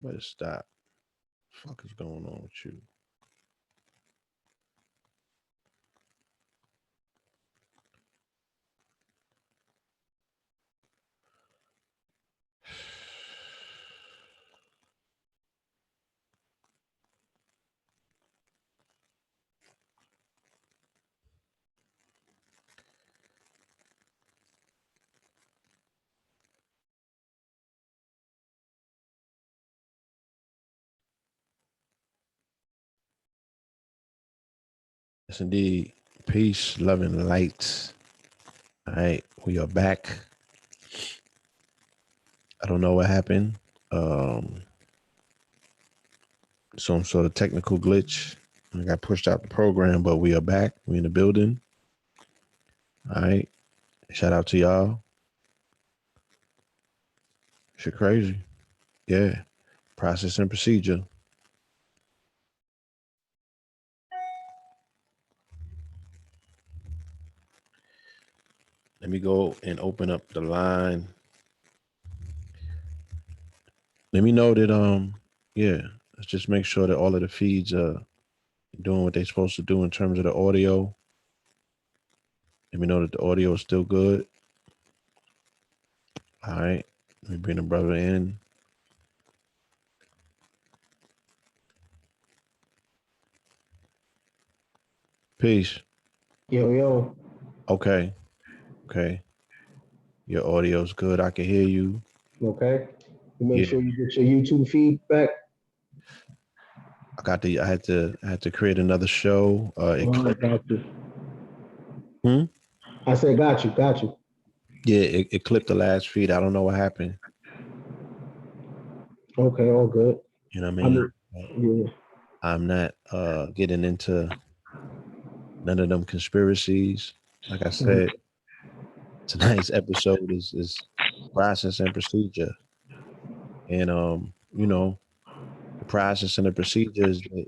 Better stop. What the fuck is going on with you? Yes, indeed. Peace, love, and light. All right, we are back. I don't know what happened. Um, some sort of technical glitch. I got pushed out the program, but we are back. We in the building. All right. Shout out to y'all. Shit crazy. Yeah. Process and procedure. Let me go and open up the line. Let me know that yeah, let's just make sure that all of the feeds are doing what they're supposed to do in terms of the audio. Let me know that the audio is still good. All right. Let me bring the brother in. Peace. Yo, yo. Okay. Okay. Your audio's good. I can hear you. Okay. You make Yeah. sure you get your YouTube feedback. I had to create another show. It Oh, I clipped. got you. Hmm? I said, got you. Yeah, it clipped the last feed. I don't know what happened. Okay, all good. You know what I I mean? mean, yeah. I'm not getting into none of them conspiracies. Like I Mhm. said, tonight's episode is process and procedure. And the process and the procedure is that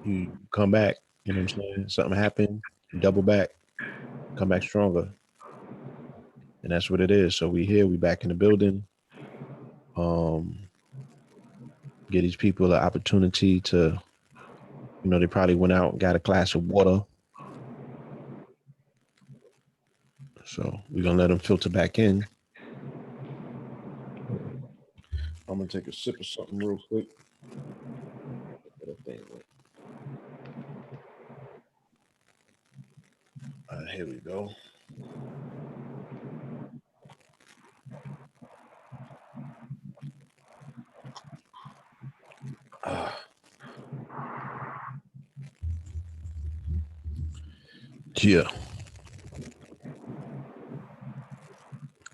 you come back, you know what I'm saying? Something happened, you double back, come back stronger. And that's what it is. So we here, we back in the building. Um, Give these people the opportunity to, they probably went out and got a glass of water. So we're gonna let them filter back in. I'm gonna take a sip of something real quick. All right, here we go. Uh, yeah.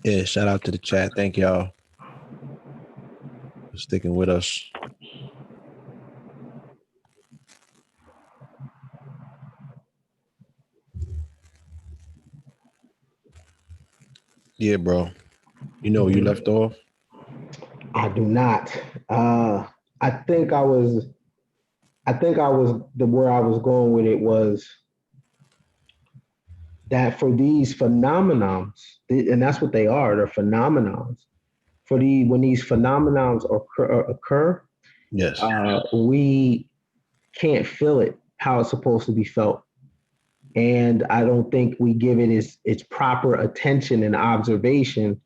Yeah, shout out to the chat. Thank y'all for sticking with us. Yeah, bro. You know you left off? I do not. I think I was. I think I was the where I was going with it was that for these phenomenons, and that's what they are. They're phenomenons. For the when these phenomenons occur, Yes. we can't feel it how it's supposed to be felt. And I don't think we give it its proper attention and observation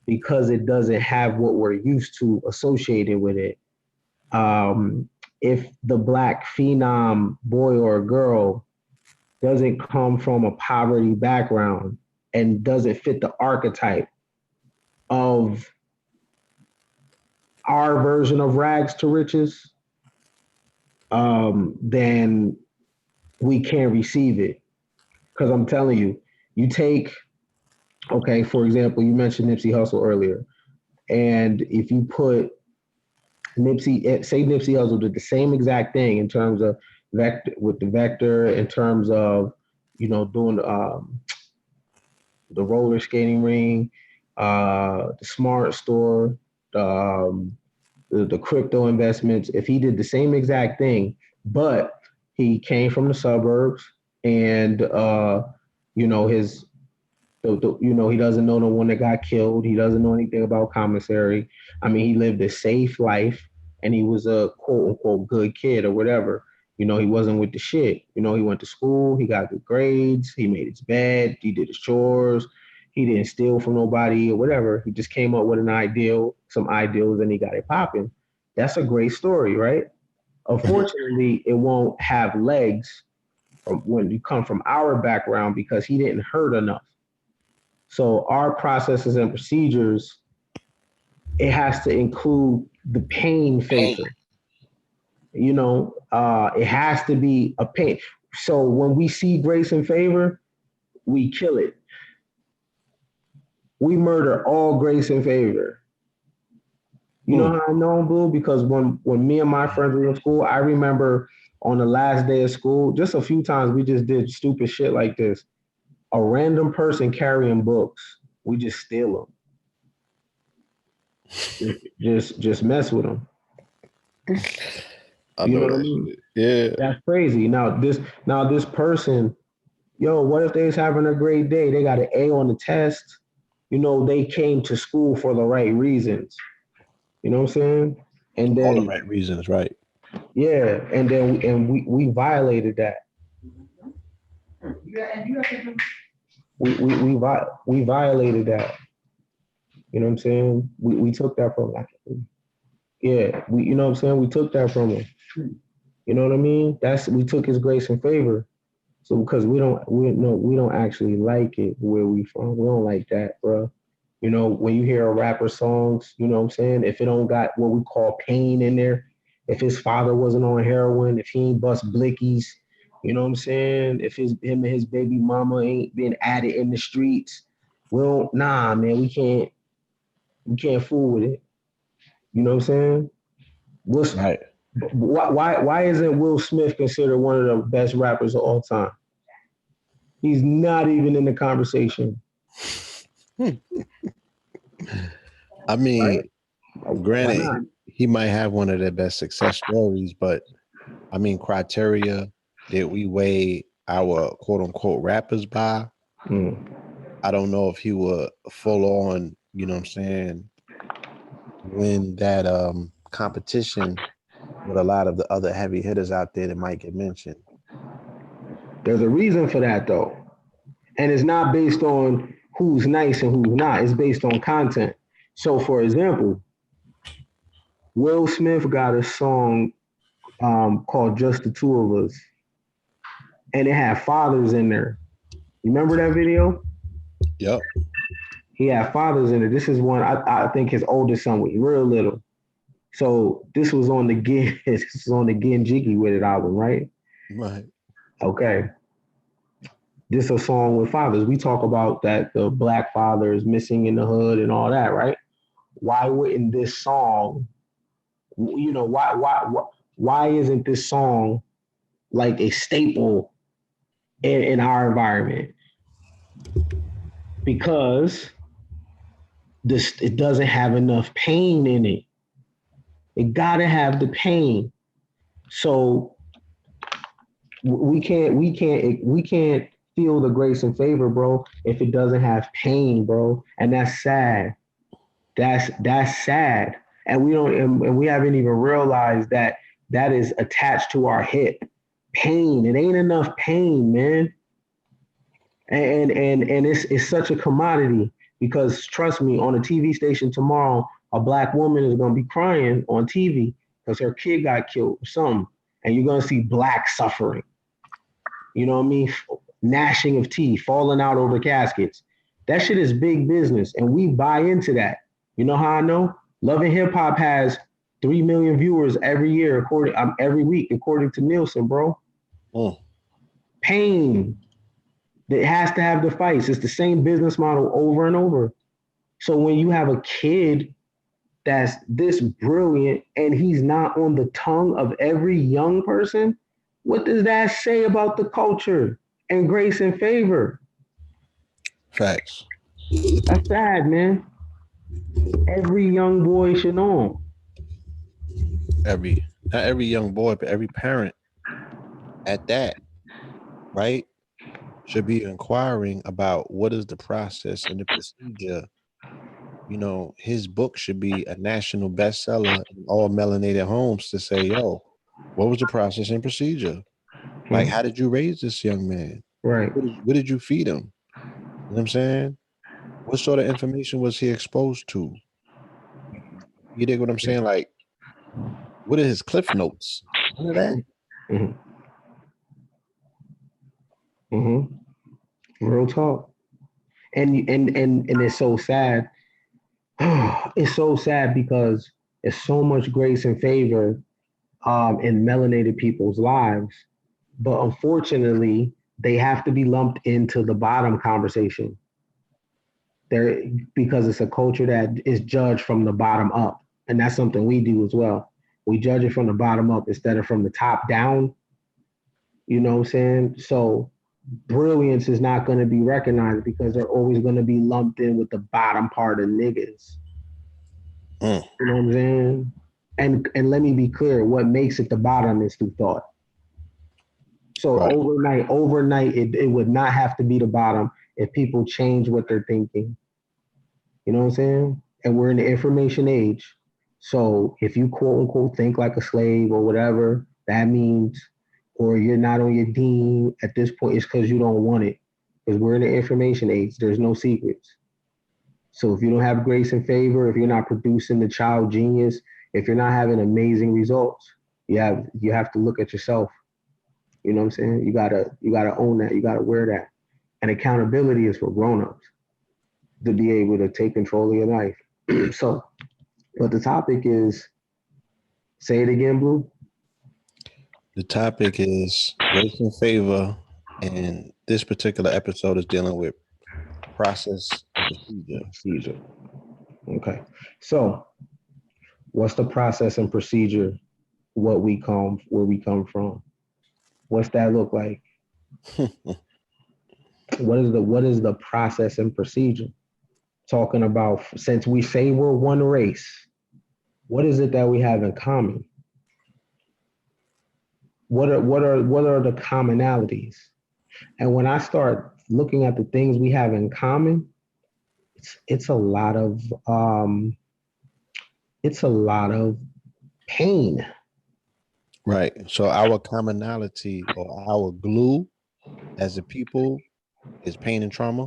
because it doesn't have what we're used to associated with it. If the black phenom boy or girl doesn't come from a poverty background and doesn't fit the archetype of our version of rags to riches, then we can't receive it. Because I'm telling you, you take, okay, for example, you mentioned Nipsey Hussle earlier. And if you put say Nipsey Hussle did the same exact thing in terms of vector with the vector, in terms of, doing the roller skating ring, the smart store, um, the crypto investments. If he did the same exact thing, but he came from the suburbs and, his he doesn't know no one that got killed. He doesn't know anything about commissary. I mean, he lived a safe life and he was a quote unquote good kid or whatever. He wasn't with the shit. He went to school, he got good grades, he made his bed, he did his chores, he didn't steal from nobody or whatever. He just came up with some ideals, and he got it popping. That's a great story, right? Unfortunately, it won't have legs when you come from our background because he didn't hurt enough. So our processes and procedures, it has to include the pain factor. It has to be a pain. So when we see grace and favor, we kill it. We murder all grace and favor. You know how I know, Boo? Because when me and my friends were in school, I remember on the last day of school, just a few times we just did stupid shit like this. A random person carrying books, we just steal them. Just mess with them. I know what I mean? Yeah. That's crazy. Now this person, what if they's having a great day? They got an A on the test. They came to school for the right reasons. You know what I'm saying? And then all the right reasons, right? Yeah, and then we violated that. We violated that. You know what I'm saying? We took that from you know what I'm saying? We took that from him. You know what I mean? We took his grace and favor. So because we don't actually like it where we from. We don't like that, bro. When you hear a rapper songs, you know what I'm saying? If it don't got what we call pain in there, if his father wasn't on heroin, if he ain't bust blickies, you know what I'm saying? If him and his baby mama ain't been at it in the streets, well, nah, man, we can't fool with it. You know what I'm saying? Right. Why isn't Will Smith considered one of the best rappers of all time? He's not even in the conversation. I mean, right? Granted, he might have one of the best success stories, but I mean, criteria that we weigh our quote unquote rappers by, I don't know if he would full on, you know what I'm saying, win that competition with a lot of the other heavy hitters out there that might get mentioned. There's a reason for that though. And it's not based on who's nice and who's not. It's based on content. So for example, Will Smith got a song called Just the Two of Us. And it had fathers in there. You remember that video? Yep. He had fathers in it. This is one, I think his oldest son was real little. So this was on the Get Jiggy With It album, right? Right. Okay. This is a song with fathers. We talk about that the black father is missing in the hood and all that, right? Why wouldn't this song, why isn't this song like a staple in our environment? Because it doesn't have enough pain in it. It gotta have the pain. So we can't feel the grace and favor, bro, if it doesn't have pain, bro. And that's sad. That's sad. And we haven't even realized that is attached to our hip. Pain. It ain't enough pain, man. And it's such a commodity because trust me, on a TV station tomorrow, a black woman is gonna be crying on TV because her kid got killed or something. And you're gonna see black suffering. You know what I mean? Gnashing of teeth, falling out over caskets. That shit is big business, and we buy into that. You know how I know? Love and Hip Hop has 3 million viewers every year, every week, according to Nielsen, bro. Pain. It has to have the fights. It's the same business model over and over. So when you have a kid that's this brilliant and he's not on the tongue of every young person, what does that say about the culture and grace and favor? Facts. That's sad, man. Every young boy should know. Not every young boy, but every parent at that, right, should be inquiring about what is the process and the procedure his book should be a national bestseller in all melanated homes to say, yo, what was the process and procedure? Like, how did you raise this young man? Right. What did you feed him? You know what I'm saying? What sort of information was he exposed to? You dig what I'm saying? Like, what are his cliff notes? None of that. Mm-hmm. Mm-hmm. Real talk. And it's so sad. It's so sad because there's so much grace and favor in melanated people's lives, but unfortunately, they have to be lumped into the bottom conversation. There, because it's a culture that is judged from the bottom up, and that's something we do as well. We judge it from the bottom up instead of from the top down. You know what I'm saying? So brilliance is not going to be recognized because they're always going to be lumped in with the bottom part of niggas. Mm. You know what I'm saying? And let me be clear, what makes it the bottom is through thought. So Right. overnight, it would not have to be the bottom if people change what they're thinking. You know what I'm saying? And we're in the information age. So if you quote unquote think like a slave or whatever that means, or you're not on your dean at this point, it's because you don't want it. Because we're in the information age. There's no secrets. So if you don't have grace and favor, if you're not producing the child genius, if you're not having amazing results, you have to look at yourself. You know what I'm saying? You gotta own that. You gotta wear that. And accountability is for grown-ups to be able to take control of your life. So, but the topic is, say it again, Blue. The topic is grace and favor, and this particular episode is dealing with process and procedure. Procedure. Okay. So, what's the process and procedure? Where we come from? What's that look like? What is the process and procedure? Talking about, since we say we're one race, what is it that we have in common? What are the commonalities? And when I start looking at the things we have in common, it's a lot of pain. Right. So our commonality or our glue as a people is pain and trauma.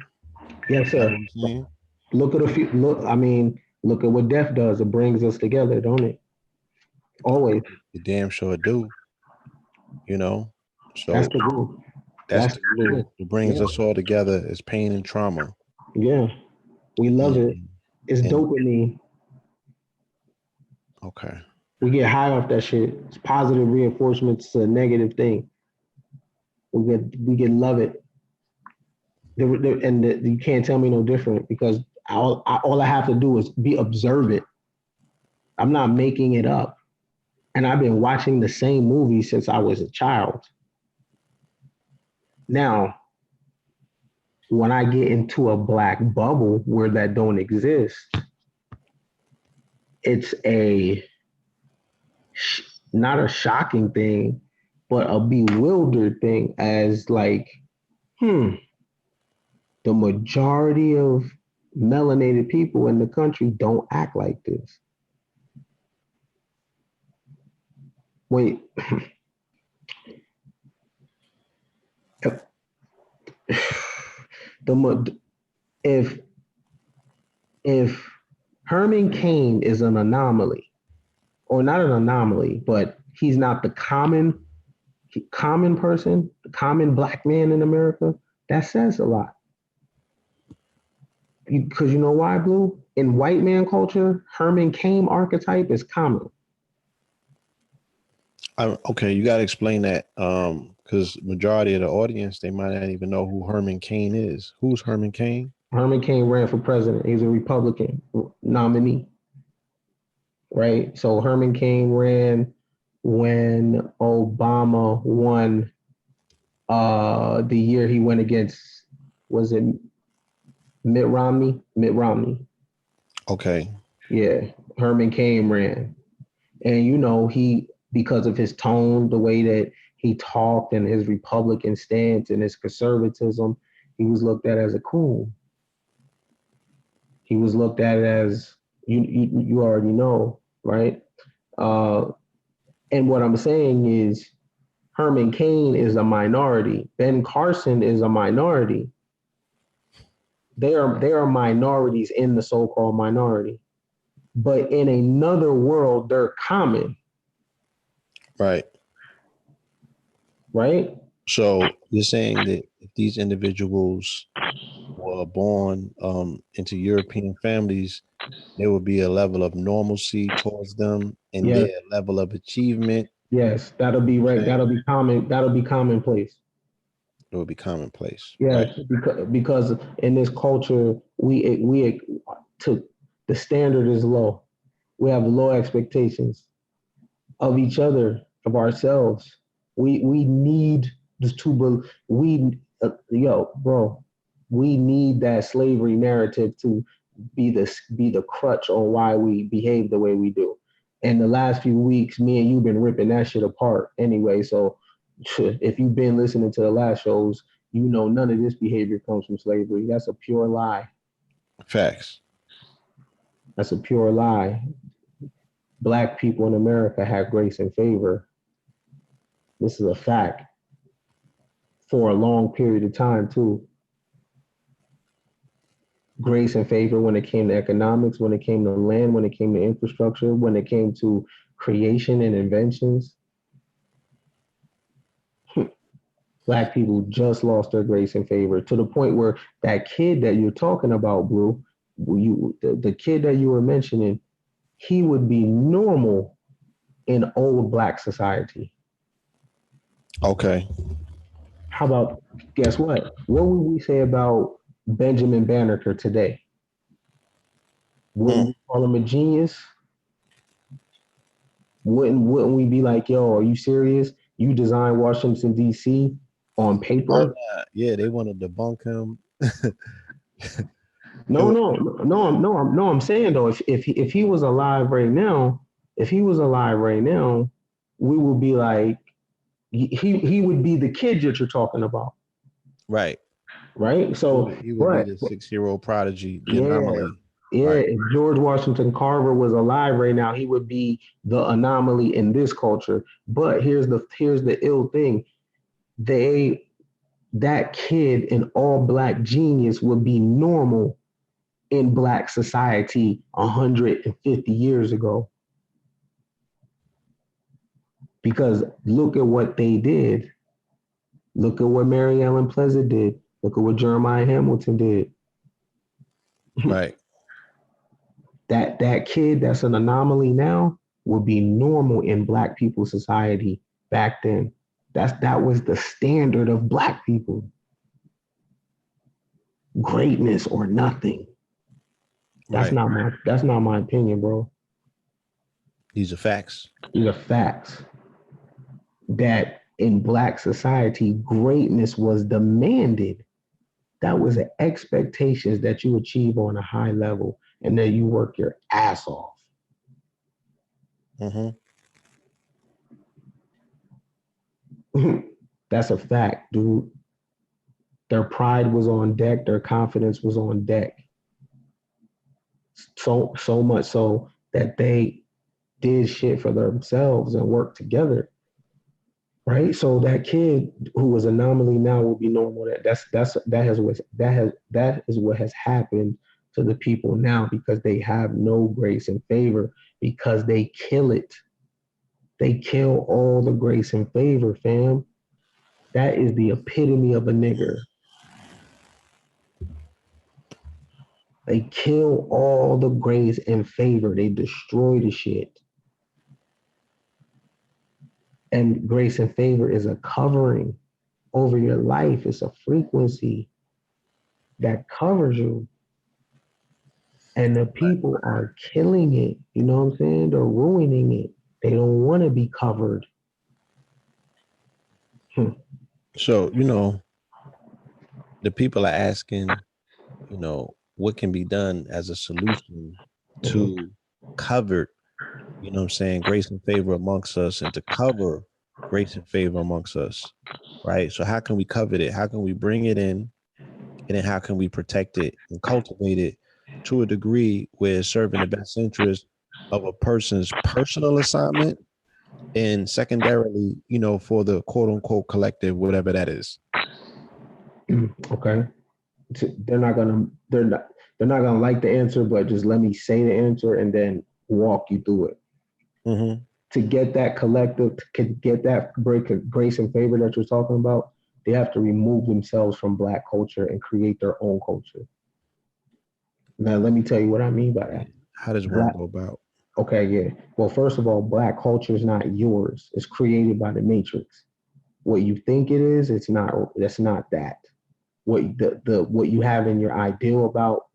Yes, Is that sir. what I'm saying? Look at a few. Look, I mean, look at what death does. It brings us together, don't it? Always. You damn sure do. You know. That's So the glue. that's That's the the glue. glue. It brings Yeah, us all together is pain and trauma. yeah. We love it. And It's and dopamine. okay. We get high off that shit. It's positive reinforcements to a negative thing. We get love it. You can't tell me no different because all I have to do is be observant. I'm not making it up. And I've been watching the same movie since I was a child. Now, when I get into a black bubble where that don't exist, it's not a shocking thing, but a bewildered thing as like, hmm, the majority of melanated people in the country don't act like this. Wait, the if if Herman Cain is an anomaly, or not an anomaly, but he's not the common person, the common black man in America, that says a lot. Because you know why, Blue? In white man culture, Herman Cain archetype is common. Okay, you got to explain that because majority of the audience they might not even know who Herman Cain is. Who's Herman Cain? Herman Cain ran for president. He's a Republican nominee, right? So Herman Cain ran when Obama won the year he went against, was it Mitt Romney? Mitt Romney. Okay. Yeah, Herman Cain ran. And he, because of his tone, the way that he talked and his Republican stance and his conservatism, he was looked at as a coon. He was looked at as you already know, right? Uh, and what I'm saying is Herman Cain is a minority. Ben Carson is a minority. They are minorities in the so-called minority. But in another world, they're common, Right. right? So you're saying that if these individuals were born into European families, there would be a level of normalcy towards them and Yes, their level of achievement. yes, that'll be right. Saying That'll be common. That'll be commonplace. it would be commonplace, right? Yes, because in this culture, we to the standard is low. We have low expectations of each other, of ourselves. We need this to we yo, bro. We need that slavery narrative to be the crutch on why we behave the way we do. And the last few weeks, me and you've been ripping that shit apart anyway. So if you've been listening to the last shows, you know none of this behavior comes from slavery. That's a pure lie. Facts. That's a pure lie. Black people in America have grace and favor. This is a fact for a long period of time too. Grace and favor when it came to economics, when it came to land, when it came to infrastructure, when it came to creation and inventions. Black people just lost their grace and favor to the point where that kid that you're talking about, Blue, the kid that you were mentioning, he would be normal in old black society. Okay. How about, guess what? What would we say about Benjamin Banneker today? Wouldn't Mm. we call him a genius? Wouldn't we be like, yo, are you serious? You designed Washington D.C. on Oh paper? yeah, they want to debunk him. It No, was, no, no, no. I'm saying though, if he was alive right now, if he was alive right now, we would be like, he would be the kid that you're talking about, right. right? So, He would be but the 6-year-old prodigy, the yeah, anomaly. yeah. Right. If George Washington Carver was alive right now, he would be the anomaly in this culture. But here's the ill thing: they that kid, an all black genius, would be normal in black society 150 years ago. Because look at what they did. Look at what Mary Ellen Pleasant did. Look at what Jeremiah Hamilton did. Right. That kid that's an anomaly now would be normal in black people society back then. That was the standard of black people. Greatness or nothing. That's Right. not my opinion, bro. These are facts. These are facts. That in black society, greatness was demanded. That was the expectations that you achieve on a high level and that you work your ass off. Mm-hmm. That's a fact, dude. Their pride was on deck, their confidence was on deck. So much so that they did shit for themselves and worked together. Right? So that kid who was anomaly now will be normal. That is what has happened to the people now because they have no grace and favor because they kill it. They kill all the grace and favor, fam. That is the epitome of a nigger. They kill all the grace and favor. They destroy the shit. And grace and favor is a covering over your life. It's a frequency that covers you. And the people are killing it. You know what I'm saying? They're ruining it. They don't want to be covered. So, the people are asking, what can be done as a solution Mhm. to cover, what I'm saying, grace and favor amongst us and to cover grace and favor amongst us. Right. So how can we cover it? How can we bring it in? And then how can we protect it and cultivate it to a degree where it's serving the best interest of a person's personal assignment, and secondarily, for the quote unquote collective, whatever that is. Okay. They're not gonna they're not gonna like the answer, but just let me say the answer and then walk you through it. Mm-hmm. To get that collective, to get that grace and favor that you're talking about, they have to remove themselves from Black culture and create their own culture. Now, let me tell you what I mean by that. How does one Black, go about? okay, yeah. Well, first of all, Black culture is not yours. It's created by the Matrix. What you think it is, it's not. That's not that. What you have in your ideal about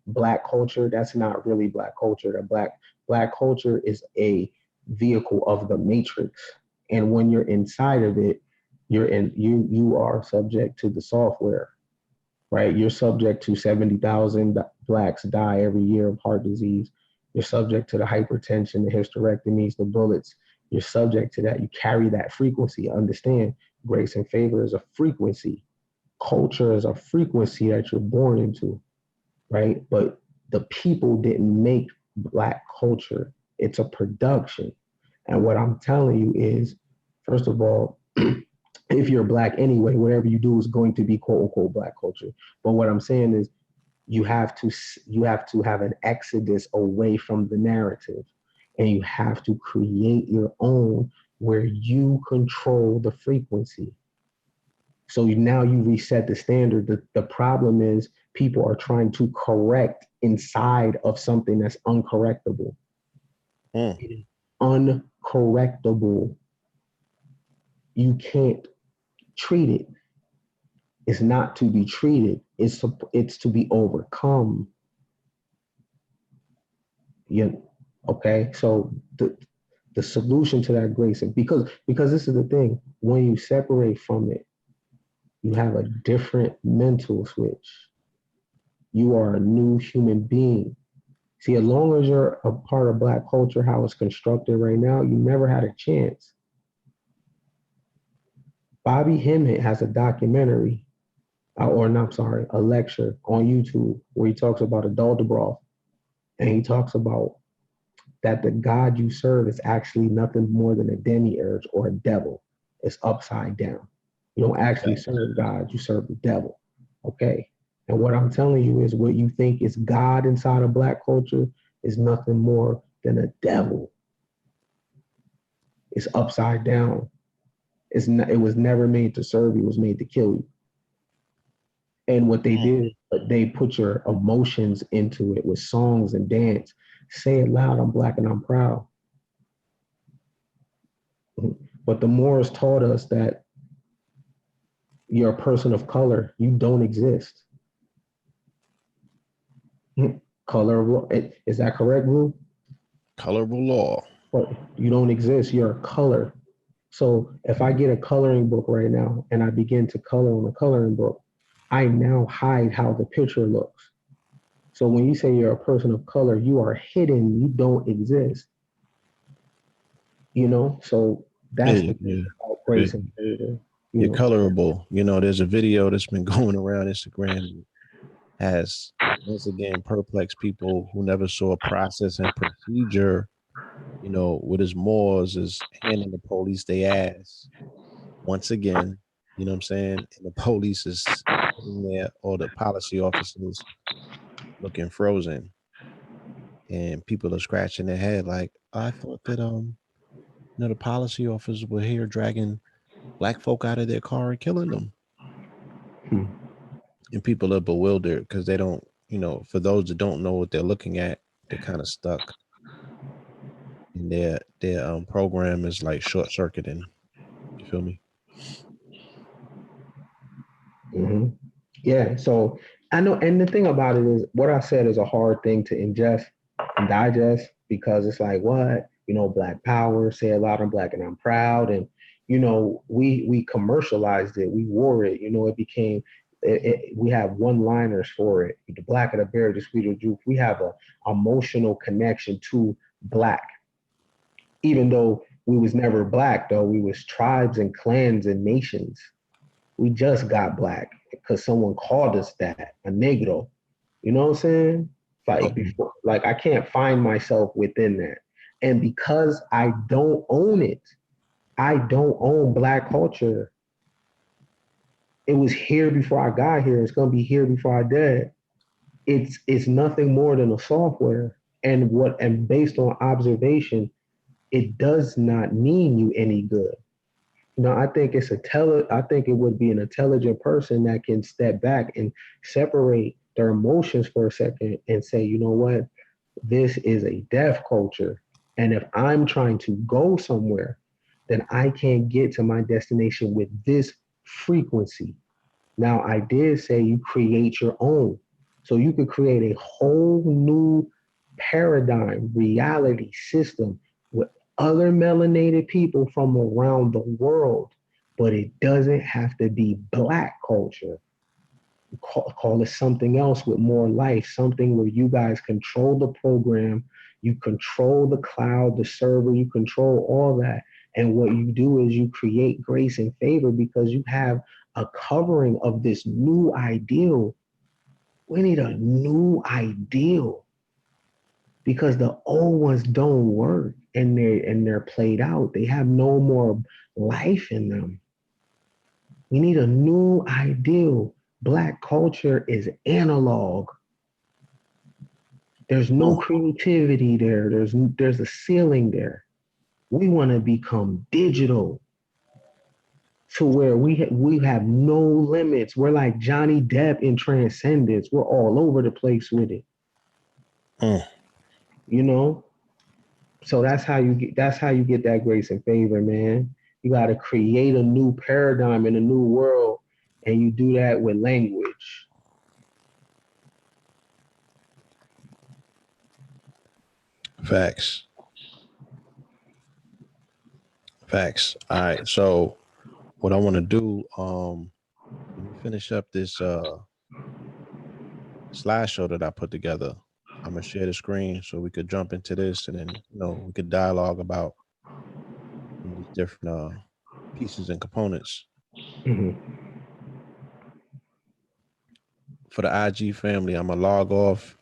Black culture, that's not really Black culture. The Black culture is a vehicle of the Matrix, and when you're inside of it, you are subject to the software, right? You're subject to 70,000 Blacks die every year of heart disease. You're subject to the hypertension, the hysterectomies, the bullets. You're subject to that. You carry that frequency. Understand, grace and favor is a frequency. Culture is a frequency that you're born into, right? But the people didn't make Black culture. It's a production. And what I'm telling you is, first of all, if you're Black anyway, whatever you do is going to be quote unquote Black culture. But what I'm saying is, you have to have an exodus away from the narrative, and you have to create your own where you control the frequency. So now you reset the standard. The problem is people are trying to correct inside of something that's uncorrectable. Mm. It is uncorrectable. You can't treat it. It's not to be treated. It's to be overcome. You okay? So the solution to that grace, and because this is the thing, when you separate from it, you have a different mental switch. You are a new human being. See, as long as you're a part of Black culture, how it's constructed right now, you never had a chance. Bobby Hemmett has a documentary, or no, I'm sorry, a lecture on YouTube where he talks about adulteroth, and he talks about that the God you serve is actually nothing more than a demiurge or a devil. It's upside down. You don't actually serve God, you serve the devil. Okay. And what I'm telling you is what you think is God inside of Black culture is nothing more than a devil. It's upside down. It was never made to serve you, it was made to kill you. And what they did, they put your emotions into it with songs and dance. Say it loud, I'm Black and I'm proud. But the Moors taught us that you're a person of color, you don't exist. Color of law. Is that correct, Blue? Colorable law. But you don't exist, you're a color. So if I get a coloring book right now and I begin to color on a coloring book, I now hide how the picture looks. So when you say you're a person of color, you are hidden, you don't exist. So that's Yeah, the thing yeah, about yeah. grace and favor. You're colorable. There's a video that's been going around Instagram, has once again perplexed people who never saw a process and procedure. With his Moors is handing the police their ass once again. You know what I'm saying? And the police is sitting there, or the policy officers looking frozen, and people are scratching their head like, I thought that the policy officers were here dragging Black folk out of their car and killing them. Hmm. And people are bewildered because they don't, for those that don't know what they're looking at, they're kind of stuck. And their program is like short circuiting. You feel me? Mm-hmm. Yeah. So I know, and the thing about it is, what I said is a hard thing to ingest and digest because it's like, what, Black Power, say it loud, I'm Black and I'm proud, and we commercialized it, we wore it, it became. We have one-liners for it. The blacker the berry, the sweeter juice. We have a emotional connection to Black, even though we was never Black. Though we was tribes and clans and nations. We just got Black because someone called us that, a negro. You know what I'm saying? Like Okay. before, like I can't find myself within that. And because I don't own it, I don't own Black culture. It was here before I got here. It's gonna be here before I died. It's nothing more than a software. And based on observation, it does not mean you any good. No, I think I think it would be an intelligent person that can step back and separate their emotions for a second and say, you know what, this is a deaf culture. And if I'm trying to go somewhere, then I can't get to my destination with this frequency. Now, I did say you create your own. So you could create a whole new paradigm, reality system with other melanated people from around the world, but it doesn't have to be Black culture. Call it something else with more life, something where you guys control the program, you control the cloud, the server, you control all that. And what you do is you create grace and favor because you have a covering of this new ideal. We need a new ideal because the old ones don't work and they're played out. They have no more life in them. We need a new ideal. Black culture is analog. There's no Oh, creativity there. There's a ceiling there. We want to become digital to where we have no limits. We're like Johnny Depp in Transcendence. We're all over the place with it. mm. You know. So that's how you get that grace and favor, man. You got to create a new paradigm in a new world, and you do that with language. Facts. Facts. All right. So what I want to do, let me finish up this slideshow that I put together. I'm gonna share the screen so we could jump into this, and then we could dialogue about these different pieces and components. Mhm. For the IG family, I'm gonna log off,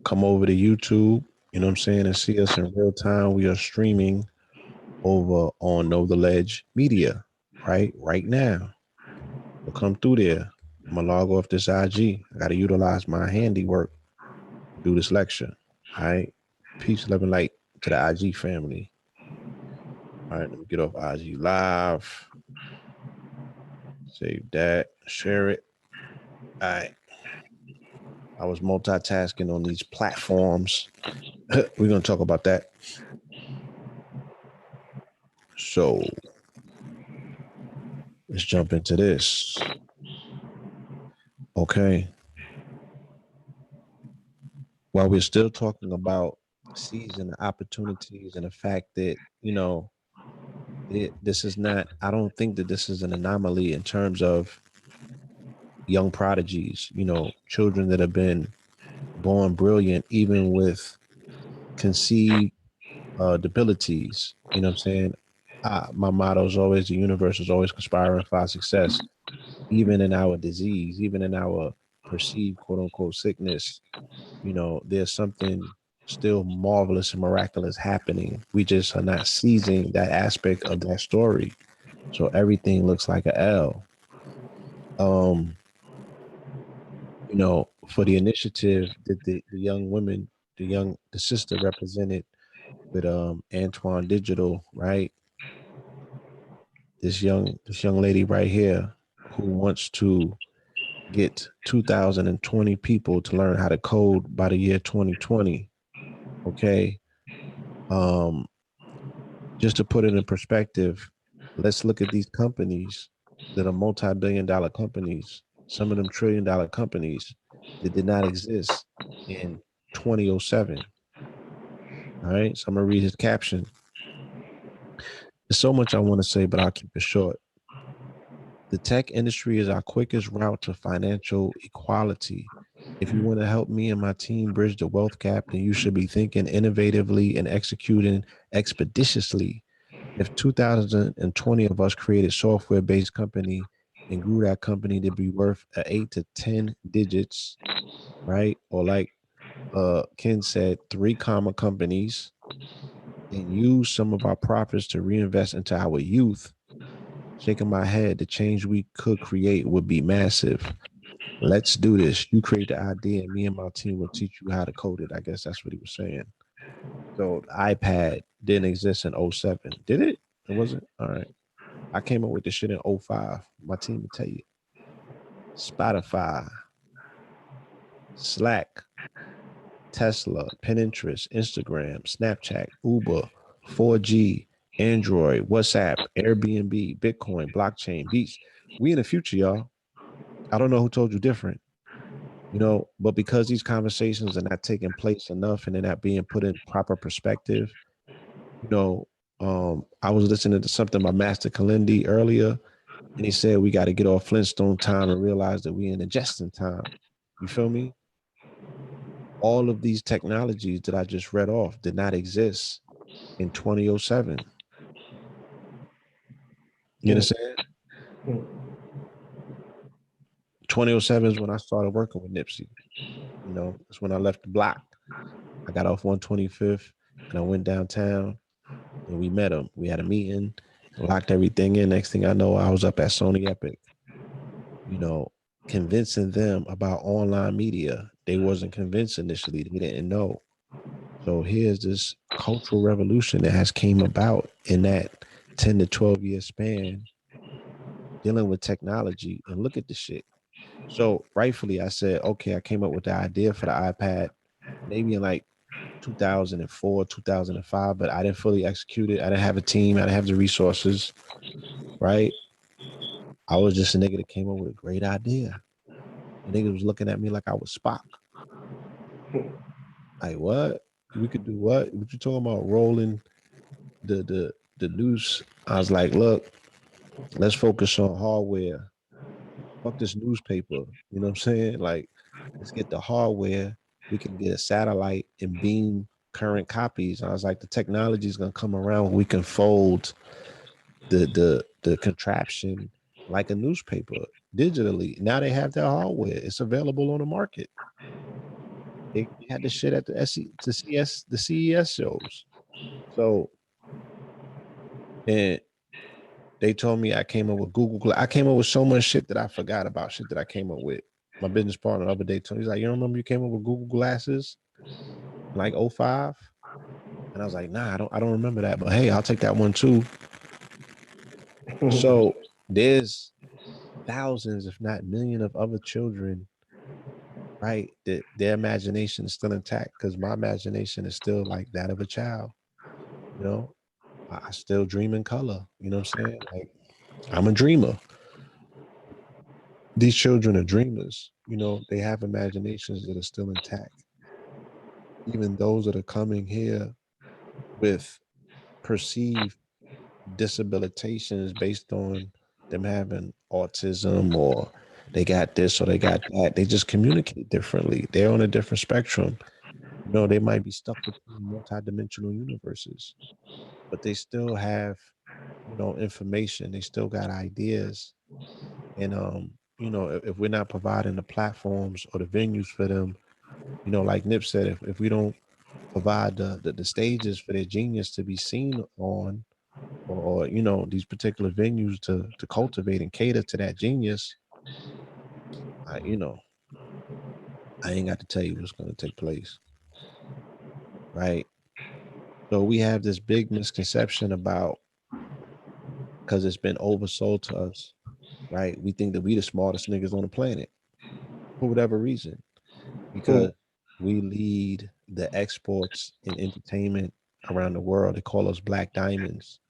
come over to YouTube. You know what I'm saying, and see us in real time. We are streaming over on Know the Ledge Media, right now. So come through there. I'm gonna log off this IG. I gotta utilize my handiwork to do this lecture. All right. Peace, love, and light to the IG family. All right, let me get off IG Live. Save that. Share it. All right. I was multitasking on these platforms. We're gonna talk about that. So let's jump into this. Okay. While we're still talking about seizing the opportunities and the fact that, this is not, I don't think that this is an anomaly in terms of young prodigies, children that have been born brilliant, even with conceived debilities. You know what I'm saying? My motto is always the universe is always conspiring for our success, even in our disease, even in our perceived quote unquote sickness. There's something still marvelous and miraculous happening. We just are not seizing that aspect of that story. So everything looks like a L. Um, for the initiative that the young women, the sister represented with Antoine Digital, right? This young lady right here who wants to get 2020 people to learn how to code by the year 2020. Okay. Um, just to put it in perspective, let's look at these companies that are multi-billion-dollar companies, some of them trillion-dollar companies that did not exist in 2007. All right. So I'm gonna read his caption. There's so much I want to say, but I'll keep it short. The tech industry is our quickest route to financial equality. If you want to help me and my team bridge the wealth gap, then you should be thinking innovatively and executing expeditiously. If 2020 of us created software-based company and grew that company to be worth 8 to 10 digits, right? Or like Ken said 3 comma companies and use some of our profits to reinvest into our youth. Shaking my head, the change we could create would be massive. Let's do this. You create the idea, and me and my team will teach you how to code it. I guess that's what he was saying. So the iPad didn't exist in '07. Did it? It wasn't? All right. I came up with this shit in '05. My team will tell you. Spotify, Slack, Tesla, Pinterest, Instagram, Snapchat, Uber, 4G, Android, WhatsApp, Airbnb, Bitcoin, blockchain, Beats. We in the future, y'all. I don't know who told you different, but because these conversations are not taking place enough and they're not being put in proper perspective, you know, I was listening to something by Master Kalindi earlier, and he said we got to get off Flintstone time and realize that we in the Justin time. You feel me? All of these technologies that I just read off did not exist in 2007. You Mm, understand? mm, 2007 is when I started working with Nipsey. That's when I left the block. I got off 125th and I went downtown and we met him. We had a meeting, locked everything in. Next thing I know, I was up at Sony Epic, you know, convincing them about online media. They wasn't convinced initially. They didn't know. So here's this cultural revolution that has came about in that 10 to 12 year span dealing with technology, and look at the shit. So rightfully I said, okay, I came up with the idea for the iPad maybe in like 2004, 2005, but I didn't fully execute it. I didn't have a team. I didn't have the resources, right? I was just a nigga that came up with a great idea. And niggas was looking at me like I was Spock. Like, what? We could do what? What you talking about rolling the noose? I was like, look, let's focus on hardware. Fuck this newspaper. You know what I'm saying? Like, let's get the hardware. We can get a satellite and beam current copies. I was like, the technology is gonna come around where we can fold the contraption like a newspaper digitally. Now they have their hardware. It's available on the market. They had the shit at the CES shows. So, and they told me I came up with Google. I came up with so much shit that I forgot about shit that I came up with. My business partner the other day told me, he's like, you don't remember you came up with Google Glasses in like '05? And I was like, nah, I don't remember that. But hey, I'll take that one too. mm. So there's thousands, if not millions, of other children, right? That their imagination is still intact because my imagination is still like that of a child. You know, I still dream in color. You know what I'm saying? Like, I'm a dreamer. These children are dreamers. They have imaginations that are still intact. Even those that are coming here with perceived disabilitations based on them having autism, or they got this or they got that. They just communicate differently. They're on a different spectrum. They might be stuck between multidimensional universes, but they still have, information. They still got ideas. And if we're not providing the platforms or the venues for them, like Nip said, if we don't provide the stages for their genius to be seen on, or these particular venues to cultivate and cater to that genius, I you know I ain't got to tell you what's going to take place, right? So we have this big misconception about, because it's been oversold to us, right? We think that we the smartest niggas on the planet for whatever reason, because we lead the exports in entertainment around the world. They call us black diamonds.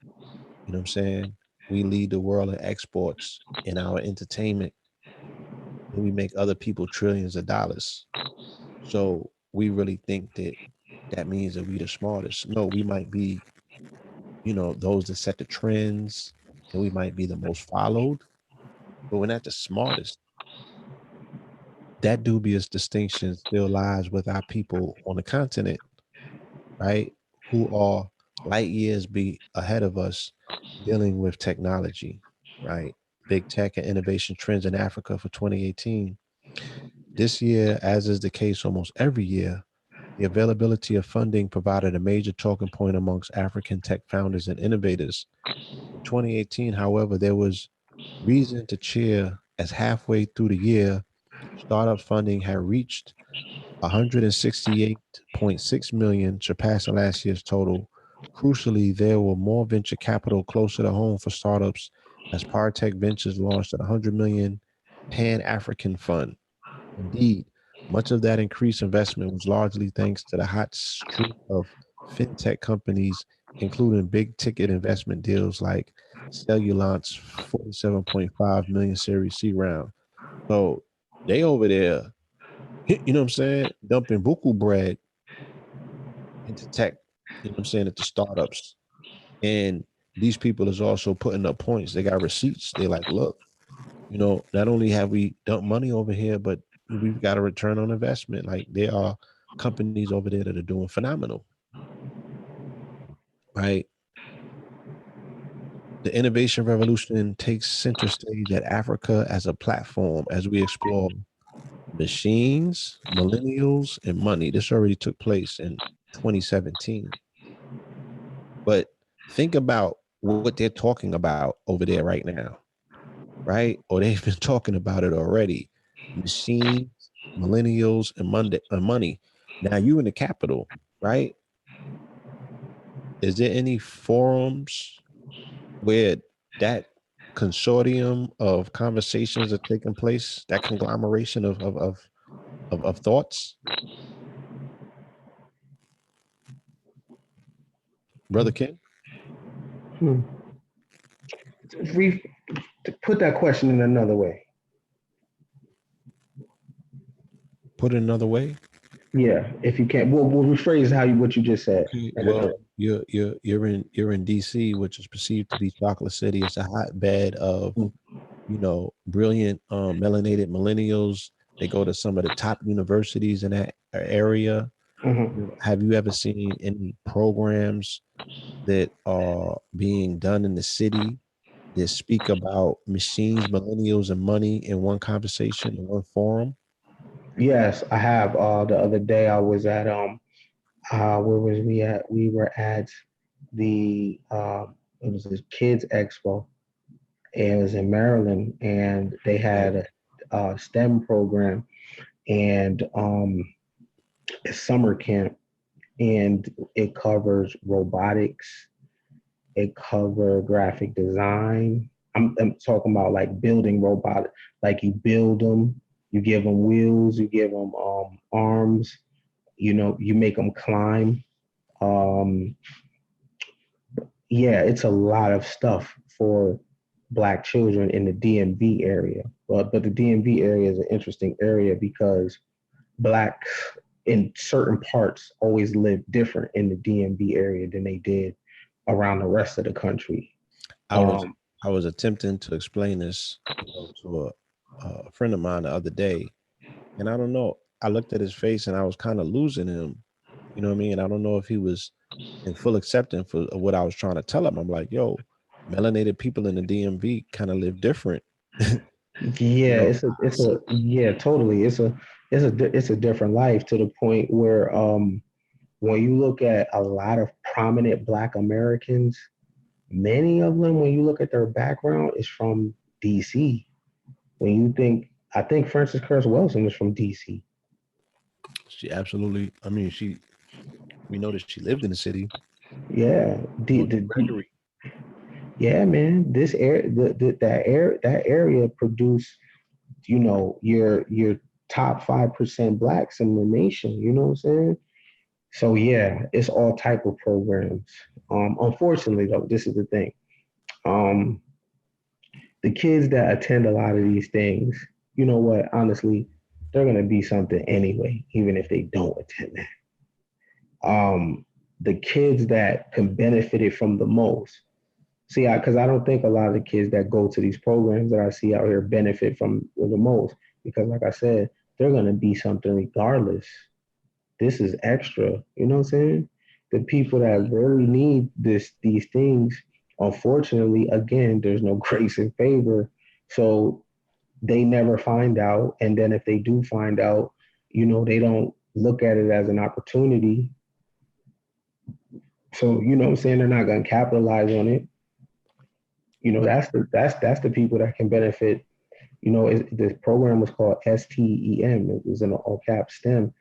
You know what I'm saying? We lead the world in exports in our entertainment, and we make other people trillions of dollars. So we really think that that means that we the smartest. No, we might be, those that set the trends, and we might be the most followed, but we're not the smartest. That dubious distinction still lies with our people on the continent, right? Who are light years be ahead of us dealing with technology, right? Big tech and innovation trends in Africa for 2018. This year, as is the case almost every year, The availability of funding provided a major talking point amongst African tech founders and innovators. In 2018, however, there was reason to cheer as halfway through the year, startup funding had reached 168.6 million, surpassing last year's total. Crucially, there were more venture capital closer to home for startups as Partech Ventures launched a 100 million Pan-African fund. Indeed, much of that increased investment was largely thanks to the hot streak of fintech companies, including big ticket investment deals like Cellulant's 47.5 million Series C round. So they over there, you know what I'm saying, dumping buku bread into tech, you know what I'm saying, into startups. And these people is also putting up points. They got receipts. They like, look, not only have we dumped money over here, but we've got a return on investment. Like there are companies over there that are doing phenomenal, right? The innovation revolution takes center stage at Africa as a platform as we explore machines, millennials, and money. This already took place in 2017. But think about what they're talking about over there right now, right? Or they've been talking about it already. Machines, millennials, and money. Now you in the capital, right? Is there any forums where that consortium of conversations are taking place? That conglomeration of thoughts, brother Ken. Hmm. Put that question in another way. Put it another way. Yeah, if you can. We'll rephrase what you just said. Okay, well, you're in DC, which is perceived to be chocolate city. It's a hotbed of brilliant melanated millennials. They go to some of the top universities in that area. Mm-hmm. Have you ever seen any programs that are being done in the city that speak about machines, millennials, and money in one conversation, in one forum? Yes, I have. The other day I was at where was we at? We were at the it was a kids expo. And it was in Maryland, and they had a STEM program and a summer camp, and it covers robotics. It covers graphic design. I'm talking about like building robots, like you build them, you give them wheels, you give them arms, you make them climb. Um, yeah, it's a lot of stuff for Black children in the DMV area. But the DMV area is an interesting area because Blacks in certain parts always live different in the DMV area than they did around the rest of the country. I was Um, I was attempting to explain this, to a friend of mine the other day, and I don't know. I looked at his face and I was kind of losing him. You know what I mean? I don't know if he was in full acceptance of what I was trying to tell him. I'm like, yo, melanated people in the DMV kind of live different. you yeah, know, it's a yeah, totally. It's a different life to the point where when you look at a lot of prominent Black Americans, many of them, when you look at their background, is from DC. When you think, I think Frances Curtis Wilson is from DC. she absolutely. I mean, we know that she lived in the city. Yeah, Gregory. yeah, man. This air, that area produced, your top 5% blacks in the nation. You know what I'm saying? So yeah, it's all type of programs. Unfortunately, though, this is the thing. Um, the kids that attend a lot of these things, you know what? Honestly, they're gonna be something anyway, even if they don't attend that. The kids that can benefit it from the most. See, because I don't think a lot of the kids that go to these programs that I see out here benefit from the most. Because, like I said, they're gonna be something regardless. This is extra. You know what I'm saying? The people that really need these things, unfortunately, again, there's no grace and favor. So they never find out. And then if they do find out, they don't. look at it as an opportunity. So you know what I'm saying, they're not gonna capitalize on it. You know, But that's the people that can benefit. You know, this program was called STEM. It was in all caps STEM,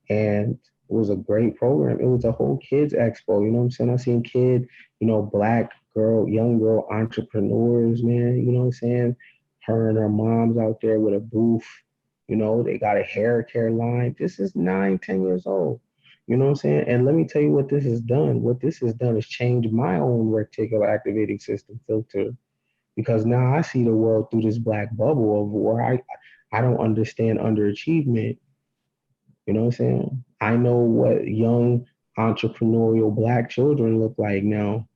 and it was a great program. It was a whole kids expo. You know what I'm saying? I seen black girl, young girl entrepreneurs, man. You know what I'm saying? Her and her moms out there with a booth. You know, they got a hair care line. This is 9, 10 years old. You know what I'm saying? And let me tell you what this has done. What this has done is change my own reticular activating system filter, because now I see the world through this black bubble of where I don't understand underachievement. You know what I'm saying? I know what young entrepreneurial black children look like now.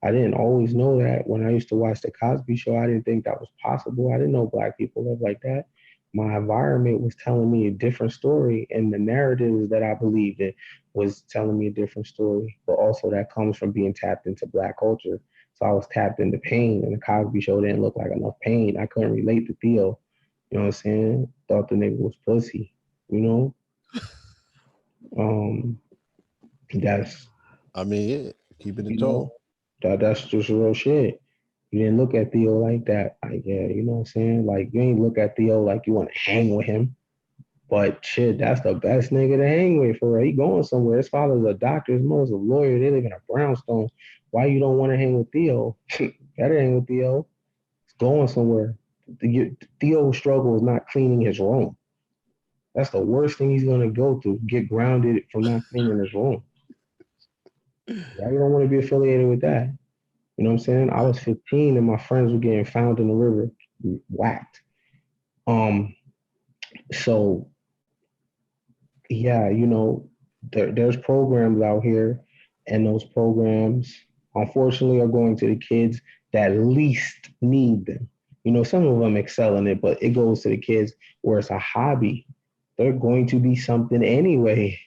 I didn't always know that. When I used to watch the Cosby Show, I didn't think that was possible. I didn't know black people live like that. My environment was telling me a different story, and the narratives that I believed in was telling me a different story. But also that comes from being tapped into black culture. So I was tapped into pain, and the Cosby Show didn't look like enough pain. I couldn't relate to Theo. You know what I'm saying? Thought the nigga was pussy. You know, um, that's I mean, yeah, keeping it you total. know that's just real shit. You didn't look at Theo like that. Like, yeah, you know what I'm saying? Like, you ain't look at Theo like you want to hang with him. But shit, that's the best nigga to hang with for real. He going somewhere. His father's a doctor, his mother's a lawyer. They live in a brownstone. Why you don't want to hang with Theo? Better hang with Theo. He's going somewhere. Theo's struggle is not cleaning his room. That's the worst thing he's gonna go through. Get grounded from not cleaning his room. Why you don't want to be affiliated with that? You know what I'm saying? I was 15 and my friends were getting found in the river, whacked. Um, so yeah, there's programs out here, and those programs, unfortunately, are going to the kids that least need them. You know, some of them excel in it, but it goes to the kids where it's a hobby. They're going to be something anyway.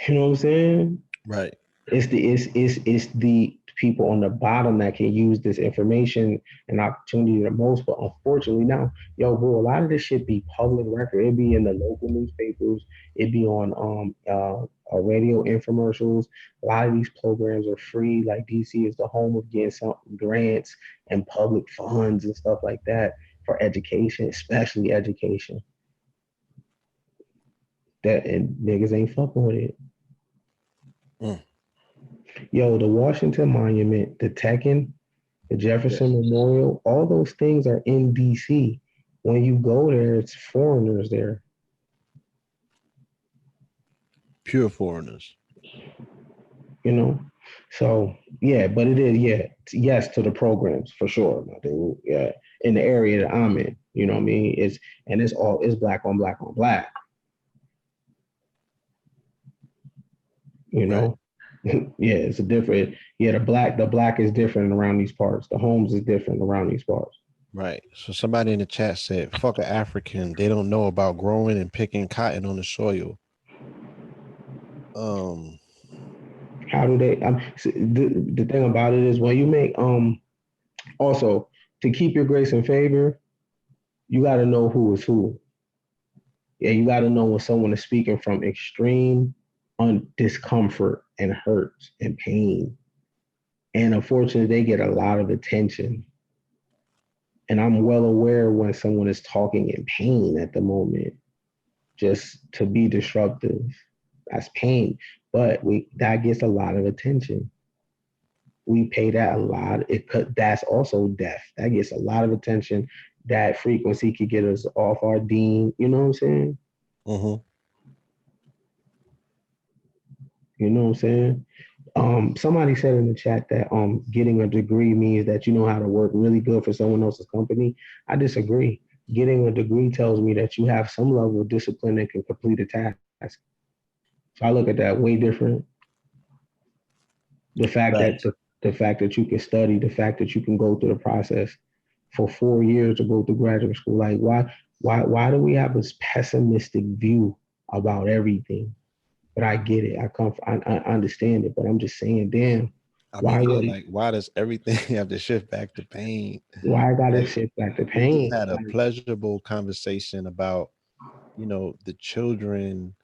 You know what I'm saying? Right. It's the people on the bottom that can use this information and opportunity the most. But unfortunately now, yo, bro, a lot of this shit be public record. It be in the local newspapers. It be on radio infomercials. A lot of these programs are free. Like DC is the home of getting some grants and public funds and stuff like that for education, especially education. That and niggas ain't fucking with it. Mm. Yo, the Washington Monument, the Tekken, the Jefferson Yes. Memorial, all those things are in DC. When you go there, it's foreigners there, Pure foreigners. you know? So, yeah, but it is, yeah, yes to the programs for sure, my dude. Yeah, in the area that I'm in, you know what I mean? It's black on black on black, you Right. know? Yeah, it's a different, yeah, the black is different around these parts. The homes is different around these parts. Right. So somebody in the chat said, fuck an African. They don't know about growing and picking cotton on the soil. Um, How do they? The thing about it is when you make also to keep your grace and favor, you got to know who is who. Yeah, you got to know when someone is speaking from extreme discomfort and hurt and pain. And unfortunately, they get a lot of attention. And I'm well aware when someone is talking in pain at the moment, just to be disruptive. That's pain, but that gets a lot of attention. We pay that a lot. That's also death. That gets a lot of attention. That frequency could get us off our dean. You know what I'm saying? mhm. You know what I'm saying? Somebody said in the chat that getting a degree means that you know how to work really good for someone else's company. I disagree. Getting a degree tells me that you have some level of discipline and can complete a task. So I look at that way different. The fact that Facts. the fact that you can study, the fact that you can go through the process for 4 years to go through graduate school. Like why do we have this pessimistic view about everything? But I get it. I understand it. But I'm just saying, damn, I mean, why yeah, would like why does everything have to shift back to pain? why I gotta Like shift back to we just pain? had a Like, pleasurable conversation about, the children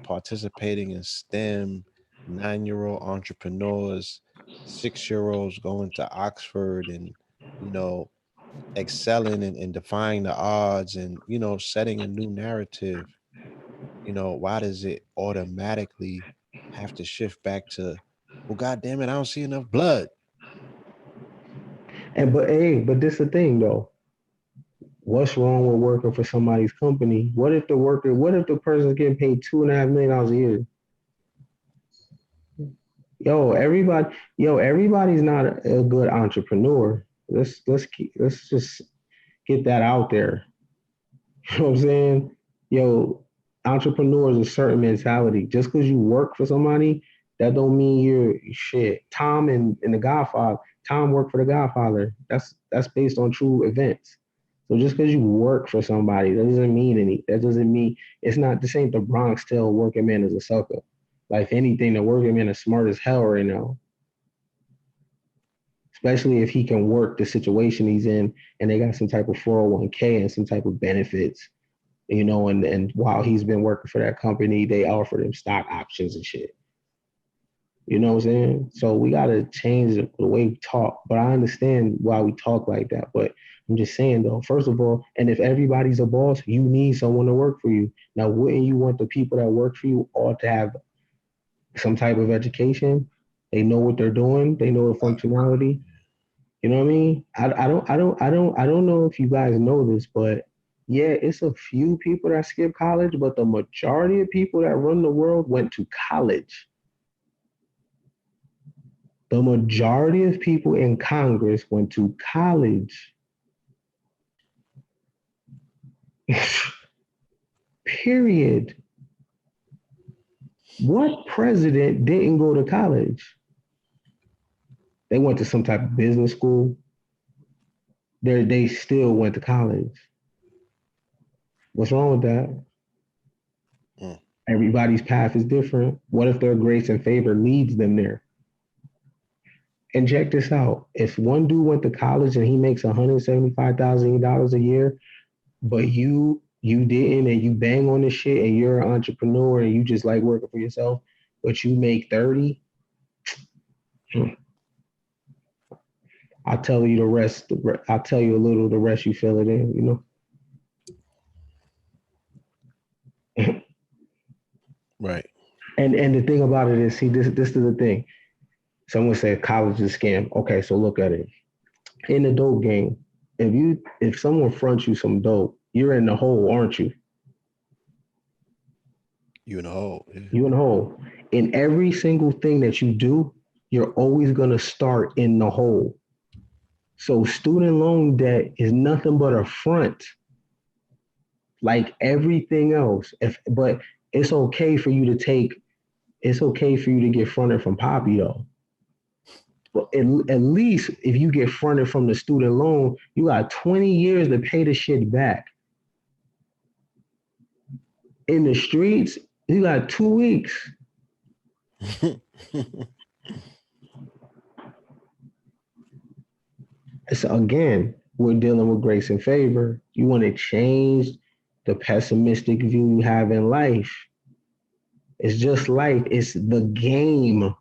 participating in STEM, 9-year-old entrepreneurs, 6-year-olds going to Oxford and, you know, excelling and defying the odds and, setting a new narrative. Why does it automatically have to shift back to, well, God damn it, I don't see enough blood? But this the thing though. What's wrong with working for somebody's company? What if the person's getting paid $2.5 million a year? Everybody's not a good entrepreneur. Let's just get that out there. You know what I'm saying? Entrepreneurs a certain mentality. Just because you work for somebody, that don't mean you're shit. Tom and the Godfather. Tom worked for the Godfather. That's based on true events. So just because you work for somebody, that doesn't mean any. That doesn't mean it's not. This ain't the Bronx tell working man is a sucker. Like if anything, the working man is smart as hell right now. Especially if he can work the situation he's in and they got some type of 401k and some type of benefits, and while he's been working for that company, they offered him stock options and shit. You know what I'm saying? So we got to change the way we talk. But I understand why we talk like that. But I'm just saying, though, first of all, and if everybody's a boss, you need someone to work for you. Now, wouldn't you want the people that work for you all to have some type of education? They know what they're doing. They know the functionality. You know what I mean? I don't know if you guys know this, but yeah, it's a few people that skip college, but the majority of people that run the world went to college. The majority of people in Congress went to college. Period. What president didn't go to college? They went to some type of business school. They still went to college. What's wrong with that? Everybody's path is different. What if their grace and favor leads them there? And check this out. If one dude went to college and he makes $175,000 a year, but you didn't and you bang on this shit and you're an entrepreneur and you just like working for yourself, but you make 30, I'll tell you the rest. I'll tell you a little, the rest you fill it in, Right. And the thing about it is, see, this is the thing. Someone said college is a scam. Okay, so look at it. In the dope game, if someone fronts you some dope, you're in the hole, aren't you? You in the hole. Yeah. You in the hole. In every single thing that you do, you're always gonna start in the hole. So student loan debt is nothing but a front, like everything else. But it's okay for you to take. It's okay for you to get fronted from Poppy though. But at least if you get fronted from the student loan, you got 20 years to pay the shit back. In the streets, you got 2 weeks. So again, we're dealing with grace and favor. You want to change the pessimistic view you have in life. It's just life. It's the game.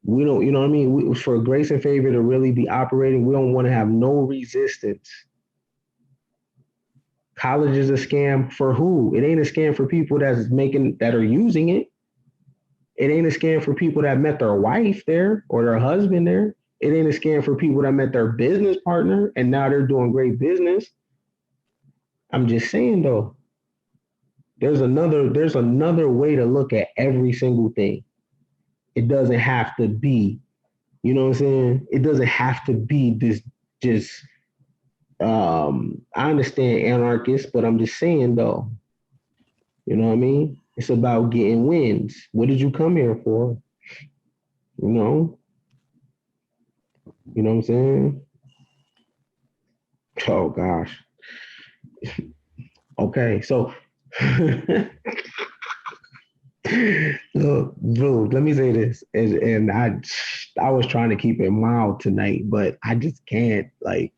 We don't, you know what I mean? For grace and favor to really be operating, we don't want to have no resistance. College is a scam for who? It ain't a scam for people that are using it. It ain't a scam for people that met their wife there or their husband there. It ain't a scam for people that met their business partner and now they're doing great business. I'm just saying though, there's another way to look at every single thing. It doesn't have to be, you know what I'm saying? It doesn't have to be this just I understand anarchist, but I'm just saying though, you know what I mean? It's about getting wins. What did you come here for? You know? You know what I'm saying? Oh gosh. Okay, so look, bro, let me say this. And I was trying to keep it mild tonight, but I just can't. Like,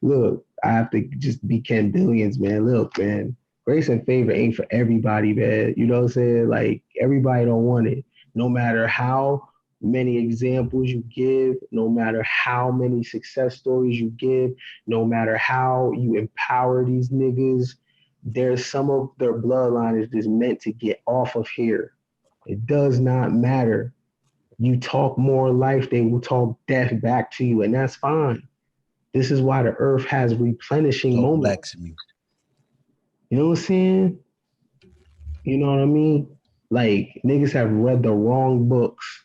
look, I have to just be Ken Billions, man. Look, man. grace and favor ain't for everybody, man. You know what I'm saying? Like everybody don't want it. No matter how many examples you give, no matter how many success stories you give, no matter how you empower these niggas, there's some of their bloodline is just meant to get off of here. It does not matter. You talk more life, they will talk death back to you, and that's fine. This is why the earth has replenishing Talk moments. back to me. You know what I'm saying? You know what I mean? Like niggas have read the wrong books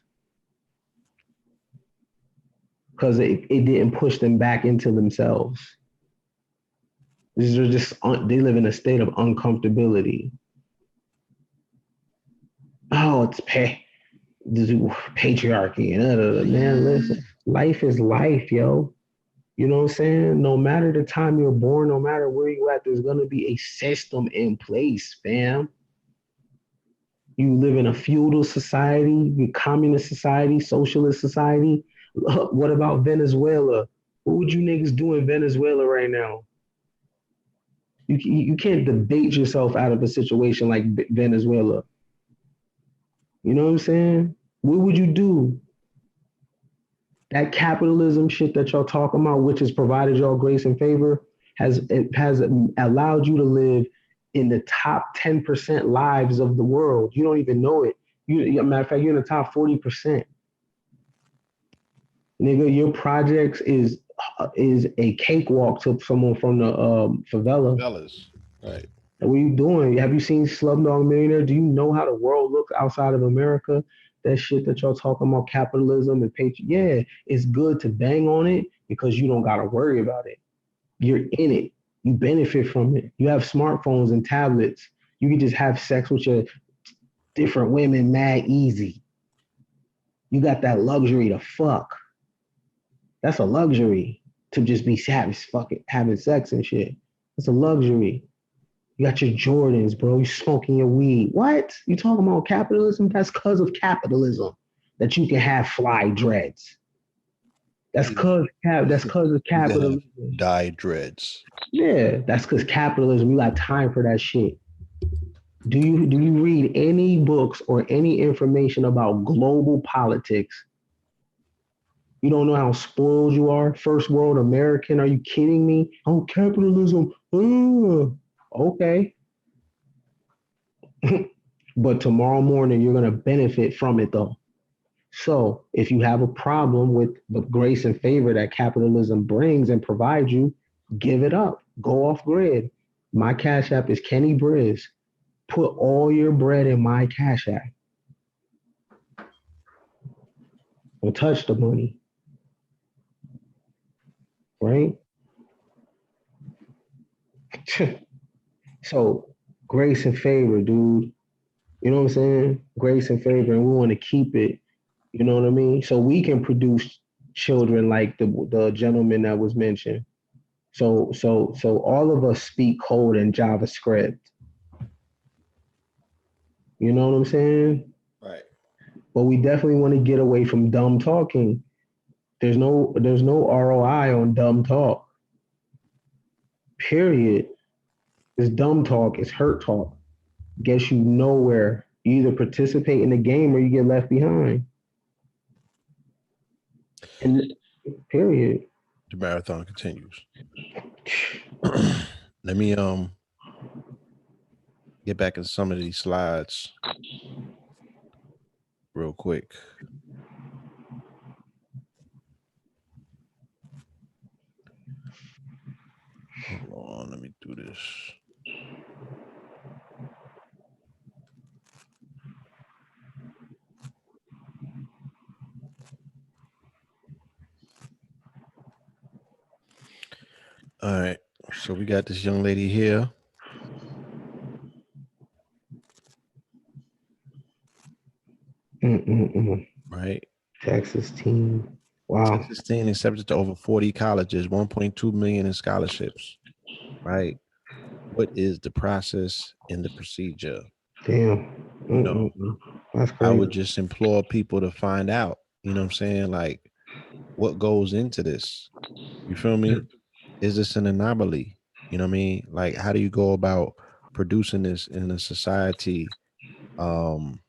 because it didn't push them back into themselves. They're just they live in a state of uncomfortability. Oh, it's patriarchy and man, listen, life is life, yo. You know what I'm saying? No matter the time you're born, no matter where you at, there's gonna be a system in place, fam. You live in a feudal society, a communist society, socialist society. What about Venezuela? What would you niggas do in Venezuela right now? You can't debate yourself out of a situation like Venezuela. You know what I'm saying? What would you do? That capitalism shit that y'all talking about, which has provided y'all grace and favor, has allowed you to live in the top 10% lives of the world. You don't even know it. Matter of fact, you're in the top 40%. Nigga, your projects is a cakewalk to someone from the favela. Fellas, right? What are you doing? Have you seen Slumdog Millionaire? Do you know how the world looks outside of America? That shit that y'all talking about, capitalism and yeah, it's good to bang on it because you don't gotta worry about it. You're in it. You benefit from it. You have smartphones and tablets. You can just have sex with your different women mad easy. You got that luxury to fuck. That's a luxury to just be having sex and shit. It's a luxury. You got your Jordans, bro. You smoking your weed. What? You talking about capitalism? That's because of capitalism that you can have fly dreads. That's because of capitalism. Dye dreads. Yeah, that's because capitalism. You got time for that shit. Do you read any books or any information about global politics? You don't know how spoiled you are. First world American. Are you kidding me? Oh, capitalism. Okay. But tomorrow morning, you're going to benefit from it, though. So if you have a problem with the grace and favor that capitalism brings and provides you, give it up. Go off grid. My Cash App is Kenny Briz. Put all your bread in my Cash App. Don't touch the money. Right? So grace and favor, dude. You know what I'm saying? Grace and favor, and we want to keep it. You know what I mean? So we can produce children like the gentleman that was mentioned. So all of us speak code in JavaScript. You know what I'm saying? Right. But we definitely want to get away from dumb talking. There's no ROI on dumb talk. Period. It's dumb talk. It's hurt talk. Gets you nowhere. You either participate in the game or you get left behind. And period. The marathon continues. Let me get back in some of these slides real quick. Hold on, let me do this. All right, so we got this young lady here. Right. Texas team. Wow. Texas team accepted to over 40 colleges, 1.2 million in scholarships. Right. What is the process and the procedure? Damn. You know, that's crazy. I would just implore people to find out, you know what I'm saying? Like, what goes into this? You feel me? Is this an anomaly? You know what I mean? Like, how do you go about producing this in a society um,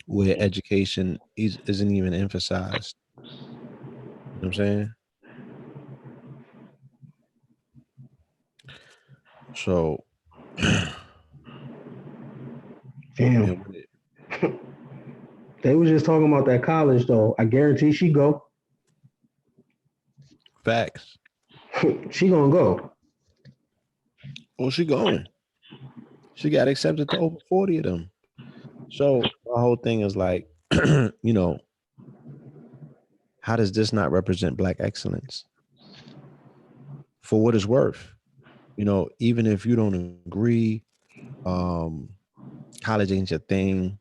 where education isn't even emphasized. You know what I'm saying? So, Damn. and with it, They was just talking about that college though. I guarantee she go. facts. She gonna go. Well, she going. She got accepted to over 40 of them. So the whole thing is like, you know, how does this not represent Black excellence for what it's worth? You know, even if you don't agree, um, college ain't your thing.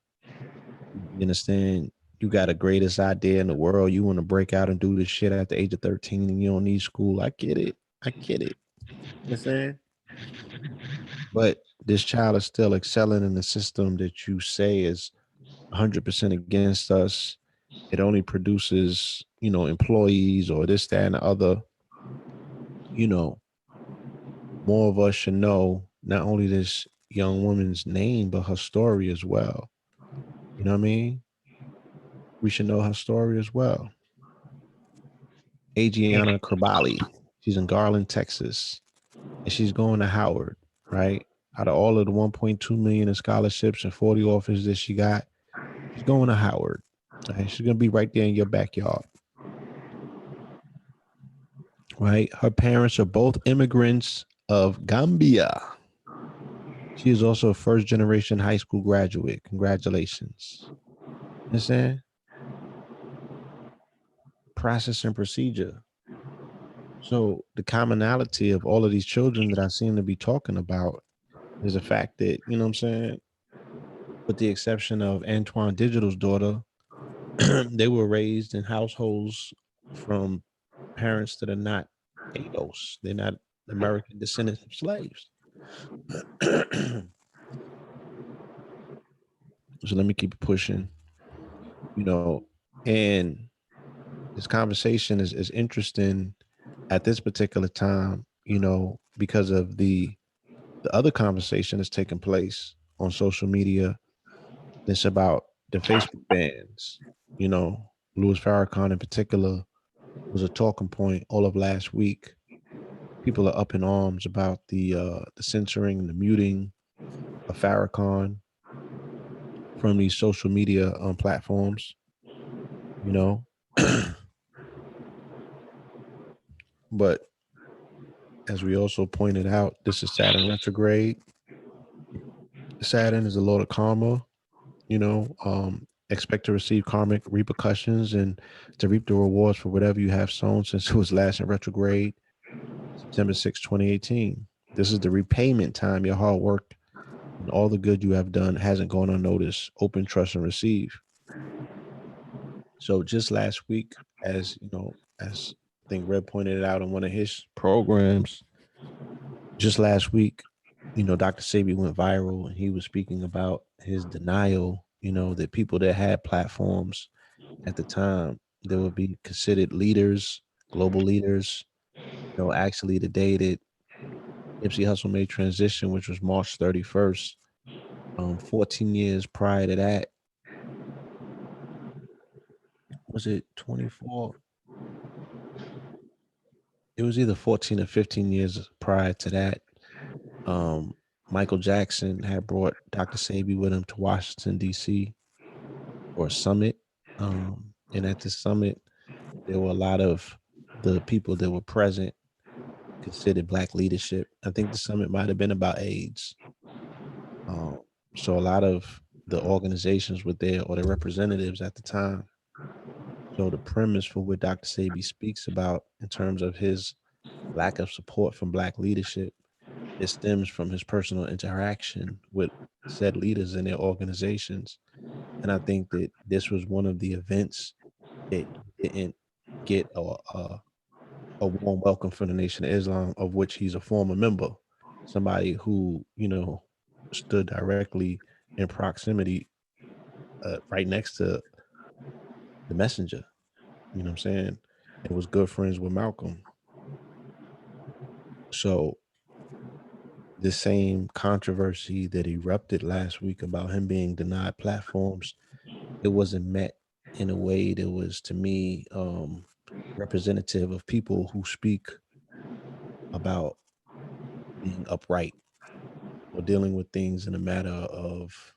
You understand? You got the greatest idea in the world. You want to break out and do this shit at the age of 13 and you don't need school. I get it. I get it. You understand? But this child is still excelling in the system that you say is 100% against us. It only produces, you know, employees or this, that, and the other. You know, more of us should know not only this young woman's name, but her story as well. You know what I mean? We should know her story as well. Adriana Kerbali. She's in Garland, Texas, and she's going to Howard, right? Out of all of the 1.2 million in scholarships and 40 offers that she got, she's going to Howard. Right? She's going to be right there in your backyard, right? Her parents are both immigrants of Gambia. She is also a first generation high school graduate. Congratulations. You understand? Process and procedure. So the commonality of all of these children that I seem to be talking about is the fact that, you know what I'm saying, with the exception of Antoine Digital's daughter, they were raised in households from parents that are not ADOS. They're not American descendants of slaves. So let me keep it pushing, you know, and this conversation is interesting at this particular time, you know, because of the other conversation that's taking place on social media. It's about the Facebook bans. You know, Louis Farrakhan in particular was a talking point all of last week. People are up in arms about the censoring and the muting of Farrakhan from these social media platforms. You know, but as we also pointed out, this is Saturn retrograde. Saturn is the lord of karma. You know, expect to receive karmic repercussions and to reap the rewards for whatever you have sown since it was last in retrograde, September 6, 2018. This is the repayment time. Your hard work and all the good you have done hasn't gone unnoticed. Open, trust, and receive. So just last week, as you know, as I think Red pointed it out in one of his programs, just last week, you know, Dr. Sabi went viral and he was speaking about his denial, you know, that people that had platforms at the time that would be considered leaders, global leaders, you know, actually the day that Nipsey Hussle made transition, which was March 31st, 14 years prior to that, was it 24? It was either 14 or 15 years prior to that. Um, Michael Jackson had brought Dr. Sabi with him to Washington, D.C. for a summit. And at this summit, there were a lot of the people that were present considered Black leadership. I think the summit might have been about AIDS. Um, so a lot of the organizations were there or the representatives at the time. So the premise for what Dr. Sabi speaks about in terms of his lack of support from Black leadership, it stems from his personal interaction with said leaders in their organizations. And I think that this was one of the events that didn't get a warm welcome from the Nation of Islam, of which he's a former member, somebody who, you know, stood directly in proximity right next to the messenger, you know what I'm saying? And was good friends with Malcolm. So the same controversy that erupted last week about him being denied platforms, it wasn't met in a way that was, to me, representative of people who speak about being upright or dealing with things in a matter of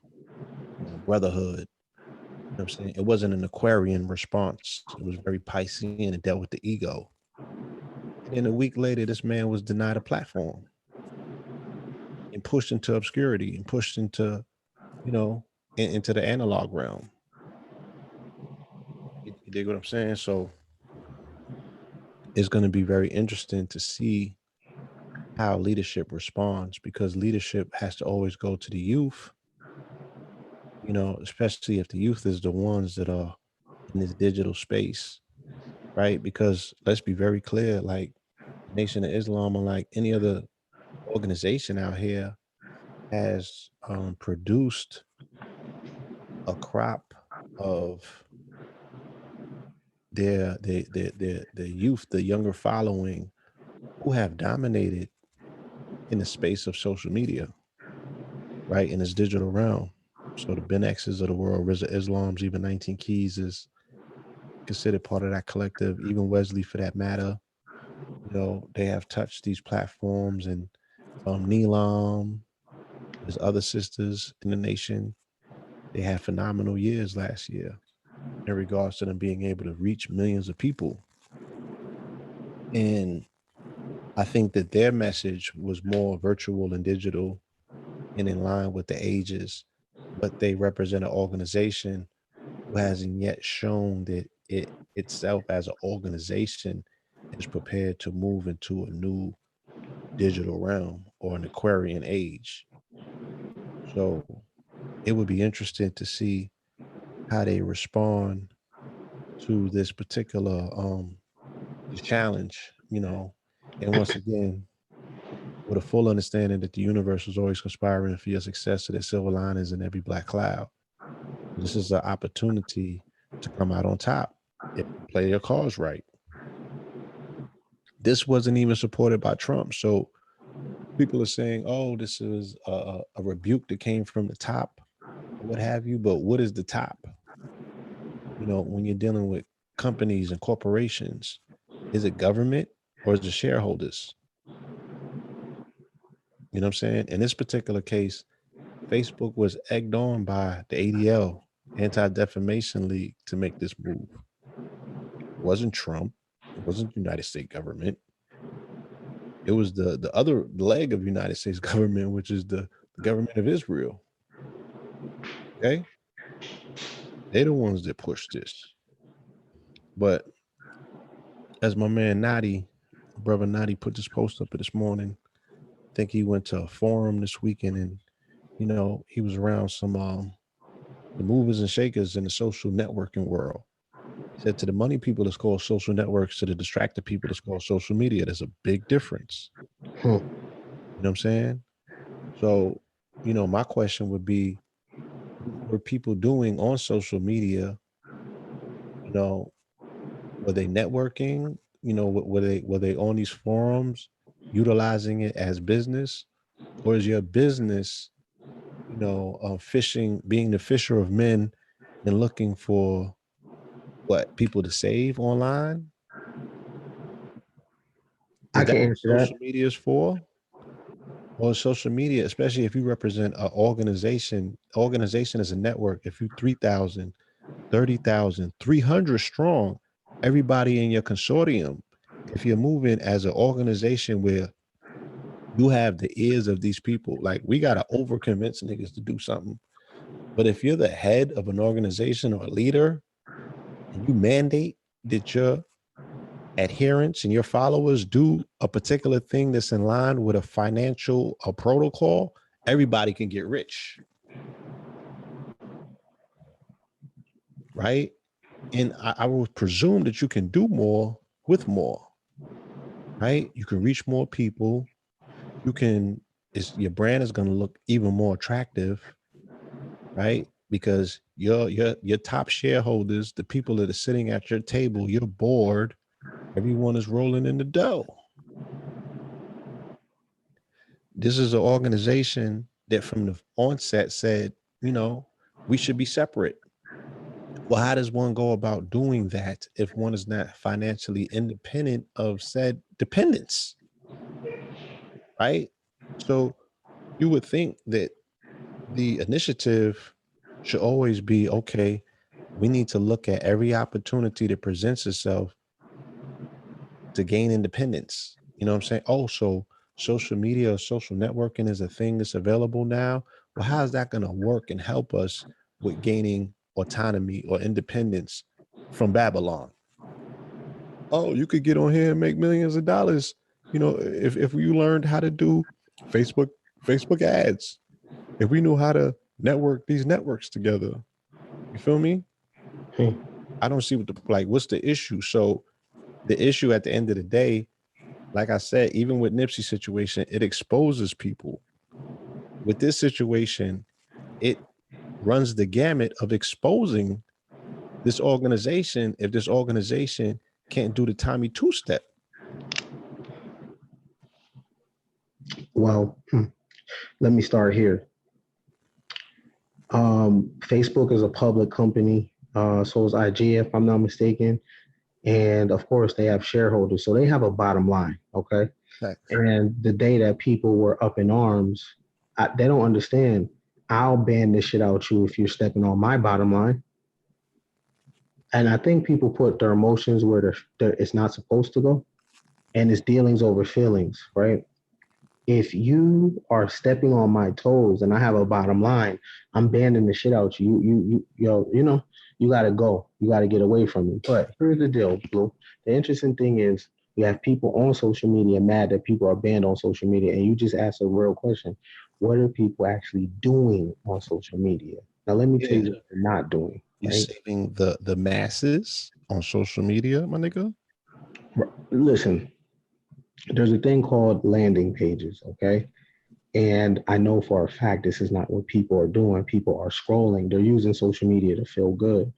brotherhood. You know what I'm saying? It wasn't an Aquarian response. It was very Piscean and dealt with the ego. And then a week later, this man was denied a platform and pushed into obscurity and pushed into, you know, into the analog realm. You dig what I'm saying? So it's going to be very interesting to see how leadership responds, because leadership has to always go to the youth, you know, especially if the youth is the ones that are in this digital space, right? Because let's be very clear, like Nation of Islam, unlike any other organization out here, has produced a crop of their youth, the younger following, who have dominated in the space of social media, right? In this digital realm. So the Ben X's of the world, Rizza Islam's, even 19 Keys is considered part of that collective, even Wesley for that matter. You know, they have touched these platforms, and Neelam, his other sisters in the nation, they had phenomenal years last year in regards to them being able to reach millions of people. And I think that their message was more virtual and digital and in line with the ages, but they represent an organization who hasn't yet shown that it itself as an organization is prepared to move into a new digital realm or an Aquarian age. So it would be interesting to see how they respond to this particular challenge, you know. And once again, with a full understanding that the universe is always conspiring for your success, so there's silver linings in every black cloud. This is an opportunity to come out on top if you play your cards right. This wasn't even supported by Trump. So people are saying, oh, this is a rebuke that came from the top or what have you. But what is the top? You know, when you're dealing with companies and corporations, is it government or is it shareholders? You know what I'm saying? In this particular case, Facebook was egged on by the ADL, Anti-Defamation League, to make this move. It wasn't Trump. It wasn't the United States government. It was the other leg of the United States government, which is the government of Israel. Okay, they're the ones that pushed this. But as my man Nadi, brother Nadi, put this post up this morning, I think he went to a forum this weekend, and you know he was around some the movers and shakers in the social networking world. He said to the money people, it's called social networks. To the distracted people, it's called social media. There's a big difference. Hmm. You know what I'm saying? So, you know, my question would be, what were people doing on social media? You know, were they networking? You know, were they on these forums utilizing it as business, or is your business, you know, fishing, being the fisher of men and looking for what people to save online? I Is that can what answer that. social media is for? Or social media, especially if you represent an organization is a network. If you 3,000, 30,000, 300 strong, everybody in your consortium, if you're moving as an organization where you have the ears of these people, like we got to over convince niggas to do something. But if you're the head of an organization or a leader and you mandate that your adherents and your followers do a particular thing that's in line with a financial a protocol, everybody can get rich, right? And I would presume that you can do more with more, right? You can reach more people. You can, your brand is going to look even more attractive, right? Because your top shareholders, the people that are sitting at your table, your board, everyone is rolling in the dough. This is an organization that from the onset said, you know, we should be separate. Well, how does one go about doing that if one is not financially independent of said dependence, right? So you would think that the initiative should always be, okay, we need to look at every opportunity that presents itself to gain independence. You know what I'm saying? Also, social media or social networking is a thing that's available now. Well, how is that going to work and help us with gaining autonomy or independence from Babylon? Oh, you could get on here and make millions of dollars. You know, if you learned how to do Facebook Facebook ads, if we knew how to network these networks together, you feel me? Hmm. I don't see what the like. What's the issue? So the issue at the end of the day, like I said, even with Nipsey situation, it exposes people. With this situation, it runs the gamut of exposing this organization if this organization can't do the Tommy two step. Well, let me start here. Facebook is a public company, so is IG, if I'm not mistaken. And of course, they have shareholders, so they have a bottom line. Okay. Facts. And the day that people were up in arms, they don't understand. I'll ban this shit out you if you're stepping on my bottom line. And I think people put their emotions where it's not supposed to go, and it's dealings over feelings, right? If you are stepping on my toes and I have a bottom line, I'm banning the shit out you. You gotta go. You gotta get away from me. But here's the deal, Blue. The interesting thing is you have people on social media mad that people are banned on social media, and you just asked a real question. What are people actually doing on social media? Now let me tell Yeah. you what they're not doing, You're right? saving the masses on social media, my nigga. Listen, there's a thing called landing pages, okay? And I know for a fact this is not what people are doing. People are scrolling. They're using social media to feel good.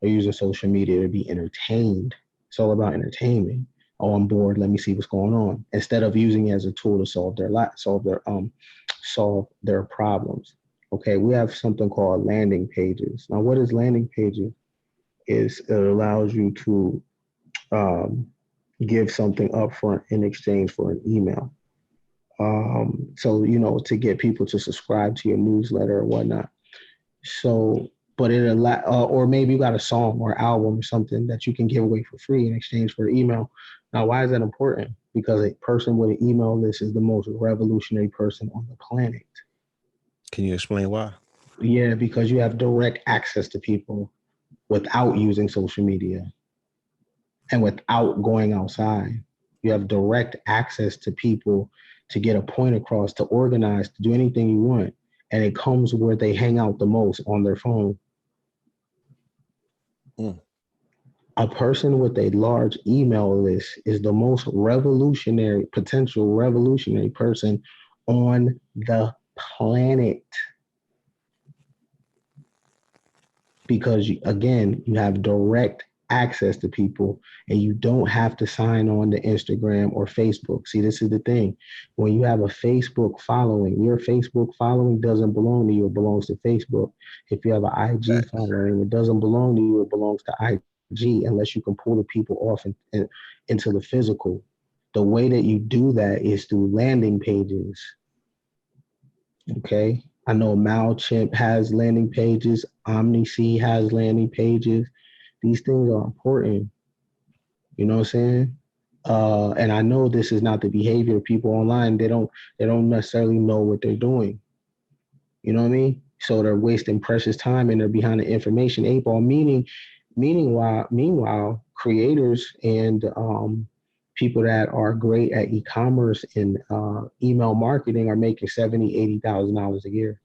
They're using social media to be entertained. It's all about entertainment. Oh, I'm bored. Let me see what's going on. Instead of using it as a tool to solve their problems. Okay, we have something called landing pages. Now, what is landing pages? Is it allows you to um, give something up for in exchange for an email. So to get people to subscribe to your newsletter or whatnot. So, but or maybe you got a song or album or something that you can give away for free in exchange for email. Now, why is that important? Because a person with an email list is the most revolutionary person on the planet. Can you explain why? Yeah, because you have direct access to people without using social media and without going outside. You have direct access to people to get a point across, to organize, to do anything you want. And it comes where they hang out the most on their phone. Mm. A person with a large email list is the most potential revolutionary person on the planet. Because again, you have direct access to people and you don't have to sign on to Instagram or Facebook. See, this is the thing. When you have a Facebook following, your Facebook following doesn't belong to you, it belongs to Facebook. If you have an IG Facts. following, it doesn't belong to you, it belongs to IG unless you can pull the people off into the physical. The way that you do that is through landing pages. Okay. I know MailChimp has landing pages. OmniSea has landing pages. These things are important. You know what I'm saying? And I know this is not the behavior of people online. They don't necessarily know what they're doing. You know what I mean? So they're wasting precious time and they're behind the information eight ball. Meanwhile, creators and people that are great at e-commerce and email marketing are making $70,000-$80,000 a year.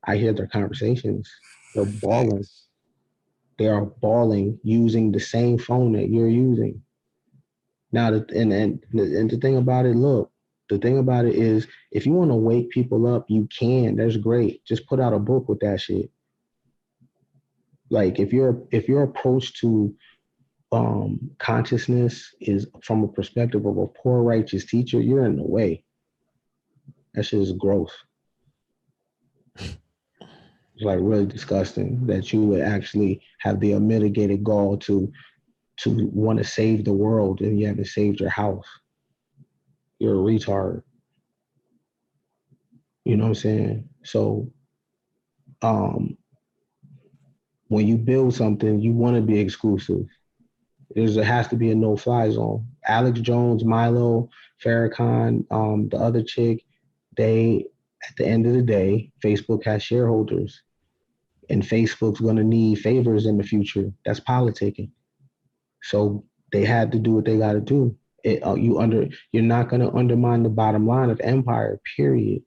I hear their conversations. They're balling. Facts. They are balling using the same phone that you're using. Now, and the thing about it, look, the thing about it is, if you want to wake people up, you can. That's great. Just put out a book with that shit. Like if your approach to consciousness is from a perspective of a poor righteous teacher, you're in the way. That shit is gross. It's like really disgusting that you would actually have the unmitigated gall to want to save the world and you haven't saved your house. You're a retard. You know what I'm saying? So um when you build something, you want to be exclusive. There has to be a no-fly zone. Alex Jones, Milo, Farrakhan, the other chick, they at the end of the day, Facebook has shareholders, and Facebook's going to need favors in the future. That's politicking. So they had to do what they got to do. You're not going to undermine the bottom line of Empire. Period.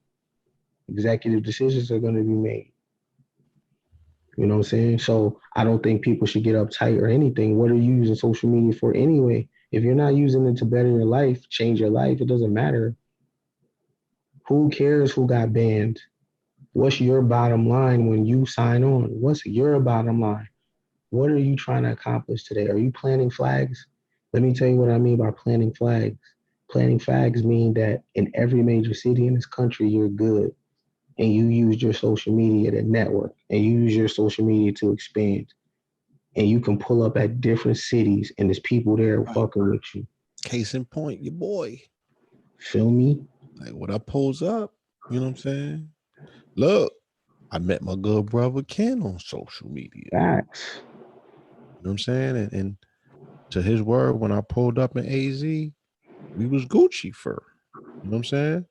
Executive decisions are going to be made. You know what I'm saying? So I don't think people should get uptight or anything. What are you using social media for anyway? If you're not using it to better your life, change your life, it doesn't matter. Who cares who got banned? What's your bottom line when you sign on? What's your bottom line? What are you trying to accomplish today? Are you planting flags? Let me tell you what I mean by planting flags. Planting flags mean that in every major city in this country, you're good. And you use your social media to network and you use your social media to expand. And you can pull up at different cities and there's people there Right. fucking with you. Case in point, your boy. Feel me? Like when I pulls up, you know what I'm saying? Look, I met my good brother Ken on social media. Facts. You know what I'm saying? And to his word, when I pulled up in AZ, we was Gucci fur. You know what I'm saying?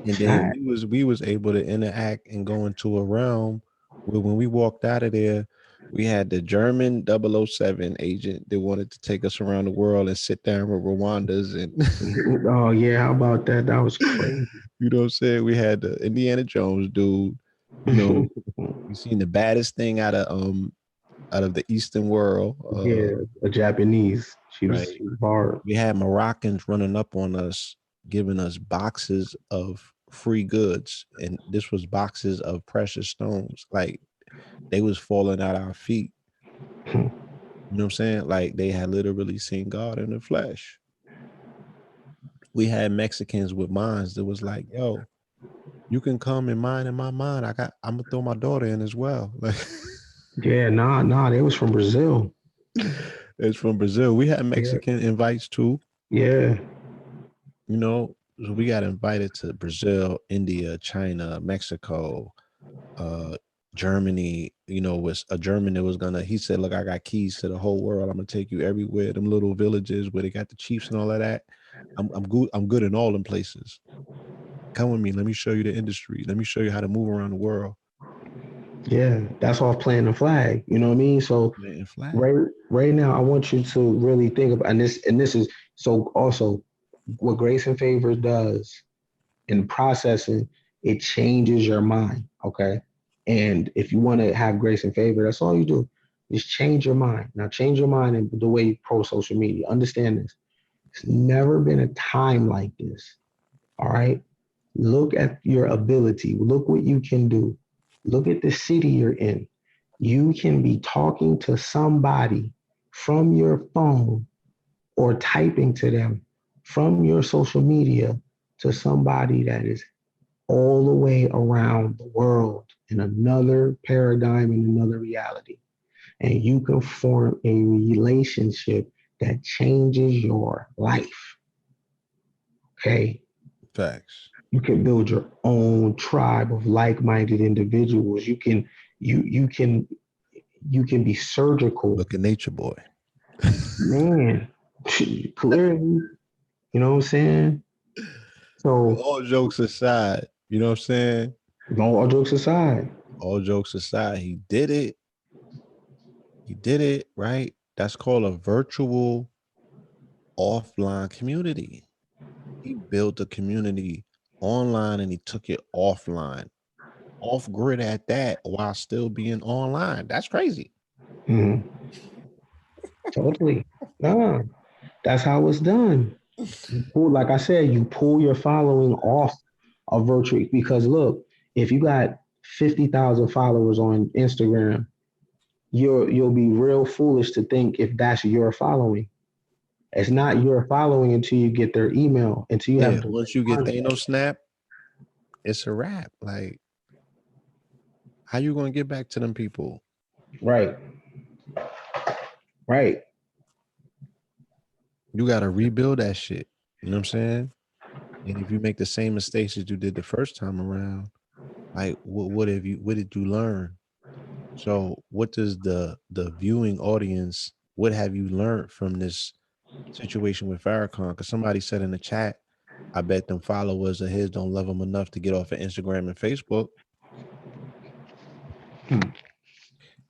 And then Facts. we was able to interact and go into a realm where when we walked out of there, we had the German 007 agent that wanted to take us around the world and sit down with Rwandas and Oh yeah, how about that? That was crazy. you know what I'm saying? We had the Indiana Jones dude, you know, we seen the baddest thing out of the Eastern world. Yeah, a Japanese. Right. She was hard. We had Moroccans running up on us, giving us boxes of free goods, and this was boxes of precious stones. Like they was falling at our feet. You know what I'm saying? Like they had literally seen God in the flesh. We had Mexicans with minds that was like, yo, you can come in mine and my mind. I'm gonna throw my daughter in as well. Like Yeah, nah, they was from Brazil. it's from Brazil. We had Yeah, Mexican invites too. yeah, You know, so we got invited to Brazil, India, China, Mexico, uh Germany. You know, was a German that was gonna, he said, look, I got keys to the whole world. I'm gonna take you everywhere, them little villages where they got the chiefs and all of that. I'm good in all them places. Come with me, let me show you the industry, let me show you how to move around the world. yeah. That's off playing the flag. You know what I mean? So And flag. right now, I want you to really think about and this is so also what Grace and Favor does in processing. It changes your mind. Okay, and if you want to have Grace and Favor, that's all you do. Just change your mind. Now, change your mind in the way you pro social media. Understand this. It's never been a time like this. All right. Look at your ability. Look what you can do. Look at the city you're in. You can be talking to somebody from your phone or typing to them from your social media to somebody that is all the way around the world in another paradigm, in another reality. And you can form a relationship that changes your life. Okay. Facts. You can build your own tribe of like-minded individuals. You can you can be surgical. Look at nature boy. Man, clearly, you know what I'm saying? So All jokes aside, you know what I'm saying? all jokes aside, All jokes aside, he did it. He did it, right? That's called a virtual offline community. He built a community online and he took it offline, off grid at that, while still being online. That's crazy. mhm, totally. Nah, that's how it's done. Like I said, you pull your following off of virtual because look, if you got 50,000 followers on Instagram, you'll be real foolish to think if that's your following. It's not your following until you get their email, until you Yeah, have direct once you get contact. Thanos snap, it's a wrap. Like, how you gonna get back to them people? Right, right. You gotta rebuild that shit. You know what I'm saying? And if you make the same mistakes that you did the first time around, like what did you learn? So what does the viewing audience, what have you learned from this situation with Farrakhan? Because somebody said in the chat, I bet them followers of his don't love him enough to get off of Instagram and Facebook. Hmm.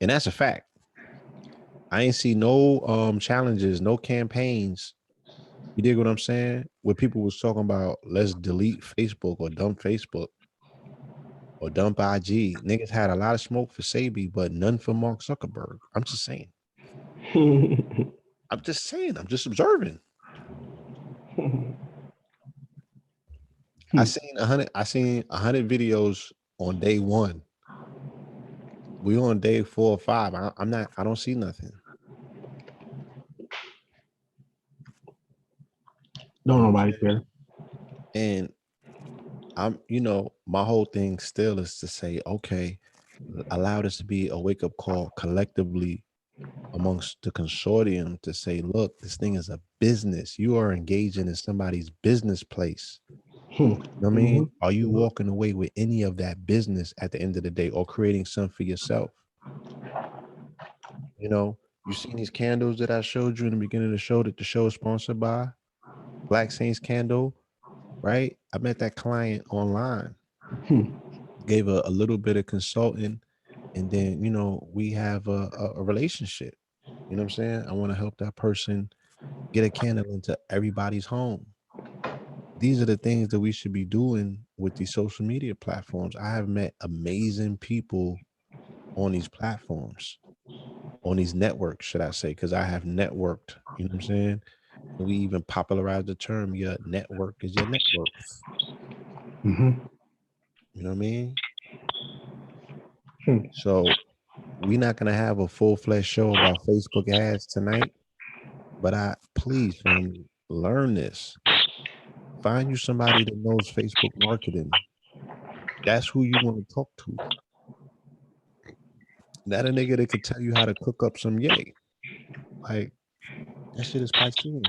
And that's a fact. I ain't see no challenges, no campaigns. You dig what I'm saying? Where people was talking about let's delete Facebook or dump Facebook or dump IG. Niggas had a lot of smoke for Sabi, but none for Mark Zuckerberg. I'm just saying. I'm just saying. I'm just observing. I seen 100. I seen 100 videos on day one. We on day 4 or 5. I'm not. I don't see nothing. Don't You know what I'm nobody saying? care. And I'm. My whole thing still is to say, okay, allow this to be a wake up call collectively amongst the consortium to say, look, this thing is a business. You are engaging in somebody's business place. Hmm. You know what I Mhm. mean? Are you walking away with any of that business at the end of the day or creating something for yourself? You seen these candles that I showed you in the beginning of the show that the show is sponsored by? Black Saints candle, right? I met that client online, Hmm. gave a little bit of consulting, and then, we have a relationship. You know what I'm saying? I want to help that person get a candle into everybody's home. These are the things that we should be doing with these social media platforms. I have met amazing people on these platforms, on these networks, should I say, because I have networked, you know what I'm saying? And we even popularized the term, your network is your net worth. Mhm. You know what I mean? Hmm. So we're not gonna have a full-fledged show about Facebook ads tonight, but please, family, learn this. Find you somebody that knows Facebook marketing. That's who you want to talk to. Not a nigga that could tell you how to cook up some yay. Like, that shit is Piscean.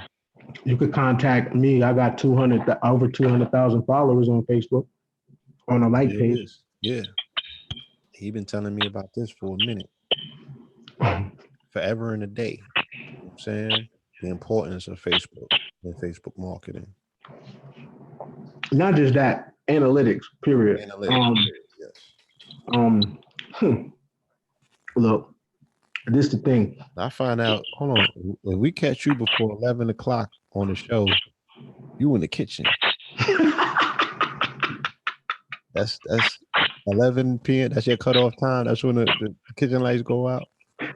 You could contact me. I got over 200,000 followers on Facebook on a like There it page. is. Yeah. He been telling me about this for a minute. Forever and a day. You know what I'm saying? The importance of Facebook and Facebook marketing. Not just that, analytics. Period. Analytics, period. Yes. Um. hmm. Look, this the thing. I find out, hold on, when we catch you before 11 o'clock on the show, you in the kitchen. That's 11 p.m. That's your cutoff time. That's when the kitchen lights go out.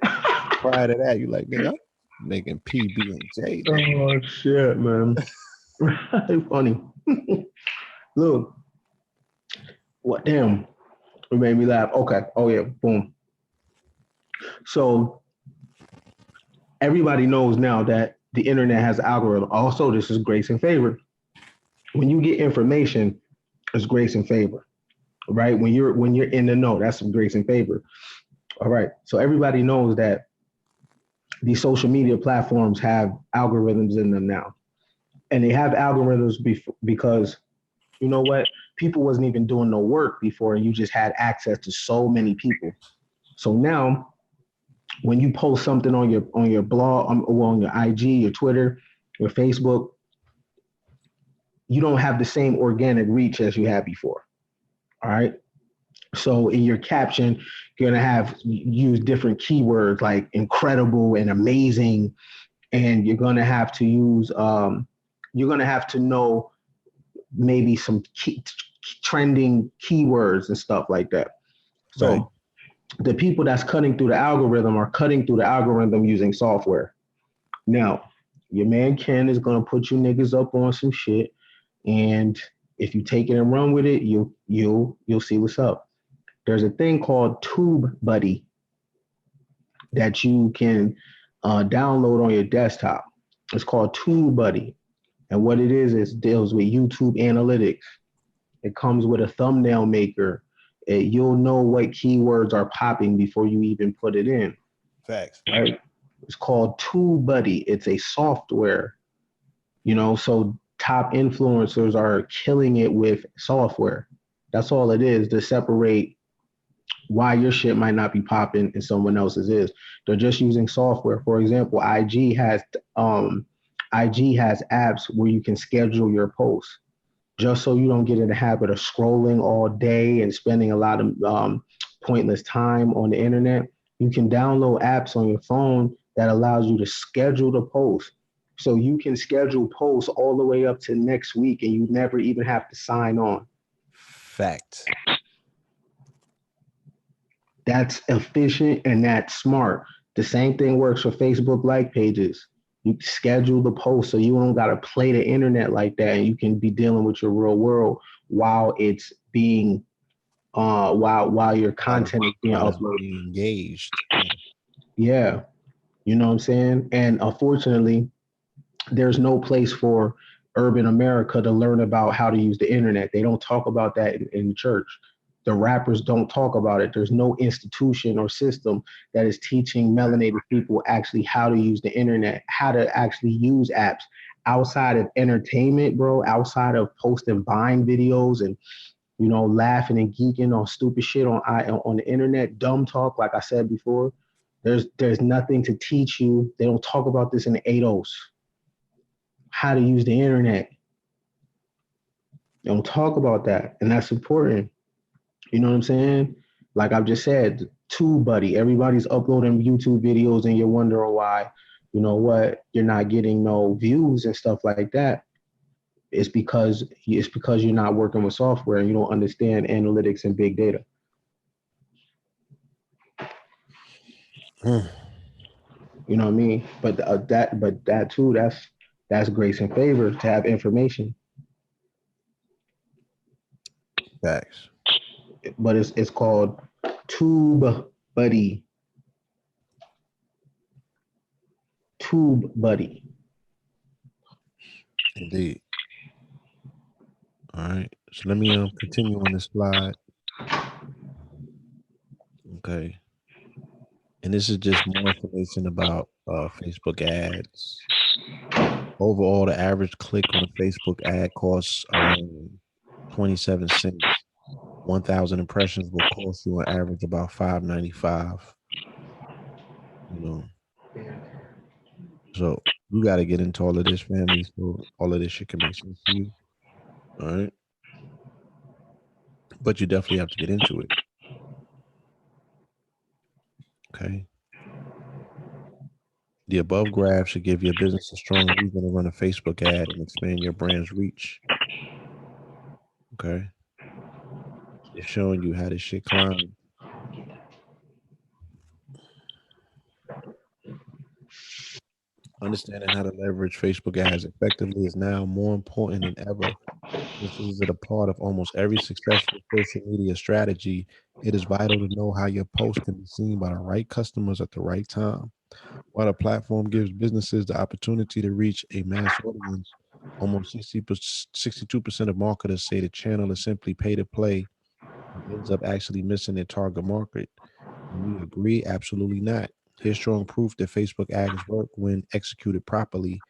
Prior to that, you like, nigga, I'm making PB and J, nigga. Oh shit, man. Funny. Look, what? Damn, it made me laugh. Okay. Oh yeah. Boom. So everybody knows now that the internet has an algorithm. Also, this is grace and favor. When you get information, it's grace and favor, right? When you're in the know, that's some grace and favor. All right. So everybody knows that these social media platforms have algorithms in them now, and they have algorithms because you know what? People wasn't even doing no work before, and you just had access to so many people. So now, when you post something on your blog, or on your IG, your Twitter, your Facebook, you don't have the same organic reach as you had before. All right. So in your caption, you're gonna have use different keywords like incredible and amazing, and you're gonna have to know maybe some trending keywords and stuff like that. Right. So the people that's cutting through the algorithm are cutting through the algorithm using software. Now, your man Ken is gonna put you niggas up on some shit, and if you take it and run with it, you'll see what's up. There's a thing called Tube Buddy that you can download on your desktop. It's called TubeBuddy. And what it is deals with YouTube analytics. It comes with a thumbnail maker. You'll know what keywords are popping before you even put it in. Facts. Right? It's called TubeBuddy. It's a software, so top influencers are killing it with software. That's all it is to separate why your shit might not be popping and someone else's is. They're just using software. For example, IG has apps where you can schedule your posts just so you don't get in the habit of scrolling all day and spending a lot of pointless time on the internet. You can download apps on your phone that allows you to schedule the post. So you can schedule posts all the way up to next week and you never even have to sign on. Fact. That's efficient and that's smart. The same thing works for Facebook like pages. You schedule the post so you don't got to play the internet like that, and you can be dealing with your real world while it's being while your content is being uploaded. Being engaged. Yeah, you know what I'm saying. And unfortunately, there's no place for urban America to learn about how to use the internet. They don't talk about that in the church. The rappers don't talk about it. There's no institution or system that is teaching melanated people actually how to use the internet, how to actually use apps outside of entertainment, bro, outside of posting buying videos and laughing and geeking on stupid shit on the internet, dumb talk, like I said before. There's nothing to teach you. They don't talk about this in the 8-0s. How to use the internet. They don't talk about that, and that's important. You know what I'm saying? Like I've just said, TubeBuddy. Everybody's uploading YouTube videos, and you're wondering why. You know what? You're not getting no views and stuff like that. It's because you're not working with software and you don't understand analytics and big data. You know what I mean? But that too, that's grace and favor to have information. Facts. But it's called TubeBuddy. TubeBuddy. Indeed. All right. So let me continue on this slide. Okay. And this is just more information about Facebook ads. Overall, the average click on a Facebook ad costs around 27 cents. 1,000 impressions will cost you on average about $5.95. So you got to get into all of this, family, so all of this shit can make sense to you. All right. But you definitely have to get into it. Okay. The above graph should give your business a strong reason to run a Facebook ad and expand your brand's reach. Okay. It's showing you how this shit climbs. Understanding how to leverage Facebook ads effectively is now more important than ever. This is a part of almost every successful social media strategy. It is vital to know how your post can be seen by the right customers at the right time. While the platform gives businesses the opportunity to reach a mass audience, almost 62% of marketers say the channel is simply pay to play and ends up actually missing their target market. And we agree, absolutely not. Here's strong proof that Facebook ads work when executed properly.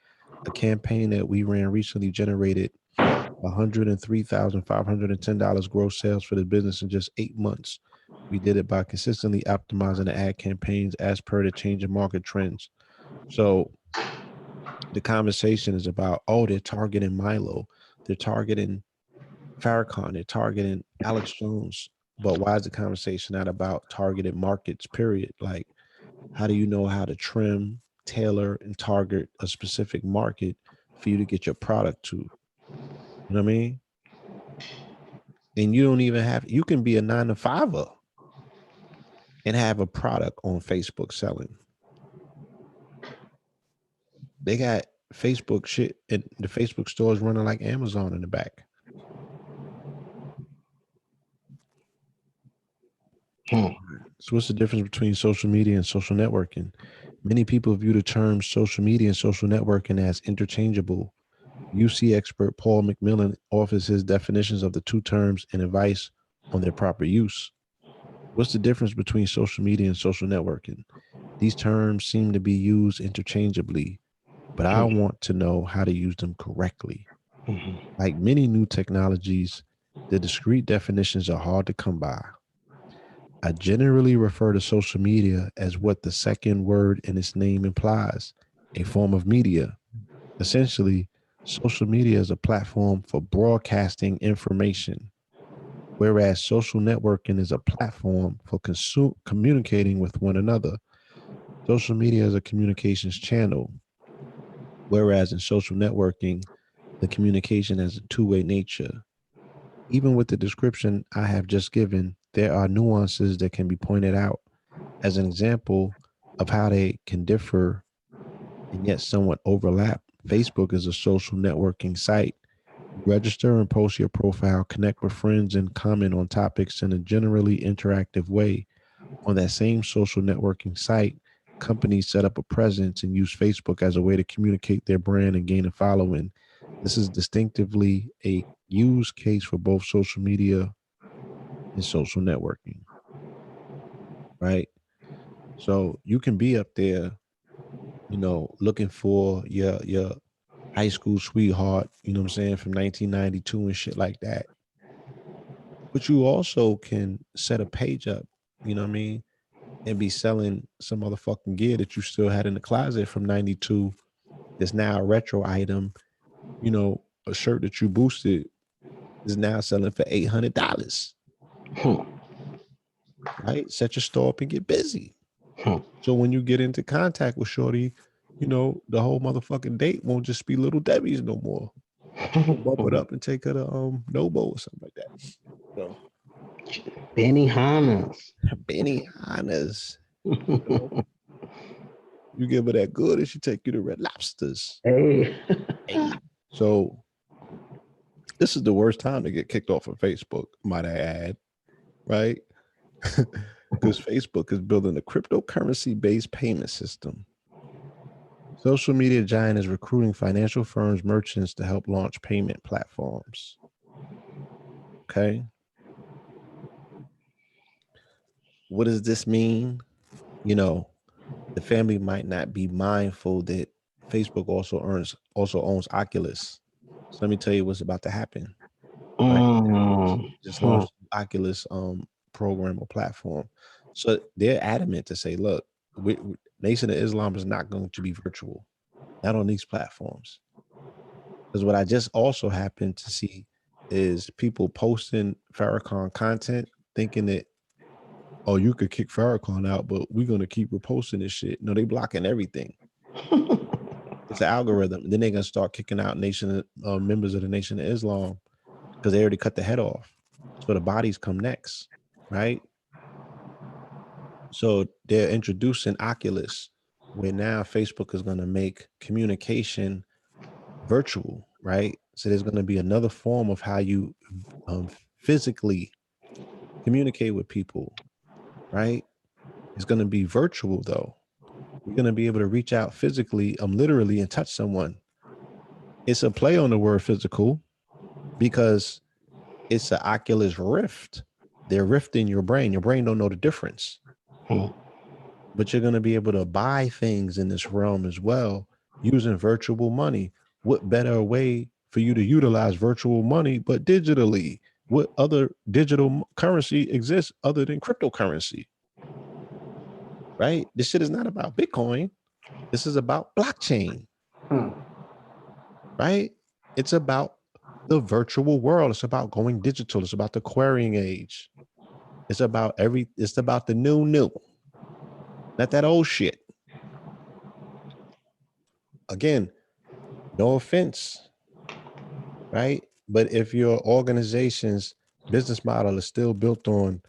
A campaign that we ran recently generated $103,510 gross sales for the business in just 8 months. We did it by consistently optimizing the ad campaigns as per the changing market trends. So the conversation is about, oh, they're targeting Milo, they're targeting Farrakhan, they're targeting Alex Jones. But why is the conversation not about targeted markets, period? Like, how do you know how to trim, tailor, and target a specific market for you to get your product to? You know what I mean? And you don't even have, you can be a 9-to-5er and have a product on Facebook selling. They got Facebook shit and the Facebook stores running like Amazon in the back. So what's the difference between social media and social networking? Many people view the terms social media and social networking as interchangeable. UC expert Paul McMillan offers his definitions of the two terms and advice on their proper use. What's the difference between social media and social networking? These terms seem to be used interchangeably, but I want to know how to use them correctly. Like many new technologies, the discrete definitions are hard to come by. I generally refer to social media as what the second word in its name implies, a form of media. Essentially, social media is a platform for broadcasting information, whereas social networking is a platform for communicating with one another. Social media is a communications channel, whereas in social networking, the communication has a two-way nature. Even with the description I have just given, there are nuances that can be pointed out. As an example of how they can differ and yet somewhat overlap, Facebook is a social networking site. You register and post your profile, connect with friends, and comment on topics in a generally interactive way. On that same social networking site, companies set up a presence and use Facebook as a way to communicate their brand and gain a following. This is distinctively a use case for both social media and social networking, right? So you can be up there, looking for your high school sweetheart, you know what I'm saying, from 1992 and shit like that. But you also can set a page up, you know what I mean, and be selling some motherfucking gear that you still had in the closet from 92 that's now a retro item, a shirt that you boosted is now selling for $800. Right? Set your store up and get busy. So when you get into contact with Shorty, the whole motherfucking date won't just be Little Debbie's no more. Bump it up and take her to Nobo or something like that. So Benihana's. Benihana's. You give her that good and she take you to Red Lobsters. Hey. Hey. So this is the worst time to get kicked off of Facebook, might I add, right? Because Facebook is building a cryptocurrency-based payment system. Social media giant is recruiting financial firms, merchants to help launch payment platforms. Okay. What does this mean? The family might not be mindful that Facebook also owns Oculus. So let me tell you what's about to happen. Right. Just launched Oculus program or platform. So they're adamant to say, look, Nation of Islam is not going to be virtual, not on these platforms. Because what I just also happened to see is people posting Farrakhan content thinking that, oh, you could kick Farrakhan out, but we're going to keep reposting this shit. No, they blocking everything. It's an algorithm. Then they're going to start kicking out members of the Nation of Islam because they already cut the head off. So the bodies come next, right? So they're introducing Oculus, where now Facebook is going to make communication virtual, right? So there's going to be another form of how you physically communicate with people, right? It's going to be virtual though. You're going to be able to reach out physically, literally, and touch someone. It's a play on the word physical because it's an Oculus Rift. They're rifting your brain. Your brain don't know the difference. But you're going to be able to buy things in this realm as well using virtual money. What better way for you to utilize virtual money but digitally? What other digital currency exists other than cryptocurrency? Right? This shit is not about Bitcoin. This is about blockchain. Right? It's about the virtual world. It's about going digital. It's about the querying age. It's about the new, not that old shit. Again, no offense, right? But if your organization's business model is still built on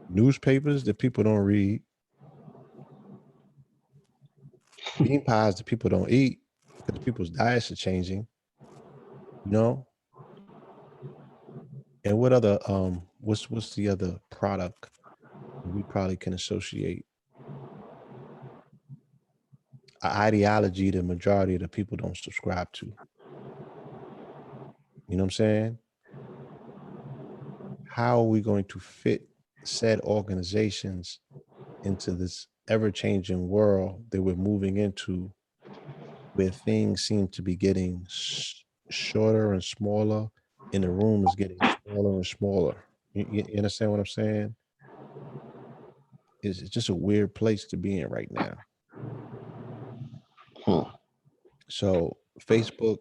newspapers that people don't read, bean pies that people don't eat because people's diets are changing, and what other what's the other product we probably can associate? an ideology the majority of the people don't subscribe to. You know what I'm saying? How are we going to fit said organizations into this ever-changing world that we're moving into, where things seem to be getting shorter and smaller, and the room is getting smaller and smaller? You understand what I'm saying? It's just a weird place to be in right now. So Facebook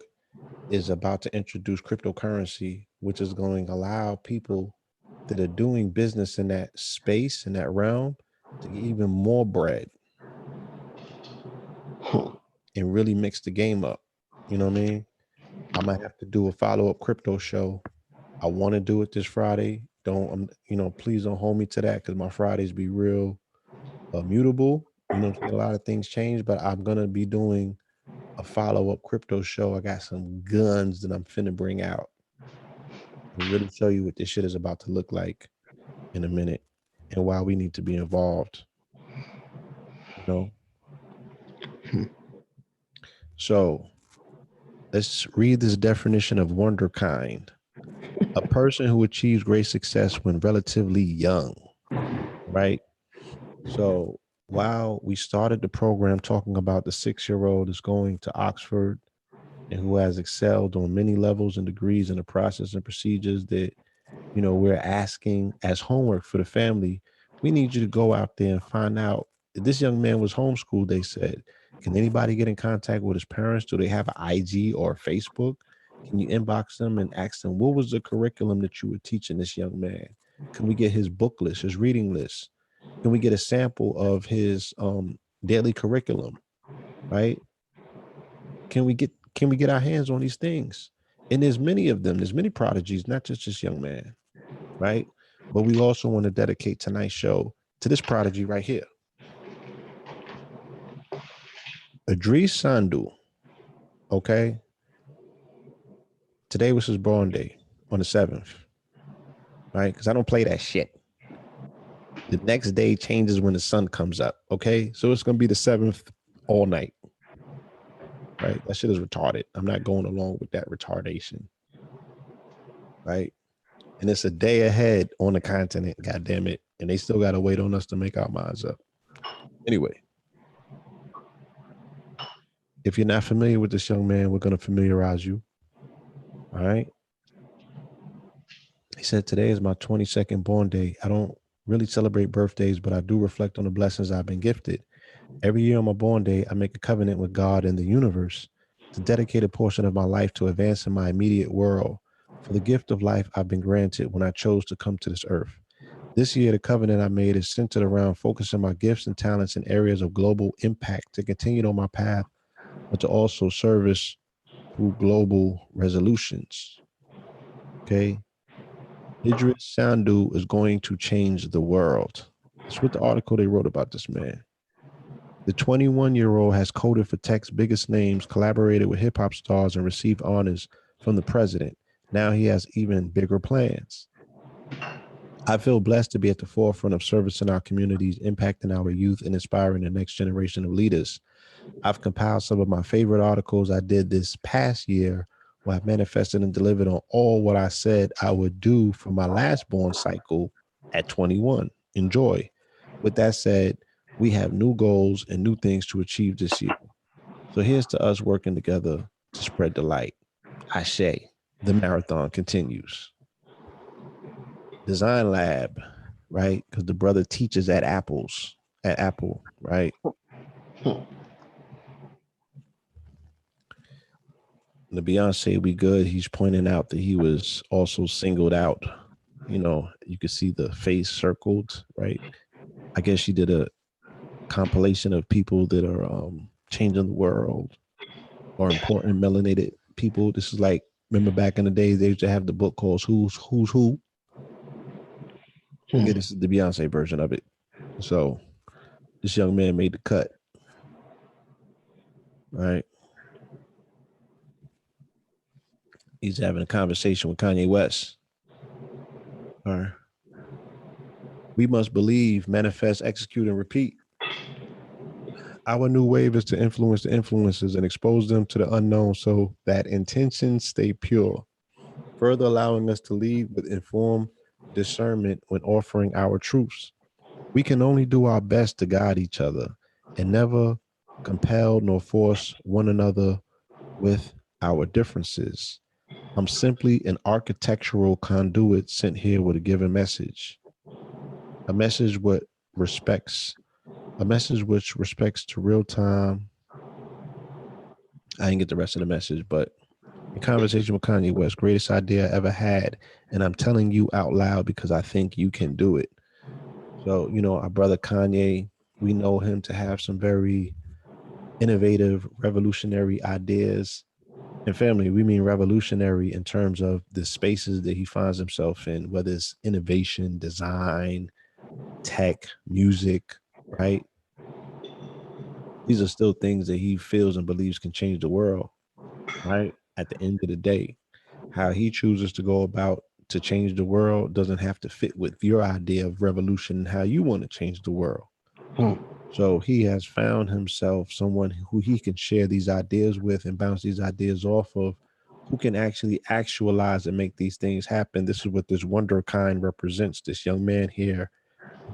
is about to introduce cryptocurrency, which is going to allow people that are doing business in that space, in that realm, to get even more bread and really mix the game up. You know what I mean? I might have to do a follow-up crypto show. I want to do it this Friday. Please don't hold me to that, because my Fridays be real mutable. You know what I'm saying? A lot of things change, but I'm going to be doing a follow-up crypto show. I got some guns that I'm finna bring out and really show you what this shit is about to look like in a minute, and why we need to be involved. You know? So let's read this definition of wonderkind. A person who achieves great success when relatively young, right? So while we started the program talking about the 6-year-old is going to Oxford and who has excelled on many levels and degrees in the process and procedures that, we're asking as homework for the family, we need you to go out there and find out. This young man was homeschooled, they said. Can anybody get in contact with his parents? Do they have an IG or Facebook? Can you inbox them and ask them, what was the curriculum that you were teaching this young man? Can we get his book list, his reading list? Can we get a sample of his daily curriculum, right? Can we get our hands on these things? And there's many of them. There's many prodigies, not just this young man, right? But we also want to dedicate tonight's show to this prodigy right here. Idris Sandu, okay? Today was his born day on the 7th, right? Because I don't play that shit. The next day changes when the sun comes up, okay? So it's going to be the 7th all night, right? That shit is retarded. I'm not going along with that retardation, right? And it's a day ahead on the continent, God damn it. And they still got to wait on us to make our minds up. Anyway, if you're not familiar with this young man, we're going to familiarize you. All right. He said, today is my 22nd born day. I don't really celebrate birthdays, but I do reflect on the blessings I've been gifted. Every year on my born day, I make a covenant with God and the universe to dedicate a portion of my life to advancing my immediate world for the gift of life I've been granted when I chose to come to this earth. This year, the covenant I made is centered around focusing my gifts and talents in areas of global impact to continue on my path, but to also service through global resolutions. Okay. Idris Sandu is going to change the world. That's what the article they wrote about this man. The 21-year-old has coded for tech's biggest names, collaborated with hip hop stars, and received honors from the president. Now he has even bigger plans. I feel blessed to be at the forefront of servicing our communities, impacting our youth, and inspiring the next generation of leaders. I've compiled some of my favorite articles I did this past year, where I've manifested and delivered on all what I said I would do for my last born cycle at 21. Enjoy. With that said, we have new goals and new things to achieve this year. So here's to us working together to spread the light. Ashe, the marathon continues. Design Lab, right? Because the brother teaches at Apple, right? The Beyonce We Good, he's pointing out that he was also singled out. You could see the face circled, right? I guess she did a compilation of people that are changing the world or important melanated people. This is like, remember back in the days, they used to have the book called Who's Who? Yeah, this is the Beyonce version of it. So this young man made the cut. Right. He's having a conversation with Kanye West. All right. We must believe, manifest, execute, and repeat. Our new wave is to influence the influencers and expose them to the unknown so that intentions stay pure, further allowing us to lead with informed discernment when offering our truths. We can only do our best to guide each other and never compel nor force one another with our differences. I'm simply an architectural conduit sent here with a given message, a message what respects, a message which respects to real time. I didn't get the rest of the message, but in conversation with Kanye West, greatest idea I ever had, and I'm telling you out loud because I think you can do it. So, our brother Kanye, we know him to have some very innovative, revolutionary ideas. And family, we mean revolutionary in terms of the spaces that he finds himself in, whether it's innovation, design, tech, music, right? These are still things that he feels and believes can change the world, right? At the end of the day, how he chooses to go about to change the world doesn't have to fit with your idea of revolution and how you want to change the world. Hmm. So he has found himself someone who he can share these ideas with and bounce these ideas off of, who can actually actualize and make these things happen. This is what this wonder kind represents. This young man here,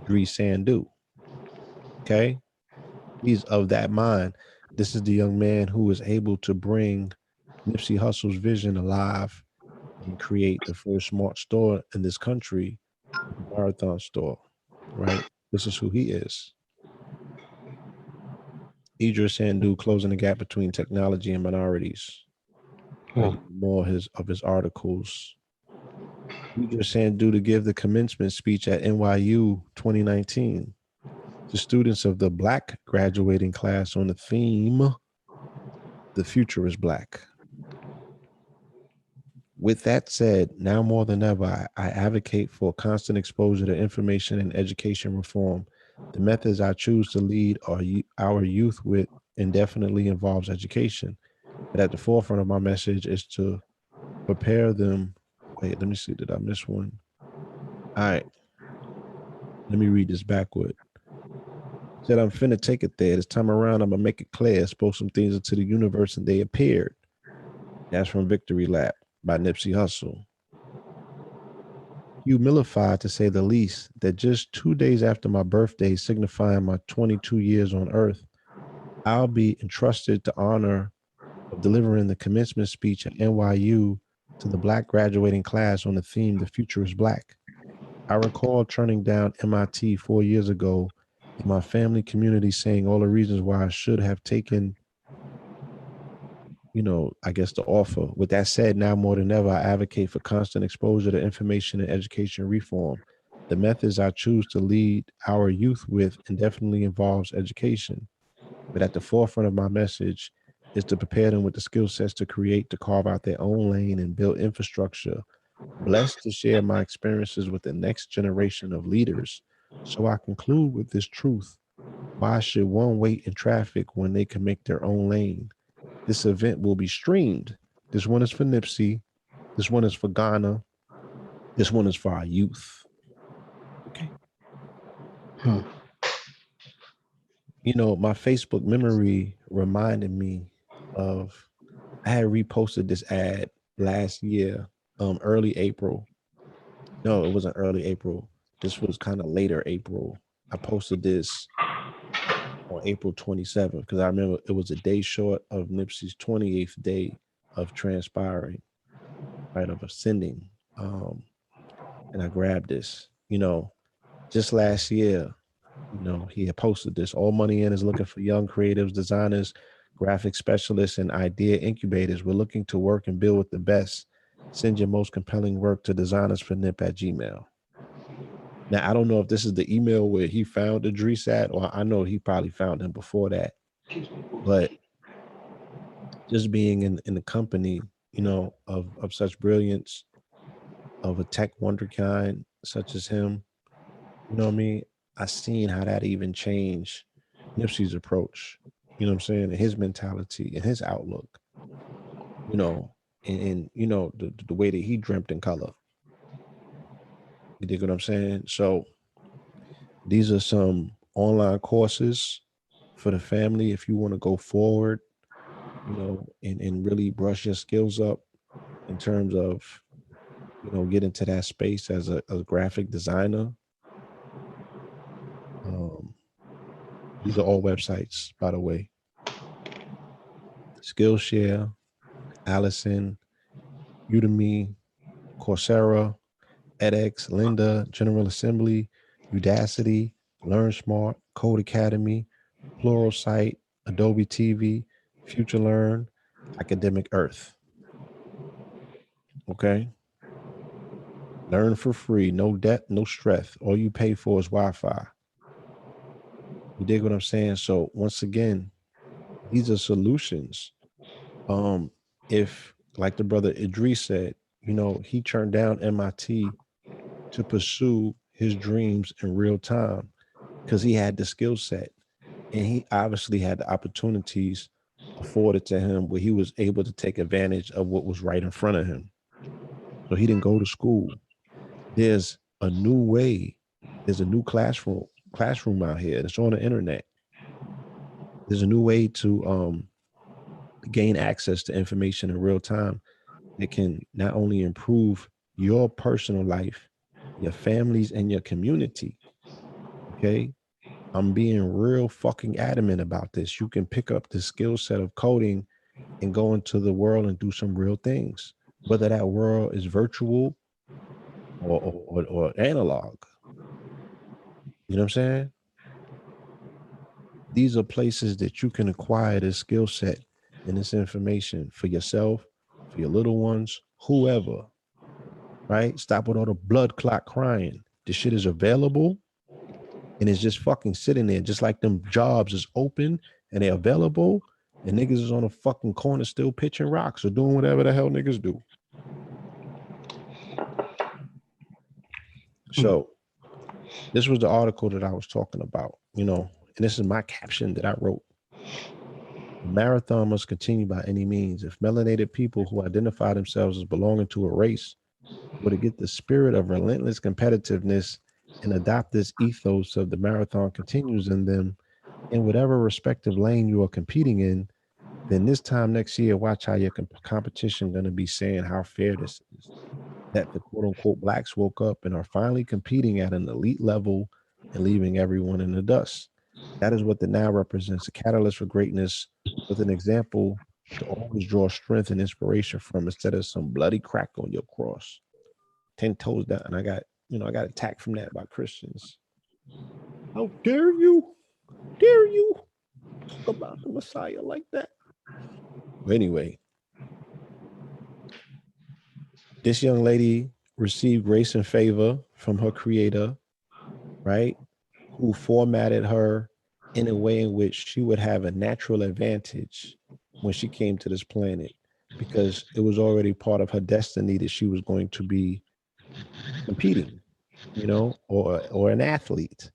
Idris Sandu. Okay. He's of that mind. This is the young man who is able to bring Nipsey Hussle's vision alive and create the first smart store in this country, the Marathon store, right? This is who he is. Idris Sandu closing the gap between technology and minorities. Hmm. More of his articles. Idris Sandu to give the commencement speech at NYU 2019 to students of the Black graduating class on the theme, "The Future is Black." With that said, now more than ever, I advocate for constant exposure to information and education reform. The methods I choose to lead our youth with indefinitely involves education. But at the forefront of my message is to prepare them. Wait, let me see. Did I miss one? All right, let me read this backward. Said I'm finna take it there. This time around, I'm gonna make it clear. Spoke some things into the universe and they appeared. That's from Victory Lap by Nipsey Hussle. Humilified to say the least, that just 2 days after my birthday, signifying my 22 years on earth, I'll be entrusted to honor of delivering the commencement speech at NYU to the Black graduating class on the theme, "The Future is Black." I recall turning down MIT 4 years ago and my family community saying all the reasons why I should have taken, I guess the offer. With that said, now more than ever, I advocate for constant exposure to information and education reform. The methods I choose to lead our youth with indefinitely involves education. But at the forefront of my message is to prepare them with the skill sets to create, to carve out their own lane and build infrastructure. Blessed to share my experiences with the next generation of leaders. So I conclude with this truth. Why should one wait in traffic when they can make their own lane? This event will be streamed. This one is for Nipsey. This one is for Ghana. This one is for our youth. Okay. Hmm. My Facebook memory reminded me of, I had reposted this ad last year, early April. No, it wasn't early April. This was kind of later April. I posted this on April 27th because I remember it was a day short of Nipsey's 28th day of transpiring, right, of ascending. And I grabbed this, just last year, he had posted this. All Money In is looking for young creatives, designers, graphic specialists, and idea incubators. We're looking to work and build with the best. Send your most compelling work to designersfornip@gmail. Now, I don't know if this is the email where he found Idris at, or I know he probably found him before that. But just being in the company, of such brilliance, of a tech wonder kind such as him, you know what I mean? I seen how that even changed Nipsey's approach, what I'm saying, and his mentality and his outlook, you know, and the way that he dreamt in color. You dig what I'm saying? So these are some online courses for the family, if you want to go forward, and really brush your skills up in terms of, get into that space as a graphic designer. Um, these are all websites, by the way. Skillshare, Allison, Udemy, Coursera, edX, Lynda, General Assembly, Udacity, Learn Smart, Code Academy, Pluralsight, Adobe TV, Future Learn, Academic Earth. Okay. Learn for free, no debt, no stress. All you pay for is Wi-Fi. You dig what I'm saying? So once again, these are solutions. If like the brother Idris said, he turned down MIT to pursue his dreams in real time because he had the skill set and he obviously had the opportunities afforded to him where he was able to take advantage of what was right in front of him. So he didn't go to school. There's a new way. There's a new classroom out here. It's on the internet. There's a new way to gain access to information in real time that can not only improve your personal life, your families, and your community. Okay. I'm being real fucking adamant about this. You can pick up the skill set of coding and go into the world and do some real things, whether that world is virtual or analog. You know what I'm saying? These are places that you can acquire this skill set and this information for yourself, for your little ones, whoever, right? Stop with all the blood clot crying. This shit is available and it's just fucking sitting there, just like them jobs is open and they're available, and niggas is on a fucking corner still pitching rocks or doing whatever the hell niggas do. So this was the article that I was talking about, and this is my caption that I wrote. The marathon must continue by any means. If melanated people who identify themselves as belonging to a race were to get the spirit of relentless competitiveness and adopt this ethos of the marathon continues in them in whatever respective lane you are competing in, then this time next year, watch how your competition going to be saying how fair this is. That the quote unquote blacks woke up and are finally competing at an elite level and leaving everyone in the dust. That is what the now represents, a catalyst for greatness with an example to always draw strength and inspiration from instead of some bloody crack on your cross. 10 toes down. And I got attacked from that by Christians. How dare you? Dare you talk about the Messiah like that? But anyway, this young lady received grace and favor from her creator, right? Who formatted her in a way in which she would have a natural advantage when she came to this planet, because it was already part of her destiny that she was going to be competing, or an athlete.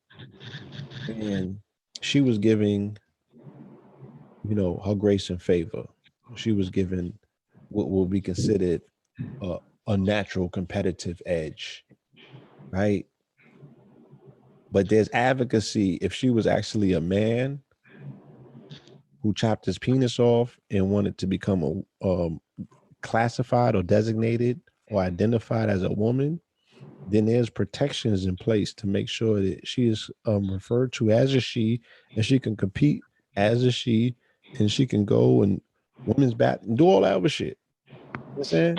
And she was giving, her grace and favor. She was given what will be considered a natural competitive edge, right? But there's advocacy if she was actually a man who chopped his penis off and wanted to become classified or designated or identified as a woman, then there's protections in place to make sure that she is referred to as a she, and she can compete as a she, and she can go and women's bat and do all that other shit. You know what I'm saying?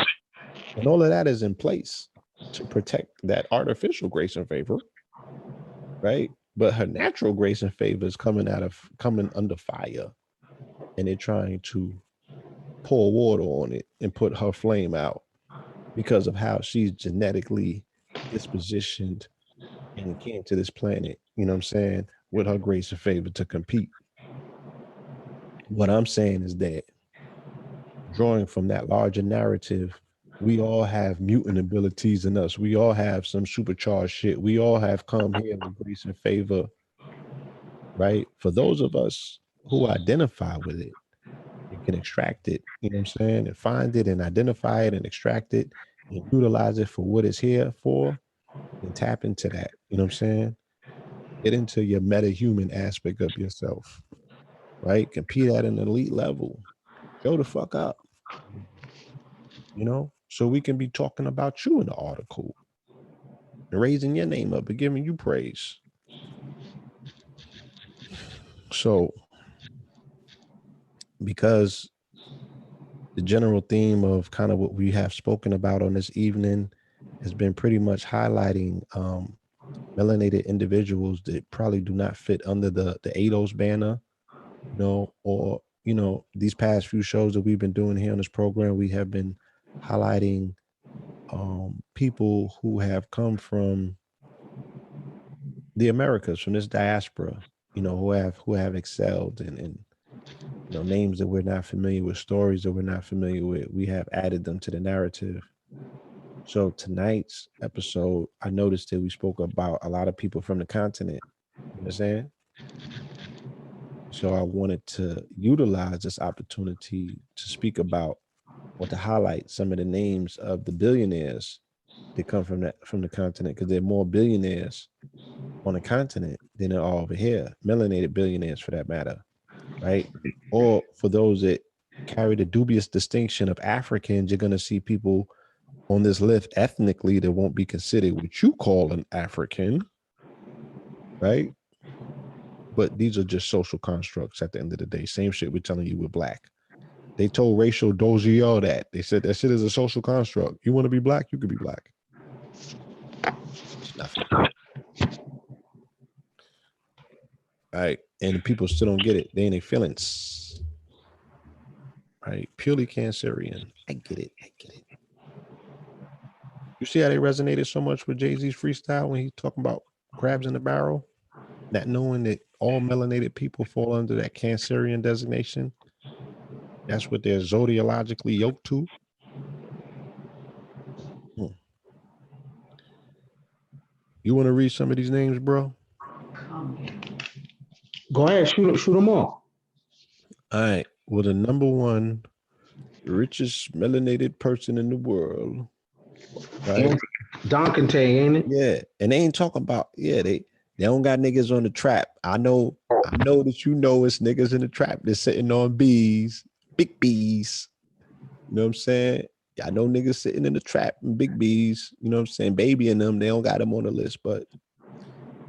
And all of that is in place to protect that artificial grace and favor, right? But her natural grace and favor is coming under fire, and they're trying to pour water on it and put her flame out because of how she's genetically dispositioned and came to this planet, you know what I'm saying, with her grace and favor to compete. What I'm saying is that drawing from that larger narrative, we all have mutant abilities in us. We all have some supercharged shit. We all have come here with grace and favor, right? For those of us who identify with it and can extract it, you know what I'm saying, and find it and identify it and extract it and utilize it for what it's here for, and tap into that, you know what I'm saying? Get into your meta-human aspect of yourself. right? Compete at an elite level. Show the fuck up, so we can be talking about you in the article and raising your name up and giving you praise. So, because the general theme of kind of what we have spoken about on this evening has been pretty much highlighting melanated individuals that probably do not fit under the ADOS banner, or these past few shows that we've been doing here on this program, we have been highlighting people who have come from the Americas, from this diaspora, who have excelled and names that we're not familiar with, stories that we're not familiar with. We have added them to the narrative. So tonight's episode, I noticed that we spoke about a lot of people from the continent. You understand? So I wanted to utilize this opportunity to speak about or to highlight some of the names of the billionaires that come from the continent, because there are more billionaires on the continent than there are over here, melanated billionaires for that matter, right? Or for those that carry the dubious distinction of Africans, you're going to see people on this list ethnically that won't be considered what you call an African, right? But these are just social constructs at the end of the day. Same shit we're telling you with black. They told Rachel Dozier that. They said that shit is a social construct. You want to be black, you could be black. It's nothing. Right. And people still don't get it. They ain't their feelings. Right. Purely Cancerian. I get it. You see how they resonated so much with Jay-Z's freestyle when he's talking about crabs in the barrel? Not knowing that all melanated people fall under that Cancerian designation. That's what they're zodiologically yoked to. You want to read some of these names, bro? Go ahead, shoot them all. All right. Well, the number one richest melanated person in the world, right? Don Conte, ain't it? Yeah, and they ain't talking about. Yeah, they don't got niggas on the trap. I know that it's niggas in the trap that's sitting on bees, big bees. You know what I'm saying? I know niggas sitting in the trap and big bees. You know what I'm saying? Baby and them, they don't got them on the list, but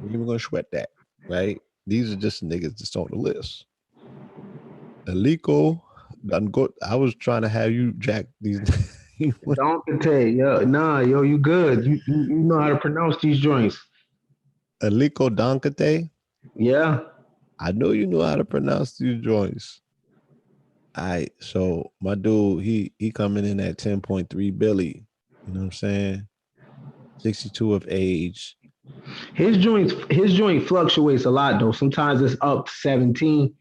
we're even gonna sweat that, right? These are just niggas that's on the list. Aliko, I was trying to have you jack these. Don Conte, you good. You know how to pronounce these joints. Aliko Donkate? Yeah. I know you know how to pronounce these joints. All right, so my dude, he coming in at 10.3 Billy. You know what I'm saying? 62 of age. His joint fluctuates a lot though. Sometimes it's up to 17.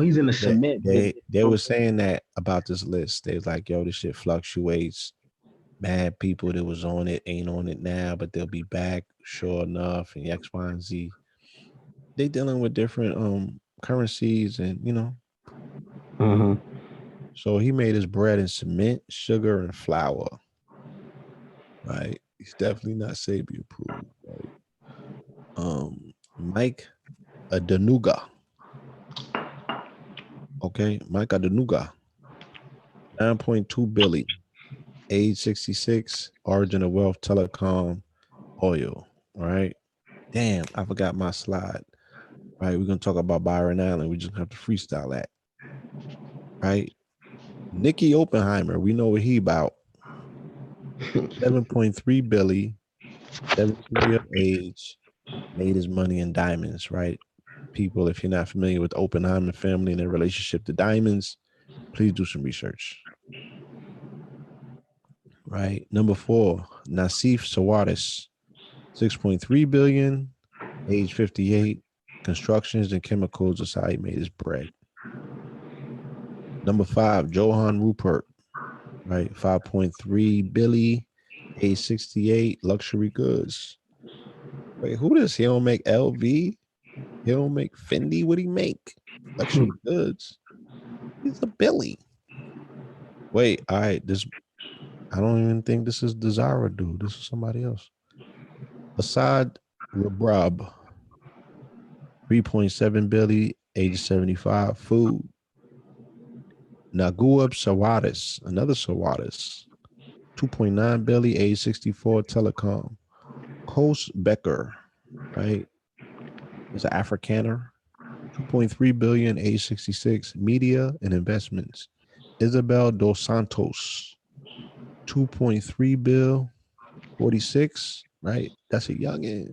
He's in the cement. They were saying that about this list. They was like, yo, this shit fluctuates. Mad people that was on it ain't on it now, but they'll be back, sure enough, and X, Y, and Z. They dealing with different currencies and So he made his bread in cement, sugar, and flour. Right. He's definitely not Sabi approved, right? Mike Adenuga. Okay, Mike Adenuga. 9.2 Billy. Age 66. Origin of wealth, telecom, oil. All right. Damn, I forgot my slide. Right. We're gonna talk about Byron Allen. We just have to freestyle that. Right. Nikki Oppenheimer. We know what he about. 7.3 Billy. 73 of age. Made his money in diamonds, right? People, if you're not familiar with the Oppenheimer family and their relationship to diamonds, please do some research. Right. Number 4, Nassif Sawatis, 6.3 billion, age 58. Constructions and chemicals is how he made his bread. Number 5, Johan Rupert, right? 5.3 billion, age 68. Luxury goods. Wait, who does he don't make LV? He don't make Fendi. What he make? Luxury goods. He's a Billy. Wait, all right. I don't even think this is the Zara dude. This is somebody else. Assad Rabrab, 3.7 billion, age of 75, food. Naguib Sawadis, another Sawadis, 2.9 billion, age 64, telecom. Coast Becker, right, is an Afrikaner, 2.3 billion, age 66, media and investments. Isabel dos Santos, 2.3 bill, 46, right? That's a youngin'.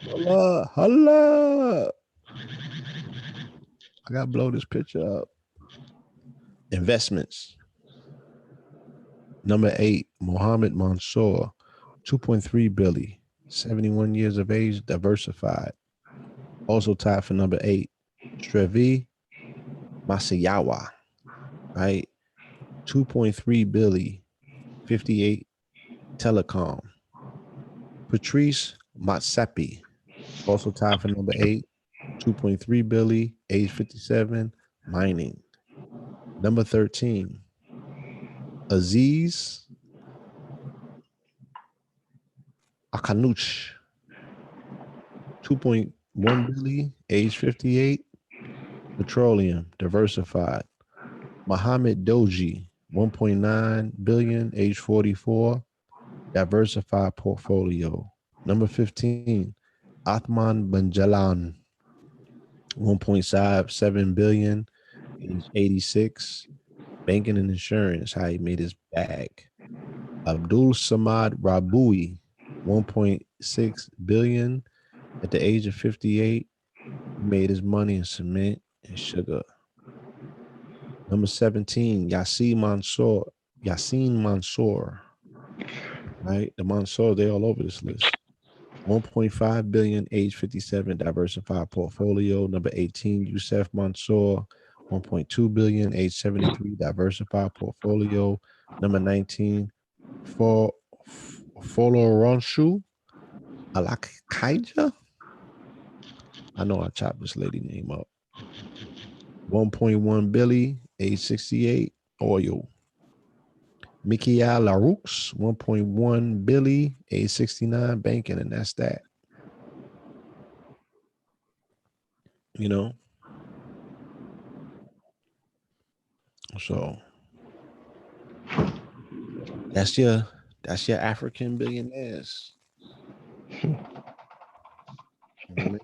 Holla, holla. I gotta blow this picture up. Investments. Number 8, Mohammed Mansour, 2.3 billion, 71 years of age, diversified. Also tied for number 8, Trevi Masayawa, right? 2.3 billion, 58, telecom. Patrice Matsepi, also tied for number 8, 2.3 billion, age 57, mining. Number 13, Aziz Akanuch, 2.1 billion, age 58, petroleum, diversified. Mohammed Doji, 1.9 billion, age 44, diversified portfolio. Number 15, Athman Banjalan, 1.57 billion, age 86, banking and insurance, how he made his bag. Abdul Samad Rabui, 1.6 billion, at the age of 58, he made his money in cement and sugar. Number 17, Yassine Mansour, right? The Mansour, they all over this list. 1.5 billion, age 57, diversified portfolio. Number 18, Youssef Mansour, 1.2 billion, age 73, diversified portfolio. Number 19, Foloronshu Alakaija. I know I chopped this lady name up. 1.1 billion, age 68, oil. Mikia Laroux, 1.1 billion, age 69, banking, and that's that. You know? So that's your African billionaires. You know what I mean?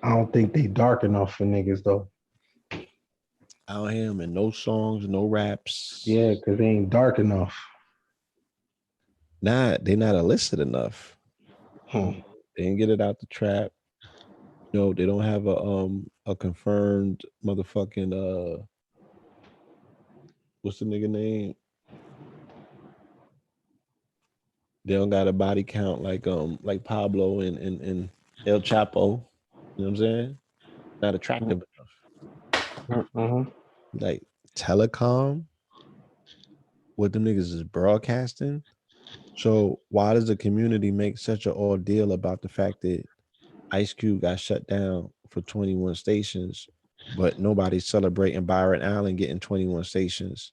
I don't think they dark enough for niggas though. Out here and no songs, no raps. Yeah, because they ain't dark enough. They're not illicit enough. Hmm. They didn't get it out the trap. No, they don't have a confirmed motherfucking what's the nigga name? They don't got a body count like Pablo and El Chapo. You know what I'm saying? Not attractive enough. Mm-hmm. Like telecom, what them niggas is broadcasting. So why does the community make such an ordeal about the fact that Ice Cube got shut down for 21 stations, but nobody's celebrating Byron Allen getting 21 stations,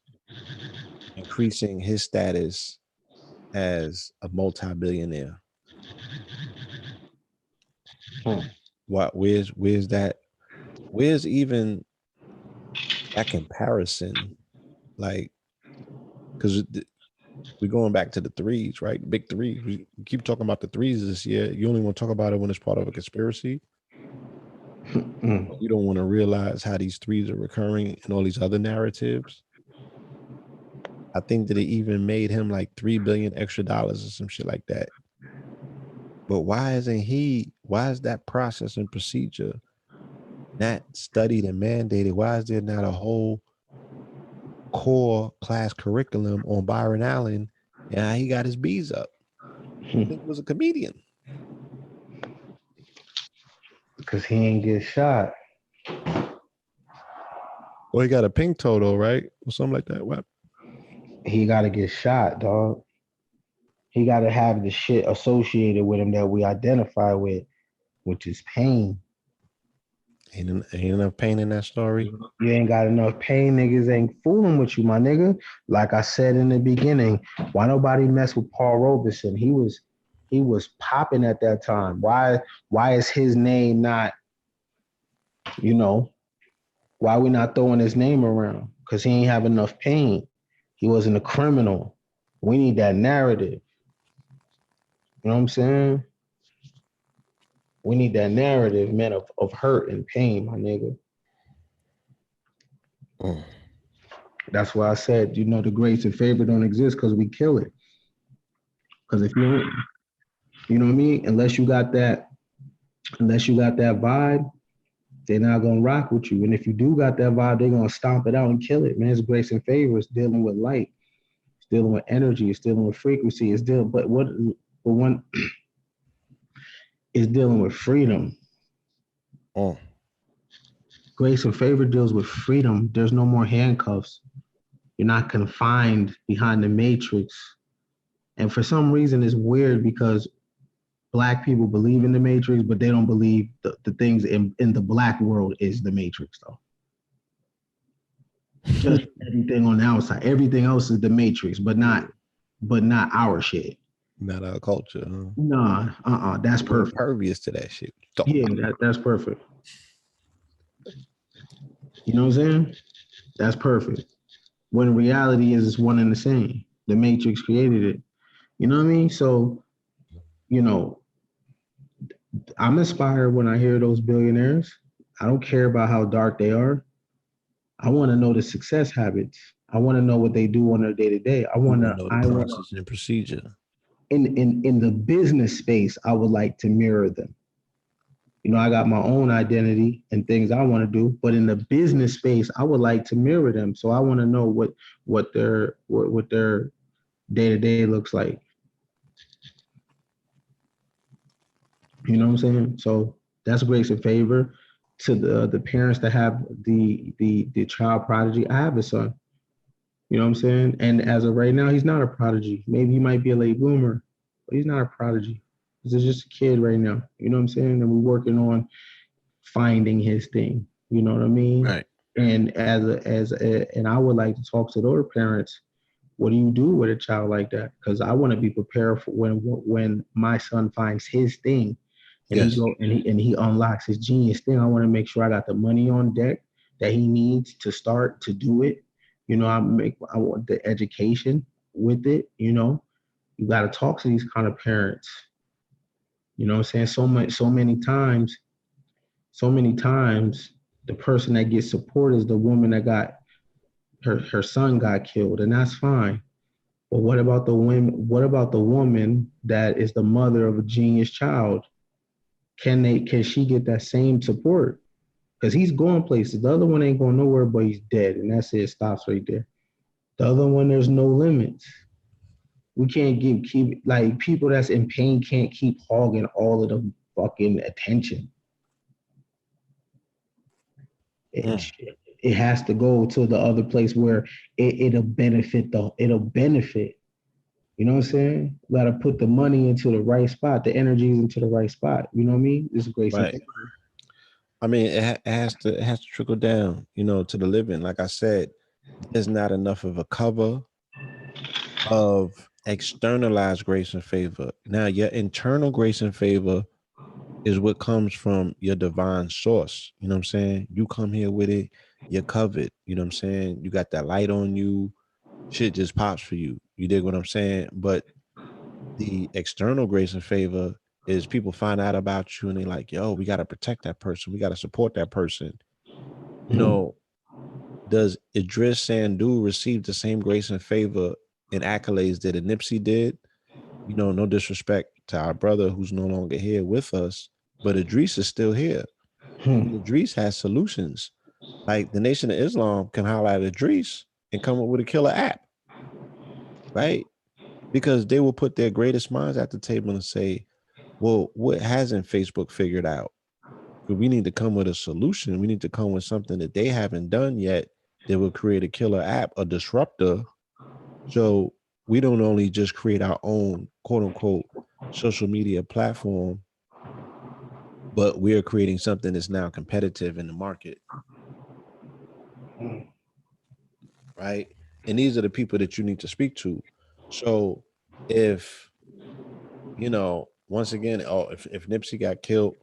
increasing his status as a multi-billionaire? Where's that? Where's even that comparison? Like, because we're going back to the threes, right? Big three. We keep talking about the threes this year. You only want to talk about it when it's part of a conspiracy. You don't want to realize how these threes are recurring in all these other narratives. I think that it even made him like $3 billion extra or some shit like that. But why is that process and procedure not studied and mandated? Why is there not a whole core class curriculum on Byron Allen and how he got his B's up? I think he was a comedian. Because he ain't get shot. Well, he got a pink toe though, right? Or something like that. What? He got to get shot, dog. He got to have the shit associated with him that we identify with, which is pain. Ain't enough pain in that story. You ain't got enough pain, niggas ain't fooling with you, my nigga. Like I said in the beginning, why nobody mess with Paul Robeson? He was popping at that time. Why is his name not You know, why we not throwing his name around? Because he ain't have enough pain. He wasn't a criminal. We need that narrative. You know what I'm saying? We need that narrative, man, of hurt and pain, my nigga. Mm. That's why I said, the grace and favor don't exist because we kill it. Because if you don't, you know what I mean? Unless you got that vibe, they're not gonna rock with you. And if you do got that vibe, they're gonna stomp it out and kill it. Man, it's grace and favor. It's dealing with light. It's dealing with energy. It's dealing with frequency. But one is dealing with freedom. Mm. Grace and favor deals with freedom. There's no more handcuffs. You're not confined behind the matrix. And for some reason, it's weird because black people believe in the matrix, but they don't believe the things in the black world is the matrix, though. Just everything on the outside. Everything else is the matrix, but not our shit. Not our culture. Huh? Nah, that's We're perfect. impervious to that shit. Talk Yeah, about. that's perfect. You know what I'm saying? That's perfect. When reality is one and the same. The matrix created it. You know what I mean? So, you know, I'm inspired when I hear those billionaires. I don't care about how dark they are. I want to know the success habits. I want to know what they do on their day to day. You want to know the I want process and procedure. in the business space, I would like to mirror them. I got my own identity and things I want to do, but in the business space, I would like to mirror them. So I want to know what their day to day looks like. You know what I'm saying? So that's grace and favor to the parents that have the child prodigy. I have a son. You know what I'm saying? And as of right now, he's not a prodigy. Maybe he might be a late bloomer, but he's not a prodigy. He's just a kid right now. You know what I'm saying? And we're working on finding his thing. You know what I mean? Right. And and I would like to talk to their parents. What do you do with a child like that? Because I want to be prepared for when my son finds his thing, and he Yes. go and he unlocks his genius thing. I want to make sure I got the money on deck that he needs to start to do it. I want the education with it. You got to talk to these kind of parents. You know what I'm saying? So many times, the person that gets support is the woman that got her son got killed, and that's fine. But what about the women? What about the woman that is the mother of a genius child? Can she get that same support? Because he's going places. The other one ain't going nowhere, but he's dead, and that's it. It stops right there. The other one, there's no limits. We can't keep like people that's in pain can't keep hogging all of the fucking attention. It, Mm. it has to go to the other place where it'll benefit. You know what I'm saying? You gotta put the money into the right spot, the energies into the right spot. You know what I mean? This is grace and Right. favor. I mean, it has to trickle down, to the living. Like I said, there's not enough of a cover of externalized grace and favor. Now, your internal grace and favor is what comes from your divine source. You know what I'm saying? You come here with it, you're covered. You know what I'm saying? You got that light on you, shit just pops for you. You dig what I'm saying? But the external grace and favor is people find out about you and they like, yo, we got to protect that person. We got to support that person. You Hmm. know, does Idris Sandu receive the same grace and favor and accolades that a Nipsey did? No disrespect to our brother who's no longer here with us, but Idris is still here. And Hmm. Idris has solutions. Like the Nation of Islam can highlight Idris and come up with a killer app, right? Because they will put their greatest minds at the table and say, well, what hasn't Facebook figured out? We need to come with a solution. We need to come with something that they haven't done yet that will create a killer app, a disruptor. So we don't only just create our own quote unquote social media platform, but we are creating something that's now competitive in the market, right? And these are the people that you need to speak to. So if, once again, if Nipsey got killed,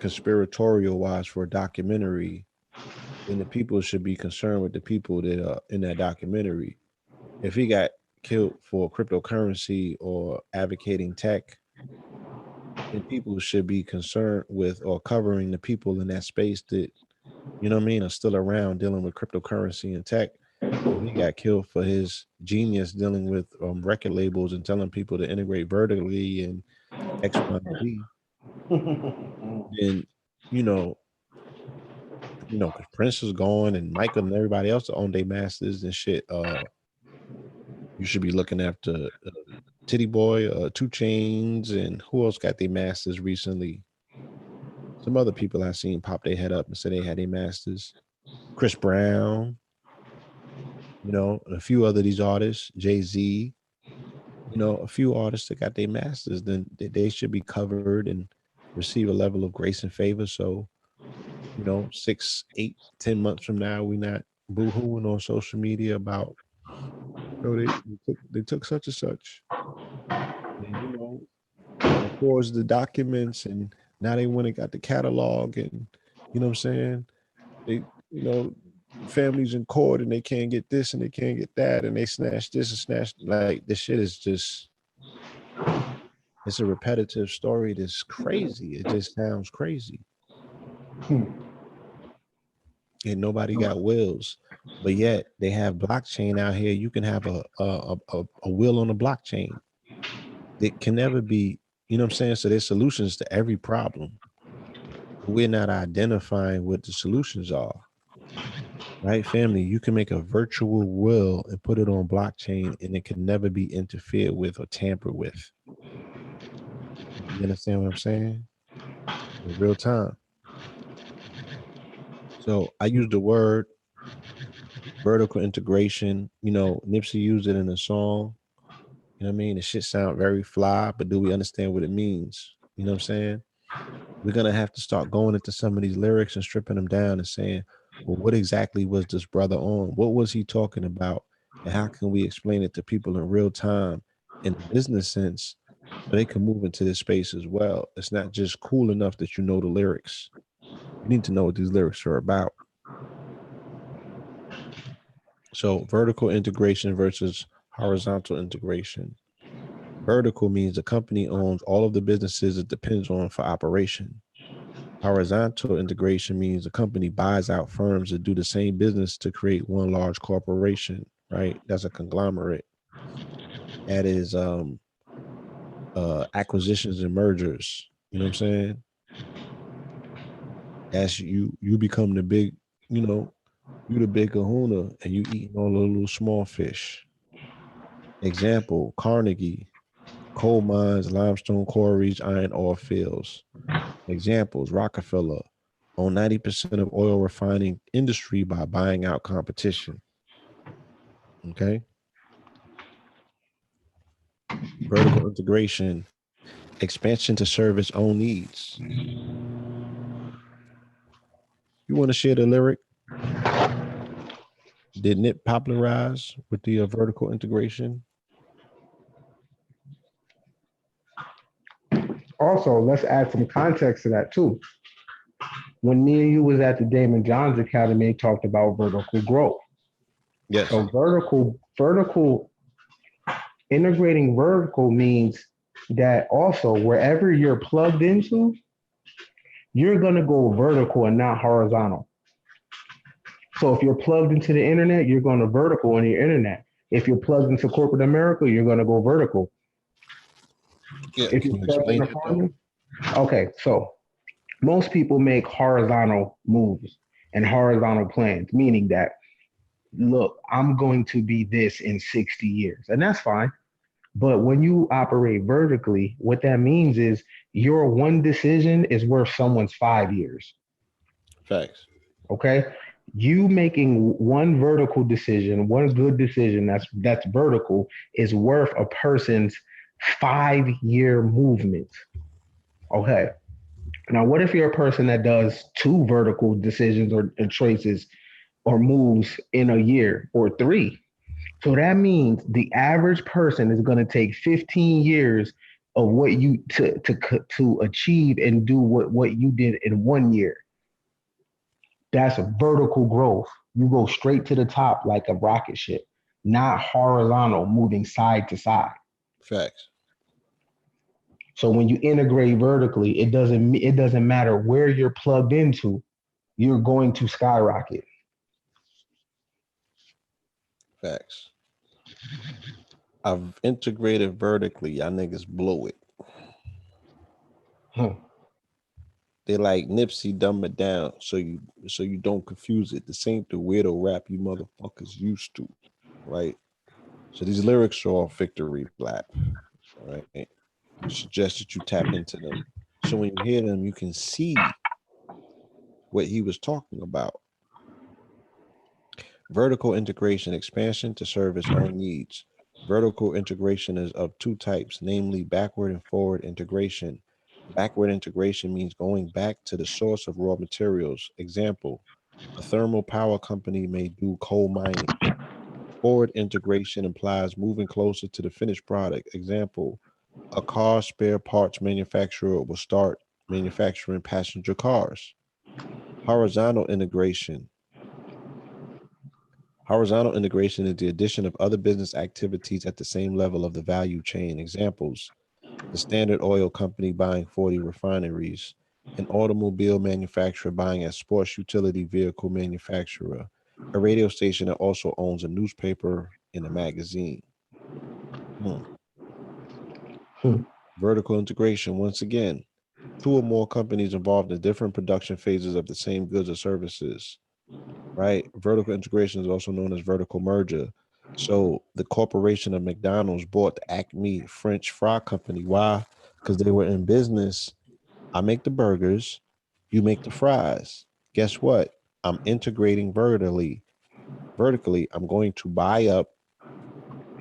conspiratorial wise for a documentary, then the people should be concerned with the people that are in that documentary. If he got killed for cryptocurrency or advocating tech, then people should be concerned with or covering the people in that space that, you know what I mean, are still around dealing with cryptocurrency and tech. If he got killed for his genius dealing with record labels and telling people to integrate vertically and X, Y, and Z, then you know, because Prince is gone and Michael and everybody else own their masters and shit. You should be looking after Titty Boy, Two Chains, and who else got their masters recently? Some other people I seen pop their head up and say they had their masters. Chris Brown, and a few other these artists, Jay-Z, a few artists that got their masters, then they should be covered and receive a level of grace and favor. So, 6, 8, 10 months from now, we not boo-hooing on social media about, they took such and such. And, they forged the documents and now they went and got the catalog and, what I'm saying? They, families in court and they can't get this and they can't get that and they snatch this and snatch, like, this shit is just, it's a repetitive story that's crazy. It just sounds crazy. And nobody got wills, but yet they have blockchain out here. You can have a will on a blockchain. It can never be, you know what I'm saying? So there's solutions to every problem. We're not identifying what the solutions are. Right, family? You can make a virtual will and put it on blockchain and it can never be interfered with or tampered with. You understand what I'm saying? In real time. So I use the word vertical integration. Nipsey used it in a song. You know what I mean? The shit sound very fly, but do we understand what it means? You know what I'm saying? We're gonna have to start going into some of these lyrics and stripping them down and saying, well, what exactly was this brother on? What was he talking about? And how can we explain it to people in real time in the business sense so they can move into this space as well? It's not just cool enough that you know the lyrics. You need to know what these lyrics are about. So vertical integration versus horizontal integration. Vertical means the company owns all of the businesses it depends on for operation. Horizontal integration means the company buys out firms that do the same business to create one large corporation, right? That's a conglomerate. That is acquisitions and mergers. You know what I'm saying? As you become the big, you the big kahuna and you eating all the little small fish. Example, Carnegie, coal mines, limestone quarries, iron ore fields. Examples, Rockefeller, own 90% of oil refining industry by buying out competition. Okay. Vertical integration, expansion to serve its own needs. You want to share the lyric? Did Nip popularize with the vertical integration? Also, let's add some context to that too. When me and you was at the Damon Johns Academy, they talked about vertical growth. Yes. So vertical integrating vertical means that also wherever you're plugged into, you're gonna go vertical and not horizontal. So if you're plugged into the internet, you're going to vertical on your internet. If you're plugged into corporate America, you're going to go vertical. Yeah. If Can you're you plugged explain into that though? farming, okay. So most people make horizontal moves and horizontal plans, meaning that, look, I'm going to be this in 60 years, and that's fine. But when you operate vertically, what that means is your one decision is worth someone's 5 years. Facts. Okay. You making one vertical decision, one good decision that's vertical is worth a person's 5 year movement. Okay. Now, what if you're a person that does two vertical decisions or choices or moves in a year or three? So that means the average person is going to take 15 years of what you to achieve and do what you did in 1 year. That's a vertical growth. You go straight to the top like a rocket ship, not horizontal, moving side to side. Facts. So when you integrate vertically, it doesn't matter where you're plugged into, you're going to skyrocket. Facts. I've integrated vertically. Y'all niggas blow it. Hmm. They like Nipsey dumb it down so you don't confuse it. The same thing weirdo rap you motherfuckers used to, right? So these lyrics are all victory lap, right? Suggest that you tap into them. So when you hear them, you can see what he was talking about. Vertical integration expansion to serve its own needs. Vertical integration is of two types, namely backward and forward integration. Backward integration means going back to the source of raw materials. Example, a thermal power company may do coal mining. Forward integration implies moving closer to the finished product. Example, a car spare parts manufacturer will start manufacturing passenger cars. Horizontal integration. Horizontal integration is the addition of other business activities at the same level of the value chain. Examples, the Standard Oil Company buying 40 refineries, an automobile manufacturer buying a sports utility vehicle manufacturer, a radio station that also owns a newspaper and a magazine. Hmm. Hmm. Vertical integration, once again, two or more companies involved in different production phases of the same goods or services, right? Vertical integration is also known as vertical merger. So the corporation of McDonald's bought the Acme French Fry Company. Why? Because they were in business. I make the burgers, you make the fries. Guess what? I'm integrating vertically. Vertically, I'm going to buy up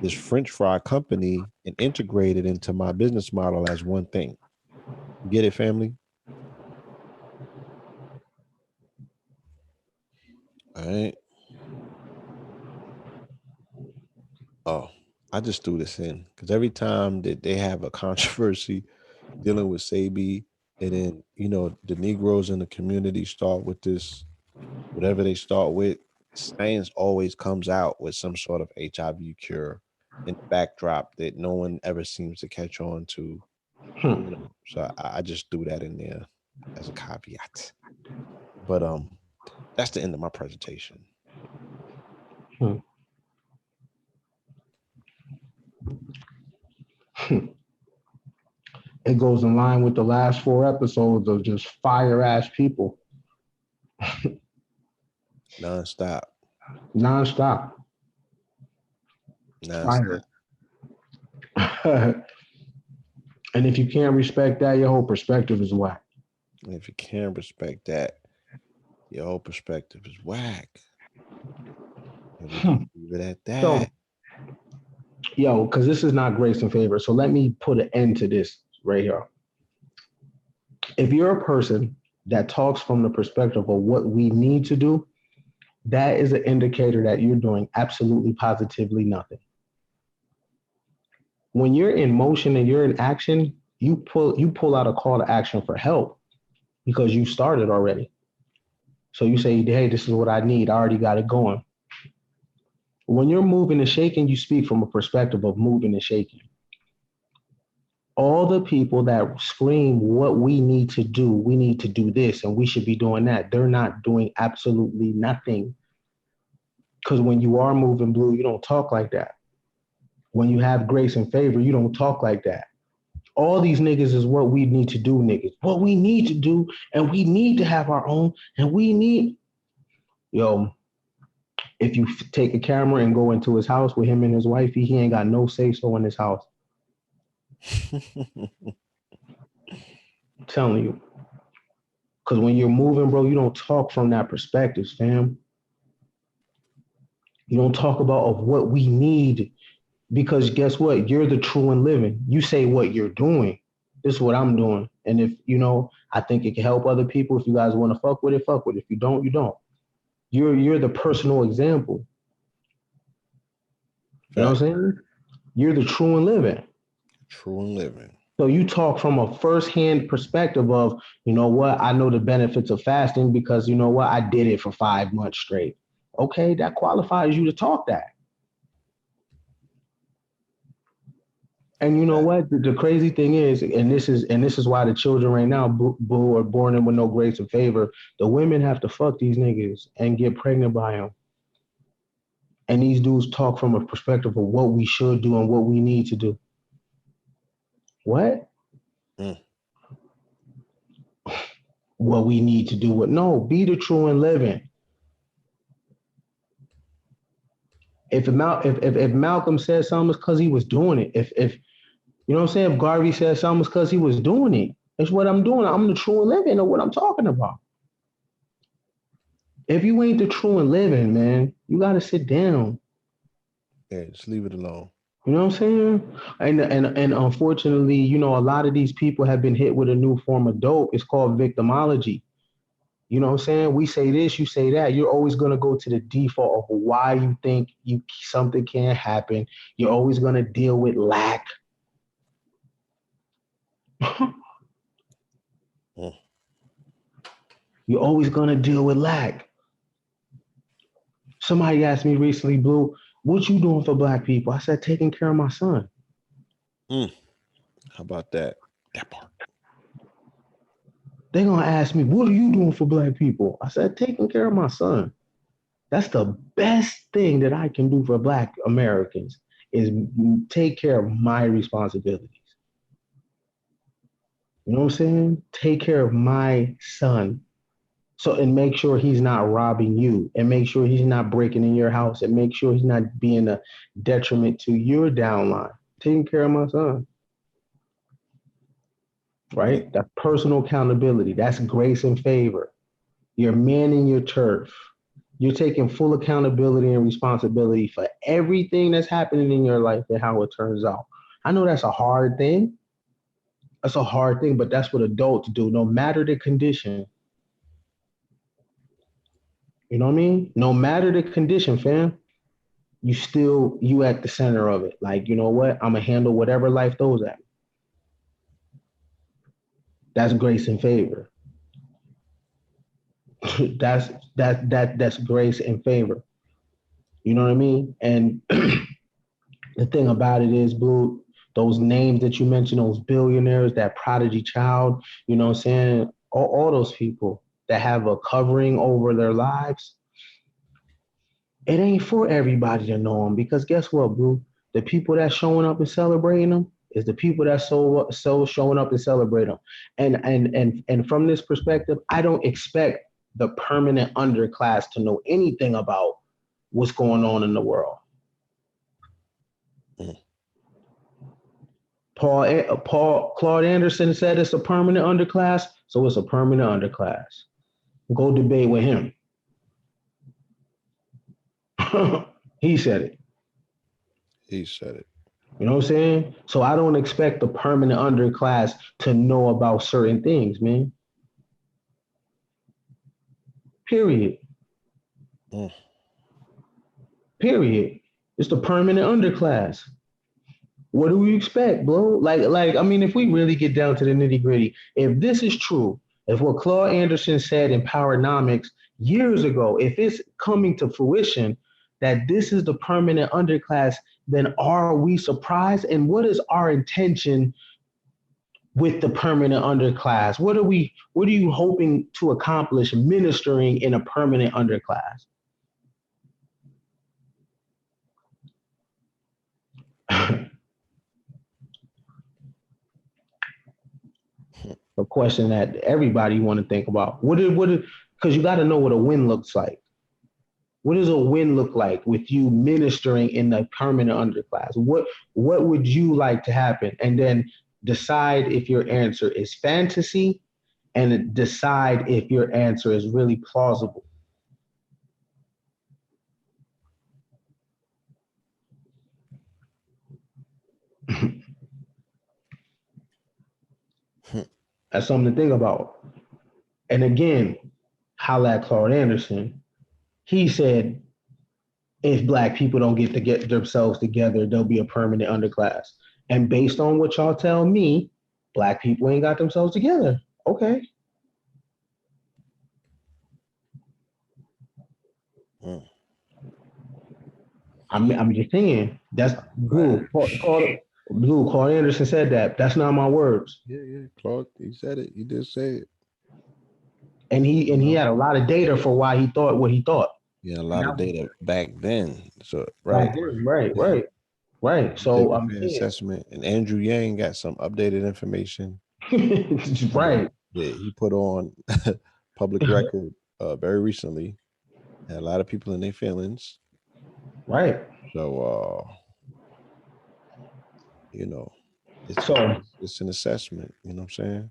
this French fry company and integrate it into my business model as one thing. Get it, family? All right. Oh, I just threw this in because every time that they have a controversy dealing with Sabi, and then the Negroes in the community start with this, whatever they start with, science always comes out with some sort of HIV cure in the backdrop that no one ever seems to catch on to. Hmm. So I just threw that in there as a caveat. But that's the end of my presentation. Hmm. Hmm. It goes in line with the last four episodes of just fire ass people, Non-stop. nonstop fire. Non-stop. And if you can't respect that, your whole perspective is whack. And if you can't respect that, your whole perspective is whack. And we just Hmm. leave it at that. So, yo, because this is not grace and favor. So let me put an end to this right here. If you're a person that talks from the perspective of what we need to do, that is an indicator that you're doing absolutely positively nothing. When you're in motion and you're in action, you pull out a call to action for help because you started already. So you say, hey, this is what I need. I already got it going. When you're moving and shaking, you speak from a perspective of moving and shaking. All the people that scream what we need to do this and we should be doing that, they're not doing absolutely nothing. Because when you are moving blue, you don't talk like that. When you have grace and favor, you don't talk like that. All these niggas is what we need to do, niggas. What we need to do, and we need to have our own, and we need, yo, if you take a camera and go into his house with him and his wifey, he ain't got no say so in his house. I'm telling you. Because when you're moving, bro, you don't talk from that perspective, fam. You don't talk about of what we need because guess what? You're the true and living. You say what you're doing. This is what I'm doing. And if I think it can help other people. If you guys want to fuck with it, fuck with it. If you don't, you don't. You're the personal example. You know what Fact. I'm saying? You're the true and living. True and living. So you talk from a first-hand perspective of, you know what, I know the benefits of fasting because you know what, I did it for 5 months straight. Okay, that qualifies you to talk that. And you know Fact. what? The crazy thing is, and this is why the children right now, boo, are born in with no grace or favor. The women have to fuck these niggas and get pregnant by them. And these dudes talk from a perspective of what we should do and what we need to do. What? Mm. What we need to do? What? No, be the true and living. If Malcolm said something, it's because he was doing it. If you know what I'm saying, if Garvey said something, it's because he was doing it. It's what I'm doing. I'm the true and living of what I'm talking about. If you ain't the true and living, man, you gotta sit down. Yeah, just leave it alone. You know what I'm saying? And unfortunately, you know, a lot of these people have been hit with a new form of dope. It's called victimology. You know what I'm saying? We say this, you say that. You're always gonna go to the default of why you think you something can't happen. You're always gonna deal with lack. Mm. You're always gonna deal with lack. Somebody asked me recently, Blue, what you doing for black people? I said, taking care of my son. Mm. How about that? That part. They're gonna ask me, what are you doing for black people? I said, taking care of my son. That's the best thing that I can do for black Americans is take care of my responsibilities. You know what I'm saying? Take care of my son. So and make sure he's not robbing you and make sure he's not breaking in your house and make sure he's not being a detriment to your downline. Taking care of my son, Yeah. right? That's personal accountability. That's grace and favor. You're manning your turf. You're taking full accountability and responsibility for everything that's happening in your life and how it turns out. I know that's a hard thing. That's a hard thing, but that's what adults do. No matter the condition, you know what I mean? No matter the condition, fam, you at the center of it. Like, you know what? I'm gonna handle whatever life throws at me. That's grace and favor. that's that's grace and favor. You know what I mean? And the thing about it is, Blue, those names that you mentioned, those billionaires, that prodigy child, you know what I'm saying? All those people that have a covering over their lives, it ain't for everybody to know them because guess what, Blue? The people that's showing up and celebrating them is the people that so showing up and celebrate them. And from this perspective, I don't expect the permanent underclass to know anything about what's going on in the world. Mm. Paul Claude Anderson said it's a permanent underclass, so it's a permanent underclass. Go debate with him. He said it. He said it. You know what I'm saying? So I don't expect the permanent underclass to know about certain things, man. Period. Mm. Period. It's the permanent underclass. What do we expect, bro? I mean, if we really get down to the nitty gritty, if this is true, if what Claude Anderson said in Powernomics years ago, if it's coming to fruition that this is the permanent underclass, then are we surprised? And what is our intention with the permanent underclass? What are you hoping to accomplish ministering in a permanent underclass? A question that everybody want to think about. Because you got to know what a win looks like. What does a win look like with you ministering in the permanent underclass? What would you like to happen? And then decide if your answer is fantasy and decide if your answer is really plausible. That's something to think about. And again, holla at Claude Anderson. He said, if black people don't get themselves together, there'll be a permanent underclass. And based on what y'all tell me, Black people ain't got themselves together. Okay. Mm. I'm just saying. That's Right. Blue. Blue. Claude Anderson said that. That's not my words. Yeah. Claude, he said it. He did say it. And You he know, had a lot of data for why he thought what he thought. he had a And lot of that was data back then. So right. back then. Right, Yeah. right. He took So a I'm fair saying, assessment, and Andrew Yang got some updated information. right, Yeah, he put on public record very recently. Had a lot of people in their feelings. right. So you know, it's, So it's it's an assessment. You know what I'm saying?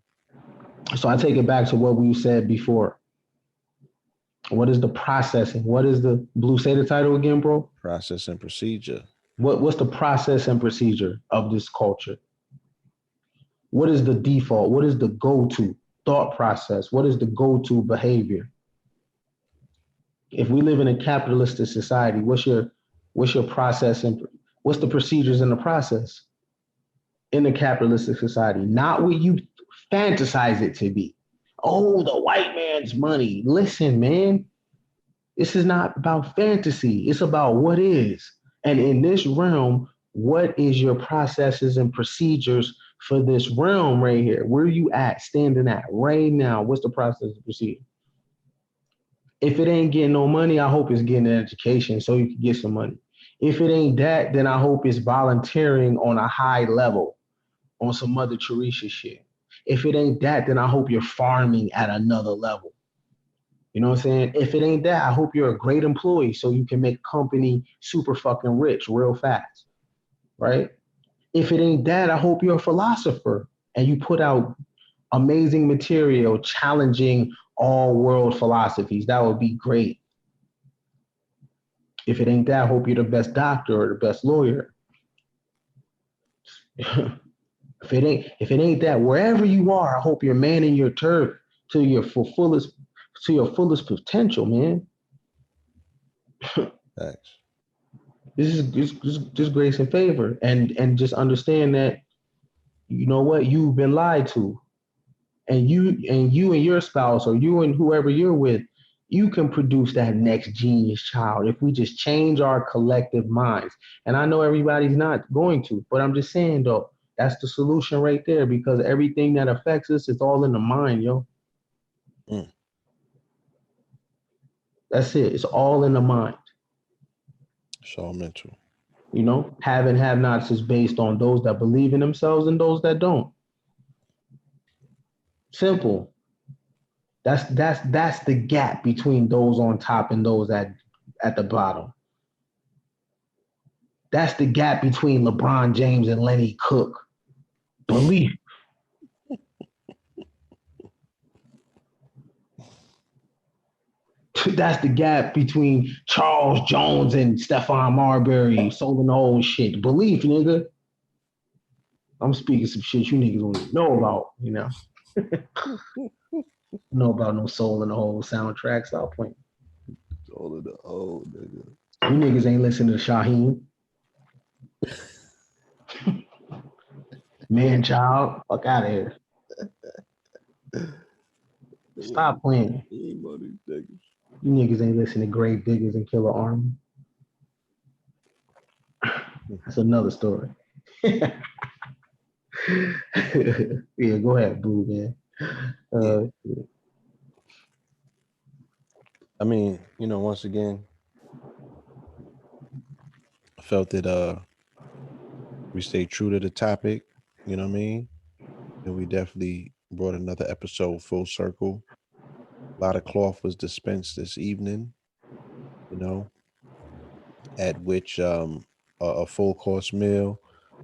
so I take it back to what we said before. What is the processing? What is the Blue? Say the title again, bro. Process and procedure. What's the process and procedure of this culture? What is the default? What is the go-to thought process? What is the go-to behavior? If we live in a capitalistic society, what's your process and what's the procedures in the process in a capitalistic society? Not what you fantasize it to be. Oh, the white man's money. Listen, man, this is not about fantasy. It's about what is. And in this realm, what is your processes and procedures for this realm right here? Where are you at, standing at right now? What's the process and procedure? If it ain't getting no money, I hope it's getting an education so you can get some money. If it ain't that, then I hope it's volunteering on a high level on some Mother Teresa shit. If it ain't that, then I hope you're farming at another level. You know what I'm saying? If it ain't that, I hope you're a great employee so you can make company super fucking rich real fast, right? If it ain't that, I hope you're a philosopher and you put out amazing material challenging all world philosophies. That would be great. If it ain't that, I hope you're the best doctor or the best lawyer. If it ain't that, wherever you are, I hope you're manning your turf to your fullest potential, man. Thanks. This is just grace and favor, and just understand that you know what you've been lied to, and your spouse or you and whoever you're with, you can produce that next genius child if we just change our collective minds. And I know everybody's not going to, but I'm just saying though, that's the solution right there because everything that affects us is all in the mind, yo. Mm. That's it. It's all in the mind. It's all mental. Have and have nots is based on those that believe in themselves and those that don't. Simple. That's the gap between those on top and those at the bottom. That's the gap between LeBron James and Lenny Cook. Belief. That's the gap between Charles Jones and Stephon Marbury, sold in the whole shit. Belief, nigga. I'm speaking some shit you niggas don't even know about. Know about no soul in the whole soundtrack. Stop playing. It's all in the old nigga. You niggas ain't listening to Shaheem. Man, child. Fuck out of here. Stop playing. You niggas ain't listening to Grave Diggers and Killer Army. That's another story. Yeah, go ahead, Blue, man. Yeah. Uh, I mean, once again, I felt that we stayed true to the topic, you know what I mean? And we definitely brought another episode full circle. A lot of cloth was dispensed this evening, you know, at which a full course meal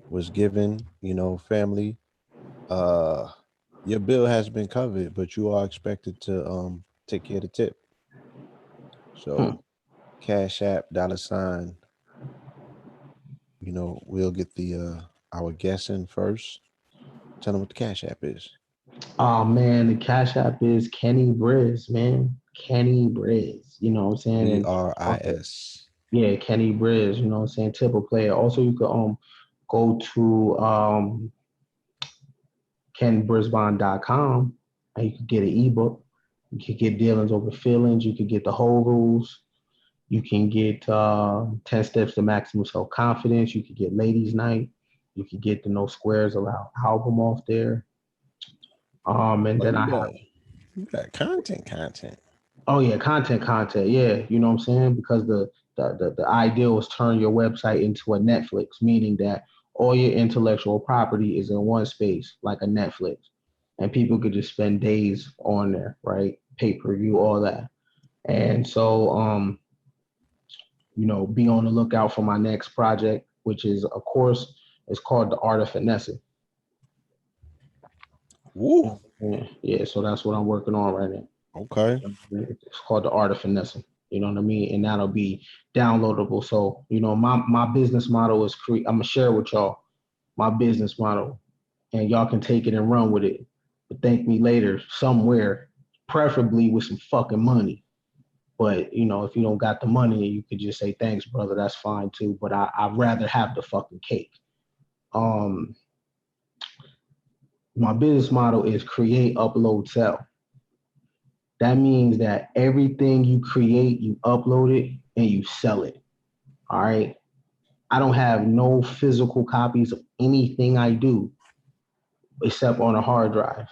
was given, family. Uh your bill has been covered, but you are expected to take care of the tip. hmm. So Cash App, dollar sign, we'll get the our guest in first. Tell them what the Cash App is. Oh man, the Cash App is Kenny Briz, man. Kenny Briz. You know what I'm saying? And also, BRIS. yeah, Kenny Briz, you know what I'm saying? Tip a player. Also you could go to kenbrisbon.com, and you can get an ebook. You can get Dealings Over Feelings. You can get the whole rules. You can get 10 Steps to Maximum Self Confidence. You can get Ladies Night. You can get the No Squares Allowed album off there. And Oh, then I have, you got content. oh yeah, content. Yeah, you know what I'm saying? Because the idea was turn your website into a Netflix, meaning that all your intellectual property is in one space, like a Netflix, and people could just spend days on there, right? Pay per view, all that. And so, be on the lookout for my next project, which is a course. It's called The Art of Finessing. Woo. Yeah, so that's what I'm working on right now. Okay. It's called The Art of Finessing. You know what I mean? And that'll be downloadable. So, my business model is I'm gonna share with y'all my business model, and y'all can take it and run with it. But thank me later somewhere, preferably with some fucking money. But if you don't got the money, you could just say thanks, brother. That's fine too. But I'd rather have the fucking cake. Um, my business model is create, upload, sell. That means that everything you create, you upload it and you sell it. All right. I don't have no physical copies of anything I do except on a hard drive.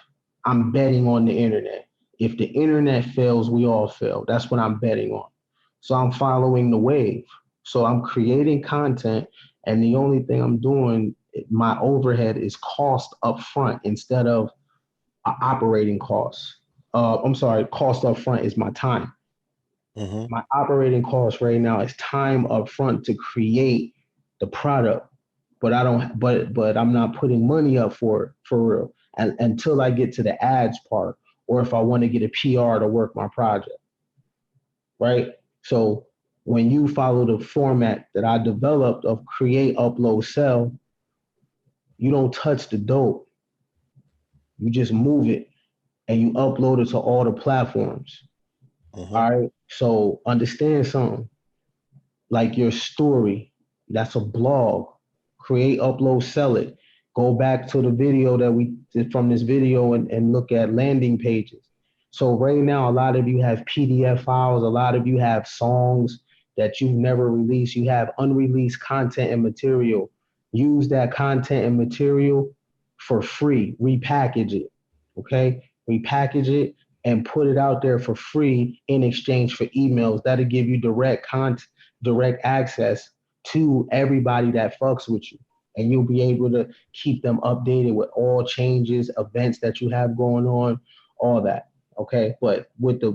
I'm betting on the internet. If the internet fails, we all fail. That's what I'm betting on. So I'm following the wave. So I'm creating content, and the only thing I'm doing, my overhead is cost up front instead of operating costs. I'm sorry, cost up front is my time. Mm-hmm. My operating cost right now is time up front to create the product, but I don't. But I'm not putting money up for real, and until I get to the ads part, or if I want to get a PR to work my project, right? So when you follow the format that I developed of create, upload, sell, you don't touch the dope. You just move it and you upload it to all the platforms. Mm-hmm. All right. So understand something like your story. That's a blog. Create, upload, sell it. Go back to the video that we did from this video and look at landing pages. So right now, a lot of you have PDF files. A lot of you have songs that you've never released. You have unreleased content and material. Use that content and material for free. Repackage it. Okay. Repackage it and put it out there for free in exchange for emails. That'll give you direct access to everybody that fucks with you. And you'll be able to keep them updated with all changes, events that you have going on, all that. Okay. But with the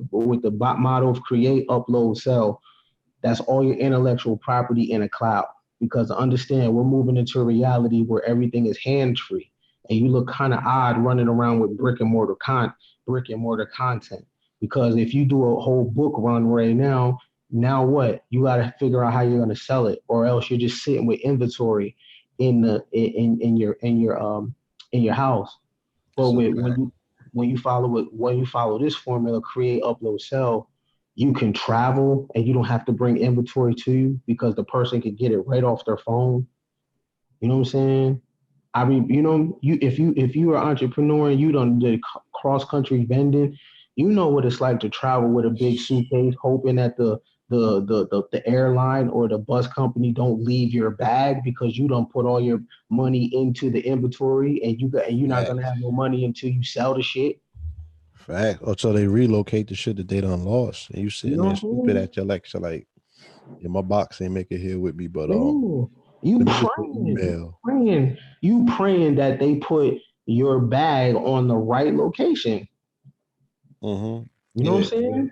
bot model of create, upload, sell, that's all your intellectual property in a cloud. Because understand, we're moving into a reality where everything is hand free, and you look kind of odd running around with brick and mortar content. Because if you do a whole book run right now what? You got to figure out how you're going to sell it, or else you're just sitting with inventory in your house. But That's a when fact. you when you follow this formula, create, upload, sell, you can travel and you don't have to bring inventory to you because the person can get it right off their phone. You know what I'm saying? I mean, if you are an entrepreneur and you don't do cross country vending, you know what it's like to travel with a big suitcase, hoping that the airline or the bus company don't leave your bag because you don't put all your money into the inventory, and you're not gonna Fact. have no money until you sell the shit. Fact. Or so they relocate the shit that they done lost. And you You sitting know there what stupid I'm at your lecture, like, yeah, my box ain't make it here with me, but saying? Yeah. You let me get the praying, email. you praying that they put your bag on the right location. Mm-hmm. You know what I'm Yeah. saying?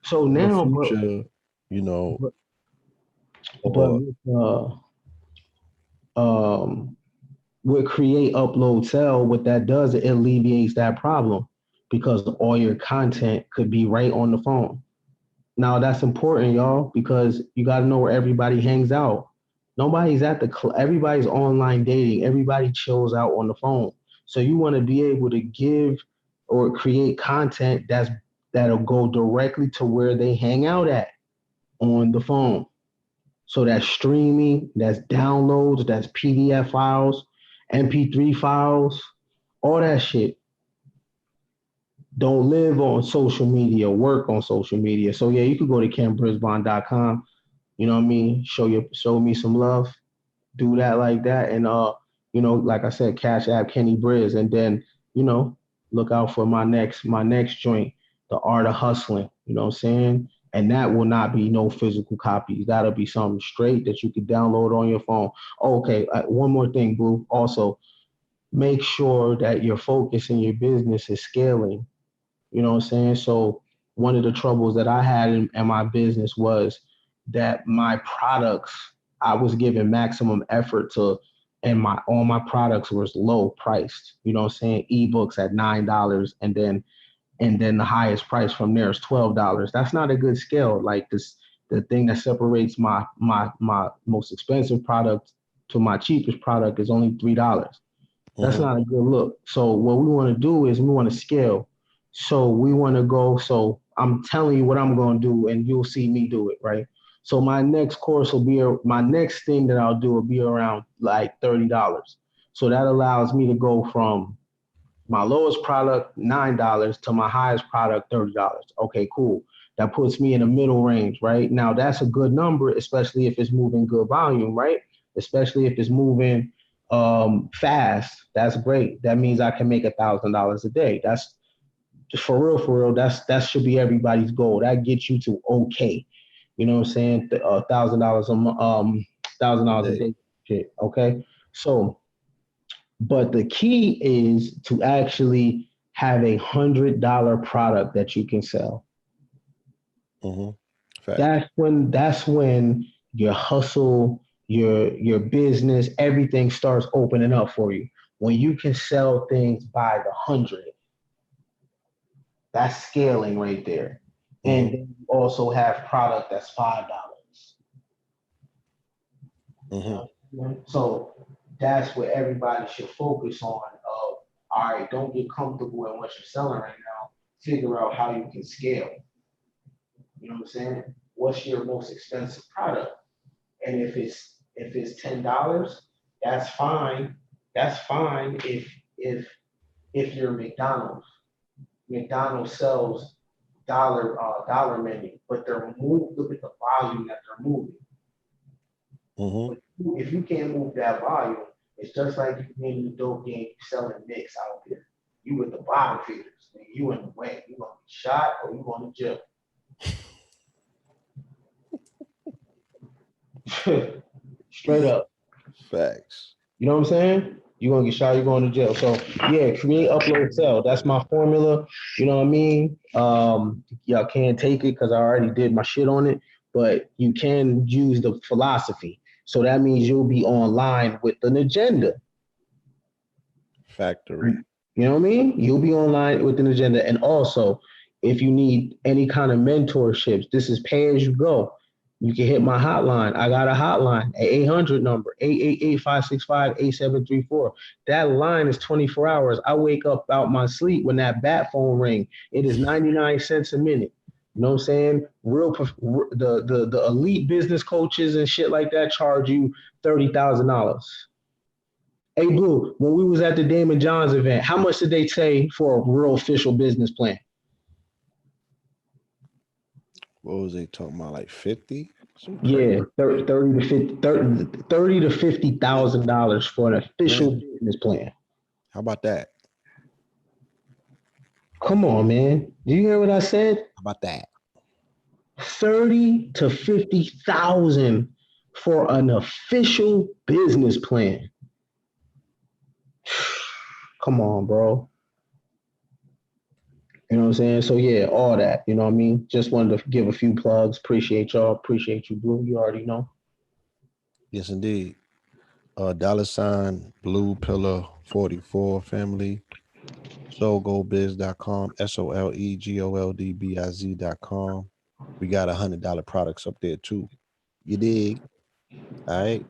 So In the now, future, you know, but, but or um, with create, upload, sell, what that does, it alleviates that problem because all your content could be right on the phone. Now that's important, y'all, because you got to know where everybody hangs out. Nobody's at everybody's online dating. Everybody chills out on the phone. So you want to be able to give or create content that'll go directly to where they hang out at on the phone. So that's streaming, that's downloads, that's PDF files, MP3 files, all that shit. Don't live on social media, work on social media. So yeah, you could go to KenBrisbon.com. You know what I mean? Show me some love. Do that like that. And like I said, Cash App Kenny Briz. And then, you know, look out for my next joint, The Art of Hustling. You know what I'm saying? And that will not be no physical copies. That'll be something straight that you can download on your phone. Okay, one more thing, Blue. Also, make sure that your focus in your business is scaling. You know what I'm saying? So one of the troubles that I had in my business was that my products, I was giving maximum effort to, and my all my products was low priced. You know what I'm saying? Ebooks at $9, and then the highest price from there is $12. That's not a good scale. Like this, the thing that separates my most expensive product to my cheapest product is only $3. That's Mm-hmm. not a good look. So what we want to do is we want to scale. So we want to go. So I'm telling you what I'm going to do, and you'll see me do it, right? So my next course will be my next thing that I'll do will be around like $30. So that allows me to go from my lowest product $9 to my highest product $30. Okay, cool. That puts me in the middle range, right? Now that's a good number, especially if it's moving good volume, right? Especially if it's moving fast. That's great. That means I can make $1,000 a day. That's just for real. That should be everybody's goal. That gets you to okay. You know what I'm saying? $1,000 A $1,000 a day. day. Shit. Okay. So but the key is to actually have $100 product that you can sell. Mm-hmm. Fact. That's when your hustle, your business, everything starts opening up for you. When you can sell things by the hundred, that's scaling right there. And Mm-hmm. then you also have product that's $5. You Mm-hmm. know? So that's what everybody should focus on. All right, don't get comfortable in what you're selling right now. Figure out how you can scale. You know what I'm saying? What's your most expensive product? And if it's $10, that's fine. That's fine if you're McDonald's. McDonald's sells dollar menu, but they're moved. Look at the volume that they're moving. Mm-hmm. But if you can't move that volume, it's just like you in the dope game selling mix out there. You with the bottom feeders, man. You in the way. You gonna be shot or you going to jail. Straight up. Facts. You know what I'm saying? You're gonna get shot, you're going to jail. So yeah, create, upload, sell. That's my formula. You know what I mean? Y'all can't take it because I already did my shit on it, but you can use the philosophy. So that means you'll be online with an agenda. Factory. You know what I mean? You'll be online with an agenda. And also, if you need any kind of mentorships, this is pay as you go. You can hit my hotline. I got a hotline, a 800 number, 888-565-8734. That line is 24 hours. I wake up out my sleep when that bat phone ring. It is 99 cents a minute. You know what I'm saying? The elite business coaches and shit like that charge you $30,000. Hey Blue, when we was at the Damon Johns event, how much did they say for a real official business plan? What was they talking about? Like 50? Some crazy Yeah, shit. 30 to $50,000 for an official Man, business plan. how about that? Come on, man. Do you hear what I said? How about that? 30 to 50,000 for an official business plan. Come on, bro. You know what I'm saying? So yeah, all that. You know what I mean? Just wanted to give a few plugs. Appreciate y'all. Appreciate you, Blue. You already know. Yes, indeed. $ Blue Pillar 44 family. SoulGoldBiz.com. SoleGoldBiz.com. We got $100 products up there too. You dig? All right.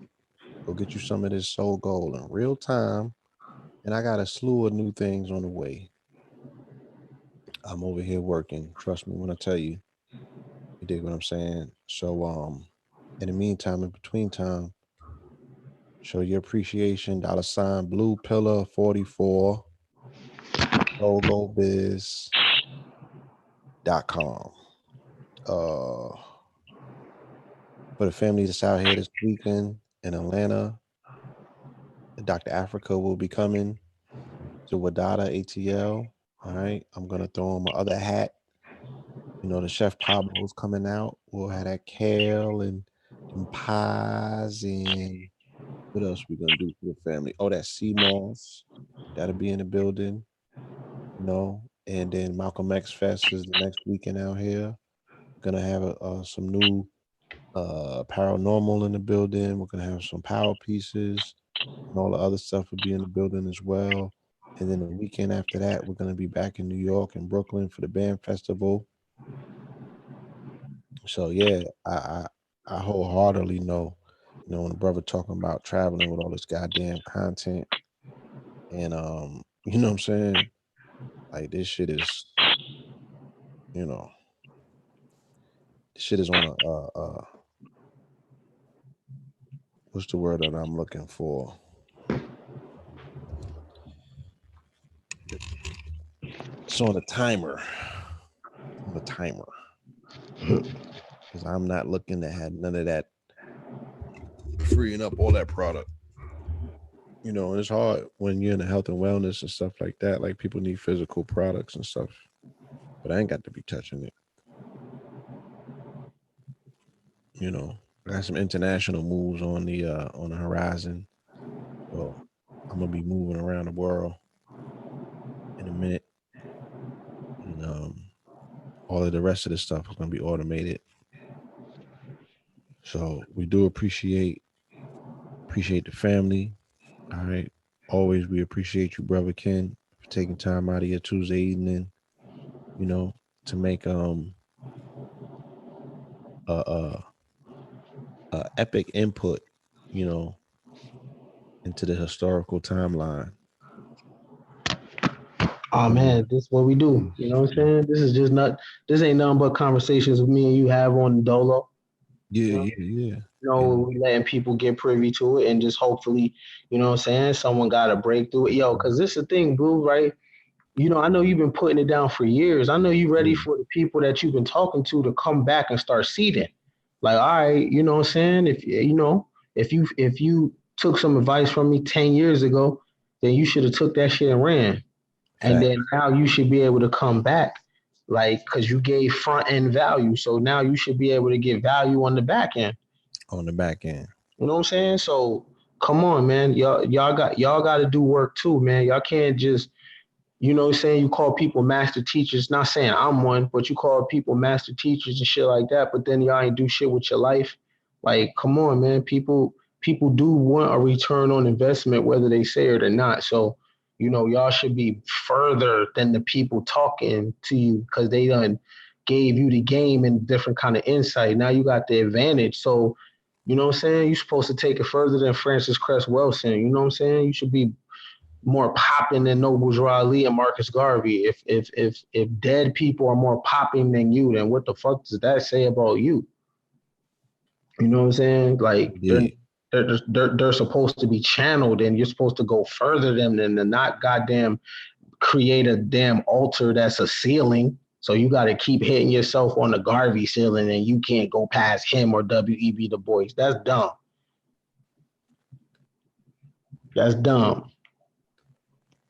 Go get you some of this Soul Gold in real time. And I got a slew of new things on the way. I'm over here working. Trust me when I tell you. You dig what I'm saying? So in the meantime, in between time, show your appreciation. $ Blue Pillar 44. solobiz.com. For the family that's out here this weekend in Atlanta, Dr. Africa will be coming to Wadada ATL. All right. I'm going to throw on my other hat. You know, the Chef Pablo's coming out. We'll have that kale and them pies, and what else we going to do for the family? Oh, that sea moss. That'll be in the building, you know. And then Malcolm X Fest is the next weekend out here. We're going to have some new paranormal in the building. We're going to have some power pieces, and all the other stuff will be in the building as well. And then the weekend after that, we're going to be back in New York and Brooklyn for the band festival. So yeah, I wholeheartedly know, you know, when a brother talking about traveling with all this goddamn content, and you know what I'm saying? Like this shit is, you know, this shit is on a what's the word that I'm looking for? It's on a timer. On a timer. Because I'm not looking to have none of that freeing up all that product. You know, and it's hard when you're in the health and wellness and stuff like that. Like people need physical products and stuff. But I ain't got to be touching it. You know, I got some international moves on the horizon. So I'm gonna be moving around the world in a minute. And all of the rest of the stuff is gonna be automated. So we do appreciate the family. All right. Always we appreciate you, brother Ken, for taking time out of your Tuesday evening, you know, to make a epic input, you know, into the historical timeline. Oh man, this is what we do. You know what I'm saying? This ain't nothing but conversations with me and you have on Dolo. Yeah, You know, yeah, yeah. you know, And we letting people get privy to it and just hopefully, you know what I'm saying, someone got a breakthrough. Yo, cause this is the thing, boo, right? You know, I know you've been putting it down for years. I know you ready yeah, for the people that you've been talking to come back and start seeding. Like, all right, you know what I'm saying? If you know, if you took some advice from me 10 years ago, then you should have took that shit and ran. And fact then now you should be able to come back, like, because you gave front end value. So now you should be able to get value on the back end. on the back end. You know what I'm saying? So come on, man. Y'all got to do work too, man. Y'all can't just, you know what I'm saying, you call people master teachers. Not saying I'm one, but you call people master teachers and shit like that, but then y'all ain't do shit with your life. Like, come on, man. People do want a return on investment, whether they say it or not. So, you know, y'all should be further than the people talking to you because they done gave you the game and different kind of insight. Now you got the advantage. So, you know what I'm saying? You're supposed to take it further than Francis Cress Wilson. You know what I'm saying? You should be more popping than Noble Drew Ali and Marcus Garvey. If dead people are more popping than you, then what the fuck does that say about you? You know what I'm saying? Like Indeed. they're supposed to be channeled, and you're supposed to go further than to not goddamn create a damn altar that's a ceiling. So you got to keep hitting yourself on the Garvey ceiling, and you can't go past him or W.E.B. Du Bois. That's dumb. That's dumb.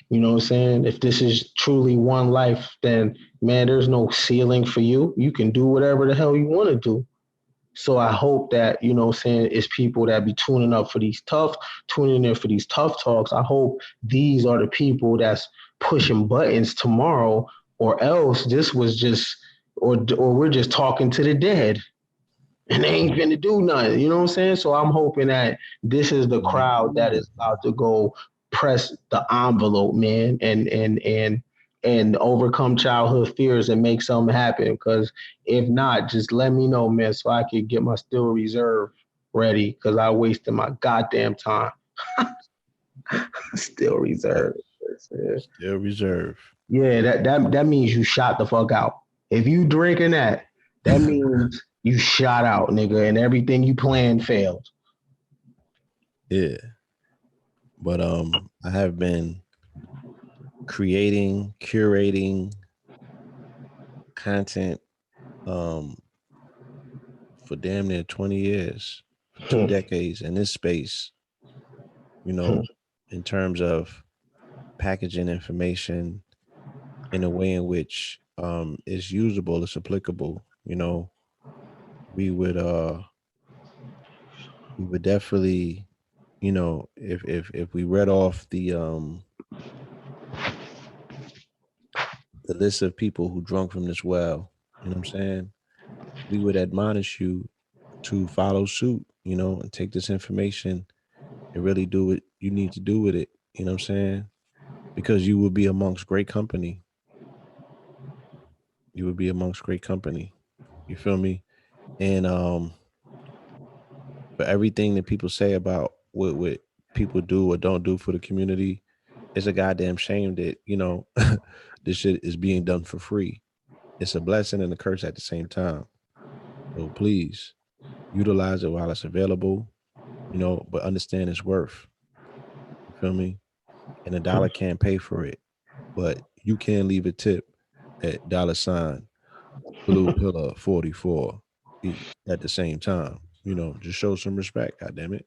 You know what I'm saying? If this is truly one life, then man, there's no ceiling for you. You can do whatever the hell you want to do. So I hope that, you know what I'm saying, it's people that be tuning up for these tough, tuning in for these tough talks. I hope these are the people that's pushing buttons tomorrow, or else this was just, or we're just talking to the dead and they ain't gonna do nothing. You know what I'm saying? So I'm hoping that this is the crowd that is about to go press the envelope, man, and overcome childhood fears and make something happen. Because if not, just let me know, man, so I can get my still reserve ready. Because I wasted my goddamn time. Still reserve. Still reserve. Yeah, that means you shot the fuck out. If you drinking that, that means you shot out, nigga, and everything you planned failed. Yeah. But I have been creating, curating content um, for damn near 20 years, for 2 decades in this space, you know, in terms of packaging information in a way in which is usable, it's applicable, we would definitely, if we read off the list of people who drunk from this well, you know what I'm saying? We would admonish you to follow suit, and take this information and really do what you need to do with it. You know what I'm saying? Because you will be amongst great company. You would be amongst great company. You feel me? And for everything that people say about what people do or don't do for the community, it's a goddamn shame that, this shit is being done for free. It's a blessing and a curse at the same time. So please utilize it while it's available, but understand its worth. You feel me? And a dollar can't pay for it, but you can leave a tip at $ Blue Pillar 44 at the same time. Just show some respect, God damn it.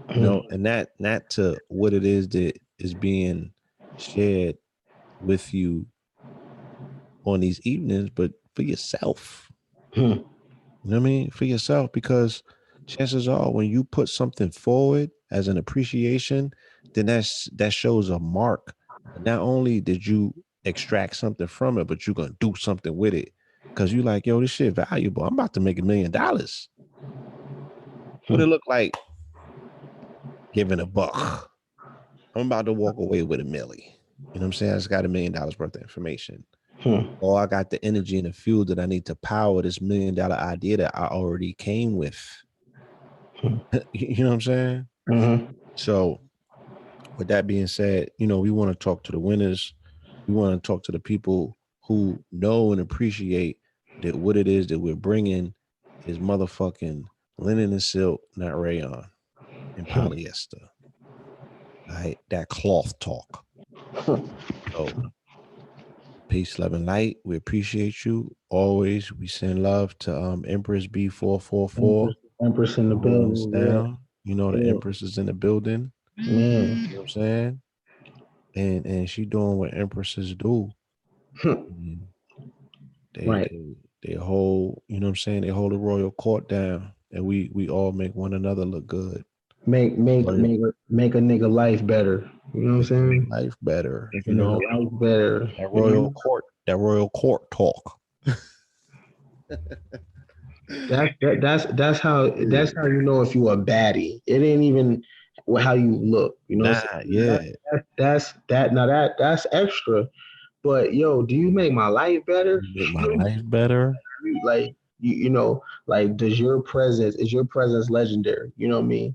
And that not to what it is that is being shared with you on these evenings, but for yourself. You know what I mean? For yourself, because chances are when you put something forward as an appreciation, then that shows a mark. Not only did you extract something from it, but you're gonna do something with it. Cause you like, yo, this shit valuable. I'm about to make $1 million. What it look like giving $1? I'm about to walk away with $1 million. You know what I'm saying? I just got $1 million worth of information. Or I got the energy and the fuel that I need to power this $1 million idea that I already came with. You know what I'm saying? So with that being said, we want to talk to the winners. We want to talk to the people who know and appreciate that what it is that we're bringing is motherfucking linen and silk, not rayon and polyester. All right, that cloth talk. So peace, love, and light. We appreciate you always. We send love to Empress B444 Empress in the holding us building. down. The Yeah. Empress is in the building. Yeah. You know what I'm saying? And she doing what empresses do. And they Right. they they hold, you know what I'm saying? They hold the royal court down, and we all make one another look good. Make make Royal, make make a nigga life better. You know what I'm make your saying? life better. Make a nigga life better. That royal court talk. That's how you know if you a baddie. It ain't even how you look. You know what Nah, I'm saying? yeah. That's extra. But yo, do you make my life better? You make my life better. Like like does your presence is your presence legendary? You know what I mean?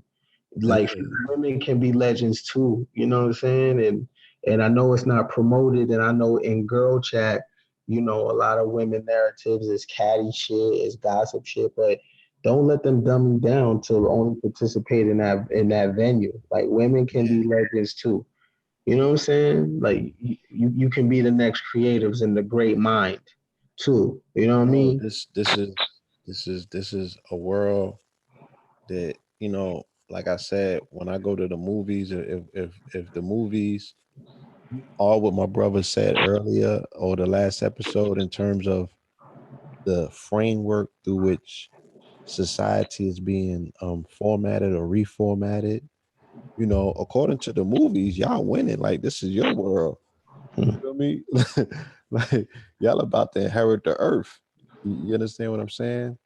It Like is. women can be legends too. You know what I'm saying? And I know it's not promoted, and I know in girl chat, a lot of women narratives is catty shit, is gossip shit, but don't let them dumb you down to only participate in that venue. Like women can Yeah. be legends too. You know what I'm saying? Like you can be the next creatives and the great mind too. You know what I No, mean? this is a world that, like I said, when I go to the movies, if the movies are what my brother said earlier or the last episode in terms of the framework through which society is being formatted or reformatted, according to the movies, y'all winning. Like this is your world. You feel me? Like y'all about to inherit the earth. You understand what I'm saying?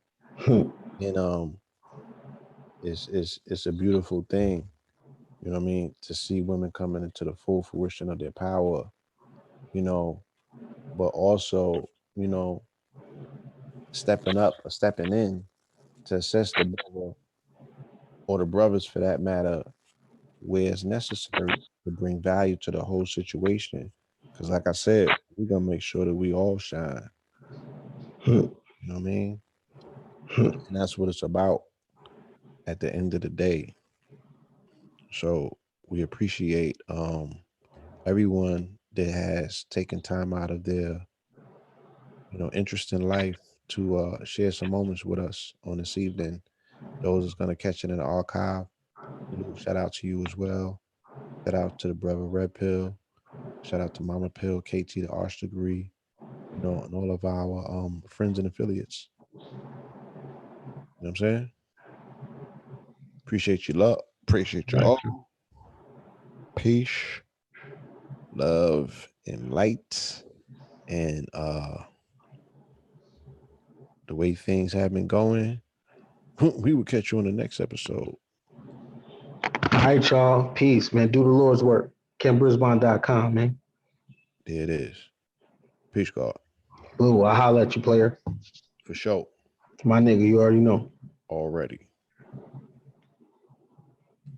And it's a beautiful thing. You know what I mean? To see women coming into the full fruition of their power. You know, but also, stepping up or stepping in to assess the brother or the brothers for that matter, where it's necessary to bring value to the whole situation. Because, like I said, we're gonna make sure that we all shine. You know what I mean? And that's what it's about at the end of the day. So we appreciate everyone that has taken time out of their, interest in life to share some moments with us on this evening. Those is gonna catch it in the archive. Shout out to you as well. Shout out to the brother Red Pill. Shout out to Mama Pill, KT the Arts Degree, and all of our friends and affiliates. You know what I'm saying? Appreciate you, love. Appreciate you all. Peace, love, and light. And the way things have been going, we will catch you on the next episode. All right, y'all. Peace, man. Do the Lord's work. BRISBON.com, man. There it is. Peace, God. Blue, I'll holler at you, player. For sure. My nigga, you already know. Already.